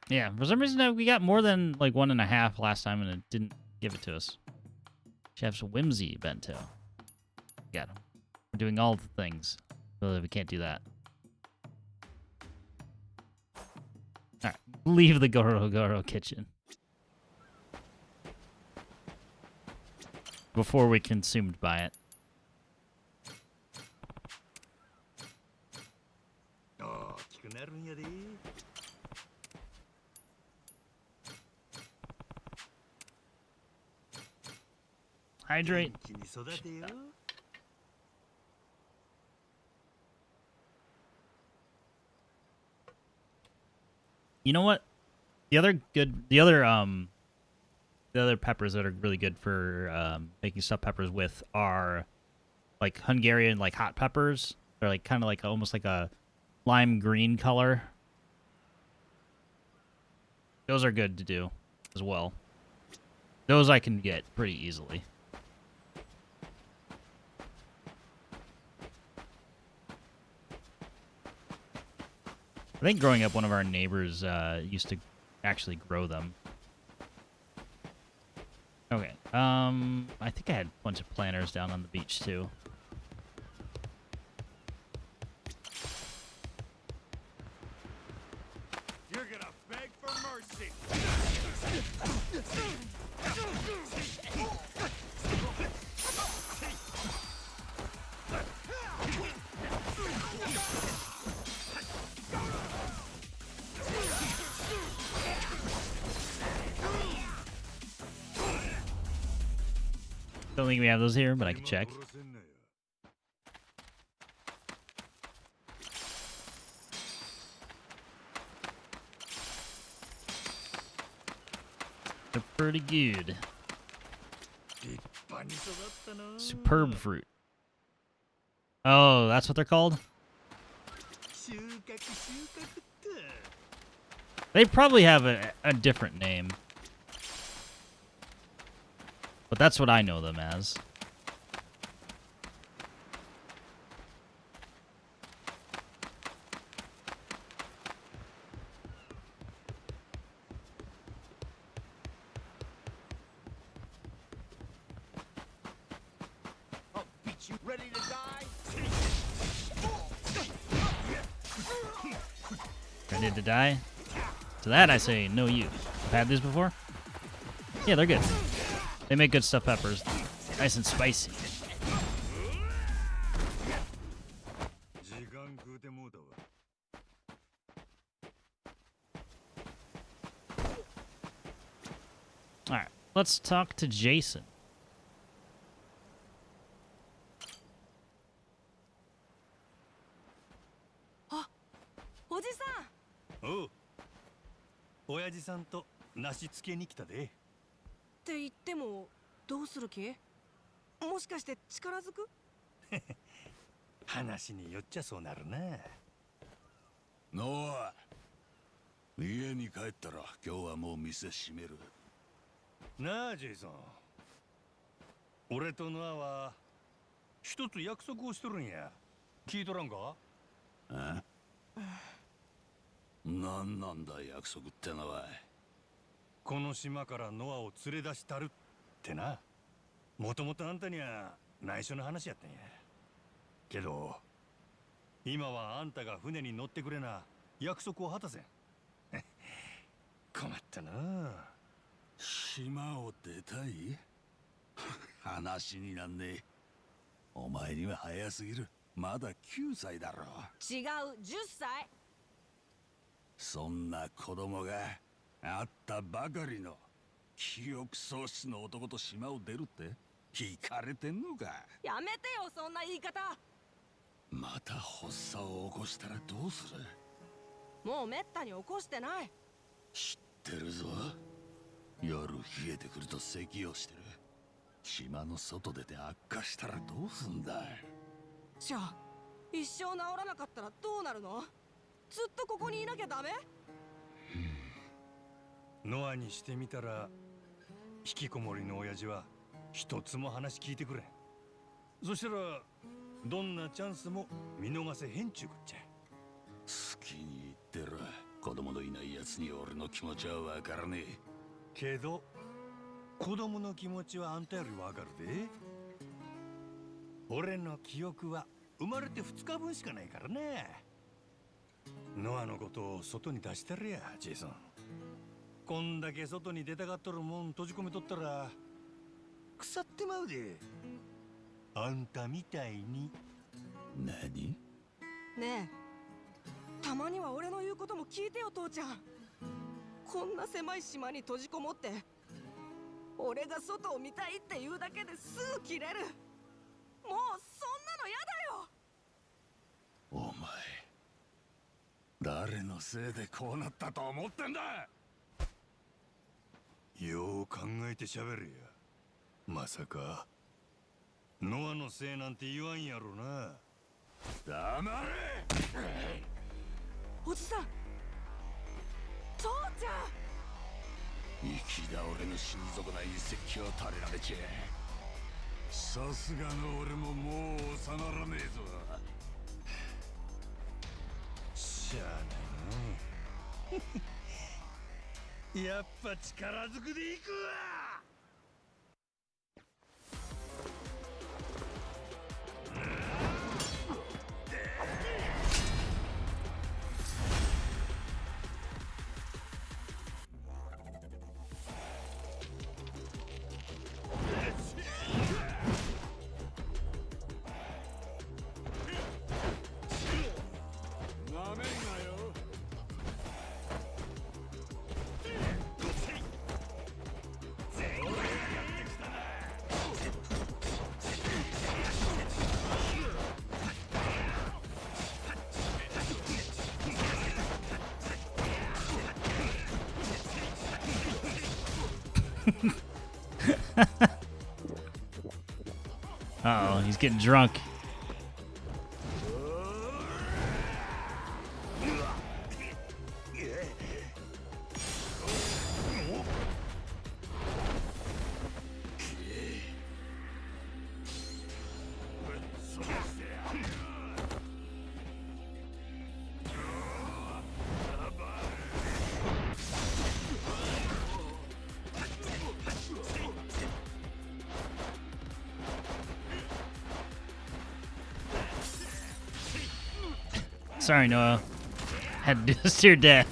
Yeah, for some reason we got more than like 1.5 last time and it didn't give it to us. Chef's Whimsy Bento. Got him. We're doing all the things. So we can't do that. Alright, leave the Goro kitchen. Before we're consumed by it. Hydrate. You know what? The other peppers that are really good for making stuffed peppers with are like Hungarian like hot peppers. They're like kind of like almost like a lime green color. Those are good to do as well. Those I can get pretty easily. I think growing up, one of our neighbors used to actually grow them. Okay. I think I had a bunch of planters down on the beach too. You're gonna beg for mercy. Don't think we have those here, but I can check. They're pretty good. Superb fruit. Oh, that's what they're called? They probably have a different name. But that's what I know them as. I'll beat you. Ready to die? Ready to die? To that I say, no you. I've had these before? Yeah, they're good. They make good stuffed peppers. Nice and spicy. Alright, let's talk to Jason. Ah, おじさん。おう。親父さんと梨つけに来たで。って言ってもどうする気？もしかして力ずく？話によっちゃそうなるな。ノア、家に帰ったら今日はもう店閉める。なあジェイソン。俺とノアは一つ約束をしとるんや。聞いとらんか？あ？何なんだ約束ってのは。この島からノアを連れ出したるってな。もともとあんたには内緒の話やったんや。けど今はあんたが船に乗ってくれな約束を果たせん。困ったな。島を出たい話になんねえ。お前には早すぎる。まだ9歳だろ。違う、10歳。そんな子供があったばかりの記憶喪失の男と島を出るって引かれてんのか。やめてよそんな言い方。また発作を起こしたらどうする。もうめったに起こしてない。知ってるぞ。夜冷えてくると咳をしてる。島の外出て悪化したらどうすんだ。じゃあ一生治らなかったらどうなるの。ずっとここにいなきゃダメ。ノアにしてみたら引きこもりの親父は一つも話聞いてくれん。そしたらどんなチャンスも見逃せへんちゅうこっちゃ。好きに言ってる。子供のいないやつに俺の気持ちはわからねえ。けど子供の気持ちはあんたよりわかるで。俺の記憶は生まれて2日分しかないからね。ノアのことを外に出してるやジェイソン。こんだけ外に出たがっとるもん閉じ込めとったら腐ってまうで。あんたみたいに。何？ねえ、たまには俺の言うことも聞いてよ父ちゃん。こんな狭い島に閉じこもって俺が外を見たいって言うだけですぐ切れる。もうそんなのやだよ。お前誰のせいでこうなったと思ってんだ。よう考えてしゃべれや。まさかノアのせいなんて言わんやろな。黙れ。おじさん、父ちゃん。生き倒れの心底ない説教を垂れられちゃさすがの俺ももう収まらねえぞ。しゃあないな。やっぱ力ずくでいくわ。Uh-oh, he's getting drunk. Sorry, Noah. Had to do this to your dad.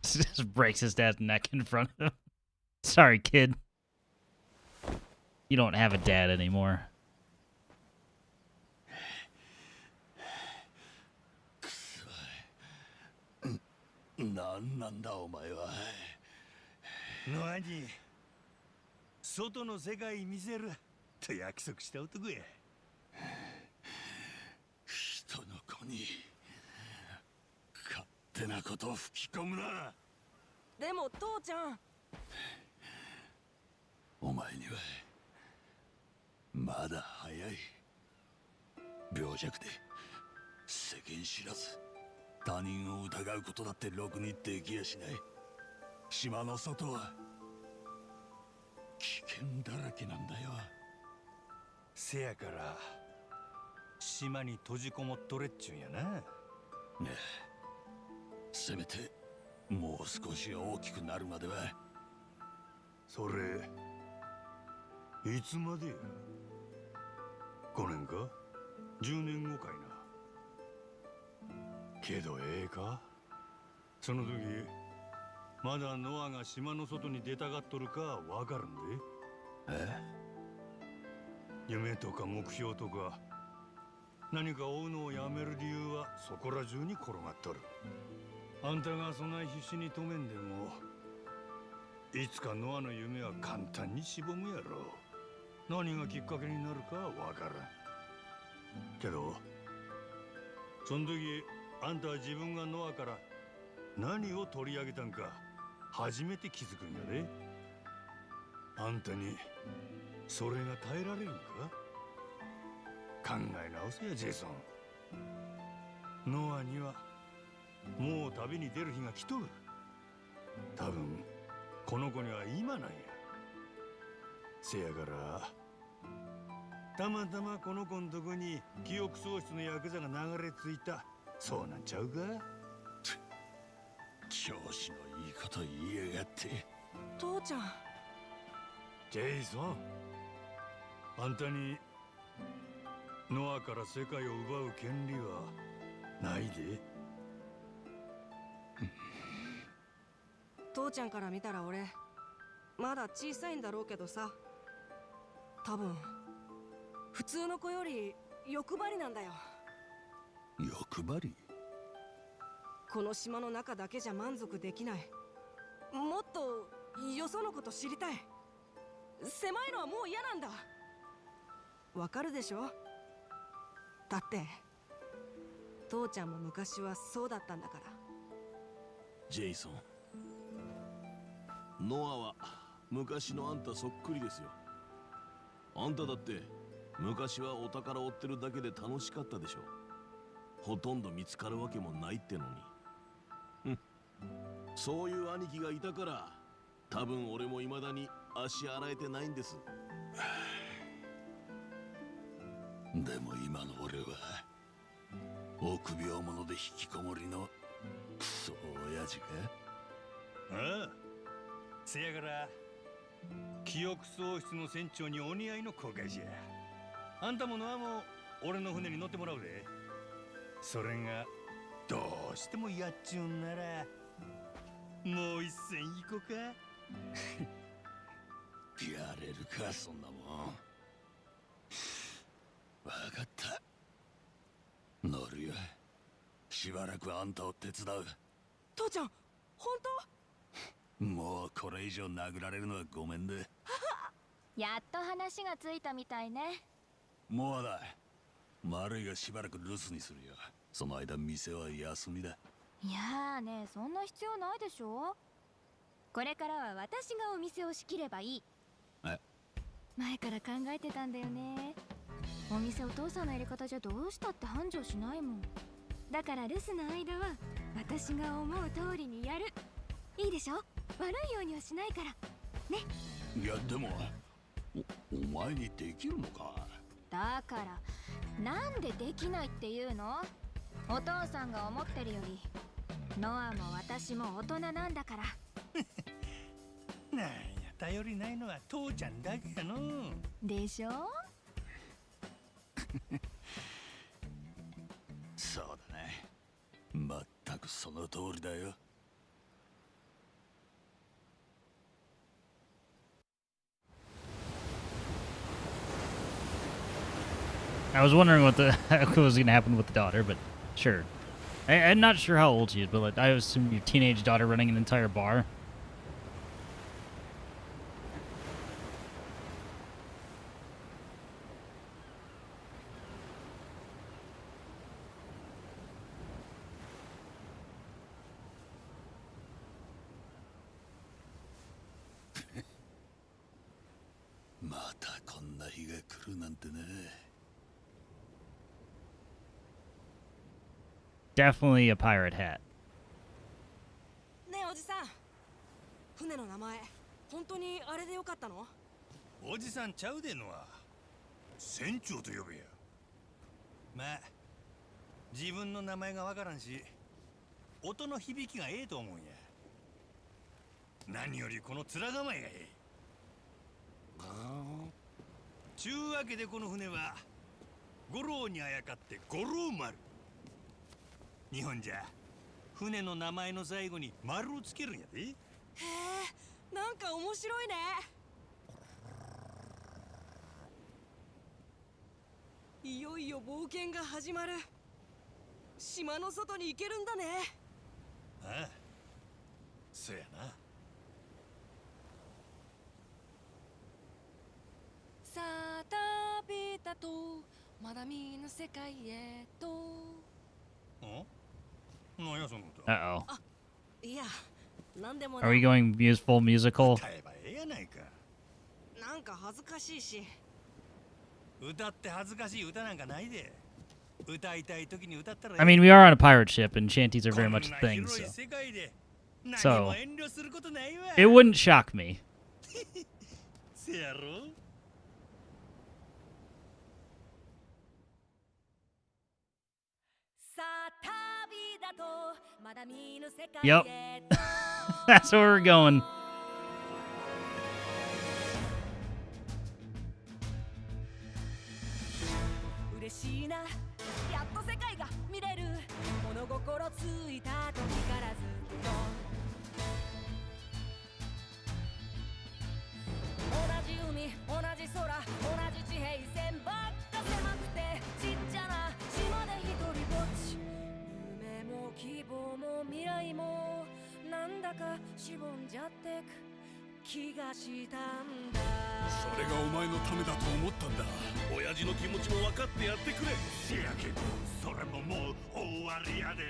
Just breaks his dad's neck in front of him. Sorry, kid. You don't have a dad anymore.ノアに外の世界見せると約束した男や。人の子に勝手なことを吹き込むな。でも父ちゃん、お前にはまだ早い。病弱で世間知らず、他人を疑うことだってろくにできやしない。島の外は危険だらけなんだよ。せやから島に閉じこもっとれっちゅうんやな。ねえ、せめてもう少し大きくなるまでは。それいつまでや。5年か10年後かいな。けどええか、その時まだノアが島の外に出たがっとるかわかるんで。夢とか目標とか何か追うのをやめる理由はそこら中に転がっとる。あんたがそない必死に止めんでもいつかノアの夢は簡単にしぼむやろ。何がきっかけになるかはわからんけど、その時あんたは自分がノアから何を取り上げたんか初めて気づくんやで。あんたにそれが耐えられるんか。考え直せやジェイソン。ノアにはもう旅に出る日が来とる。多分この子には今なんや。せやからたまたまこの子んとこに記憶喪失のヤクザが流れ着いた、そうなんちゃうか。教師のいいこと言いやがって。父ちゃん。ジェイソン、あんたにノアから世界を奪う権利はないで。父ちゃんから見たら俺まだ小さいんだろうけどさ、多分普通の子より欲張りなんだよ。欲張り？この島の中だけじゃ満足できない。もっとよそのこと知りたい。狭いのはもう嫌なんだ。わかるでしょ。だって父ちゃんも昔はそうだったんだから。ジェイソン、ノアは昔のあんたそっくりですよ。あんただって昔はお宝追ってるだけで楽しかったでしょ。ほとんど見つかるわけもないってのに。そういう兄貴がいたから多分俺も未だに足洗えてないんです。でも今の俺は臆病者で引きこもりのクソ親父か。ああ、せやから記憶喪失の船長にお似合いの航海じゃ。あんたもノアも俺の船に乗ってもらうで。それがどうしてもやっちゅうんならもう一戦行こうか。やれるかそんなもん。わかった、乗るよ。しばらくあんたを手伝う。父ちゃん本当？もうこれ以上殴られるのはごめんだ。やっと話がついたみたいね。もうだ、丸いがしばらく留守にするよ。その間店は休みだ。いやーね、そんな必要ないでしょ。これからは私がお店を仕切ればいい。前から考えてたんだよね。お店お父さんのやり方じゃどうしたって繁盛しないもん。だから留守の間は私が思う通りにやる。いいでしょ。悪いようにはしないからね。いやでもお前にできるのか。だからなんでできないっていうの。お父さんが思ってるよりノアも私も大人なんだから。なんや頼りないのは父ちゃんだけやの。でしょ。そうだね、まったくその通りだよ。I was wondering what was going to happen with the daughter, but sure. I'm not sure how old she is, but like, I assume your teenage daughter running an entire bar. definitely a pirate hat. ねえおじさん、船の名前本当にあれでよかったの？おじさんちゃうでのは船長と呼べや。まあ自分の名前がわからんし音の響きがええと思うんや。何よりこの面構えがええ。ちゅうわけでこの船は五郎にあやかって五郎丸。日本じゃ船の名前の最後に丸をつけるんやで。へえ、なんか面白いね。いよいよ冒険が始まる。島の外に行けるんだね。ああ、そやな。さあ旅立とう、まだ見ぬ世界へと。ん？何やその歌。Uh-oh. いや、なんでも Are ない。 we going full musical? 歌えばええやないか。なんか恥ずかしいし。歌って恥ずかしい歌なんかないで。歌いたい時に歌ったらええ。 I mean, we are on a pirate ship, and shanties are very much a こんな thing, 広い so 世界で何 So も遠慮することないわ。 it wouldn't shock me. せやろ。さあ旅立とう、まだ見ぬ世界 Yep. へと。 That's where we're going. 嬉しいな、やっと世界が見れる。物心ついた時からずっと同じ海、同じ空、同じ地平線ばっか狭くてちっちゃな島で一人ぼっち。夢も希望も未来もなんだかしぼんじゃってく気がしたんだ。それがお前のためだと思ったんだ。親父の気持ちも分かってやってくれ。せやけどそれももう終わりやで。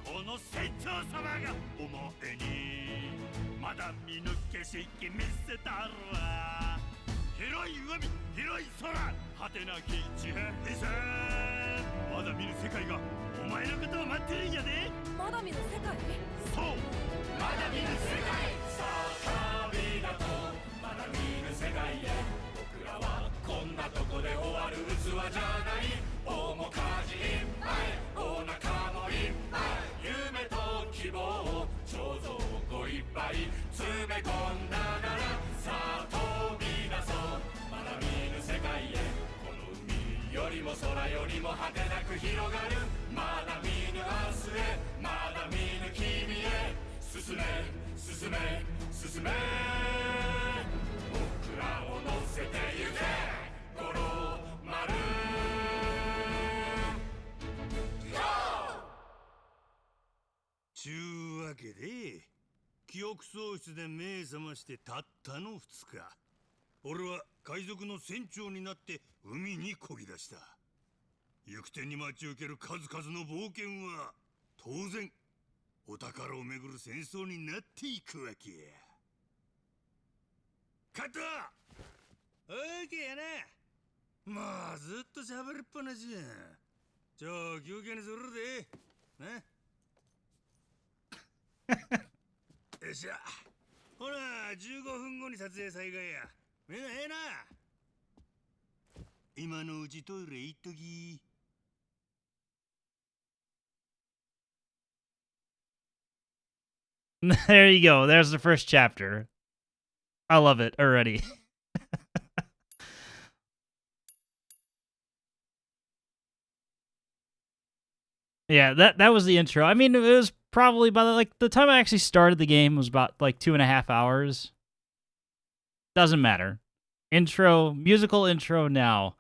この船長様がお前にまだ見ぬ景色見せたるわ。広い海、広い空、果てなき地平線。まだ見ぬ世界がお前のことを待ってるんやで。まだ見ぬ世界？そう、まだ見ぬ世界。さあ旅立とう、まだ見ぬ世界へ。僕らはこんなとこで終わる器じゃない。面かじいっぱい、お腹もいっぱい、夢と希望、彫像をいっぱい詰め込んだなら、さあ飛び出そう、まだ見ぬ世界へ。この海よりも空よりも果てなく広がる。まだ見ぬ明日へ、まだ見ぬ君へ。進め、進め、進め。僕らを乗せてゆけ、五郎丸。ちゅうわけで記憶喪失で目覚ましてたったの2日、俺は海賊の船長になって海に漕ぎ出した。行く手に待ち受ける数々の冒険は当然お宝をめぐる戦争になっていくわけや。カット。オーケーやな。まあずっと喋りっぱなしや。じゃあ休憩にするでな。よっしゃ、ほら15分後に撮影再開や。みんなええな。今のうちトイレ行っとき。There you go. There's the first chapter. I love it already. Yeah, that was the intro. I mean, it was probably by the time I actually started the game was about like 2.5 hours. Doesn't matter. Intro, musical intro now.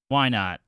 Why not?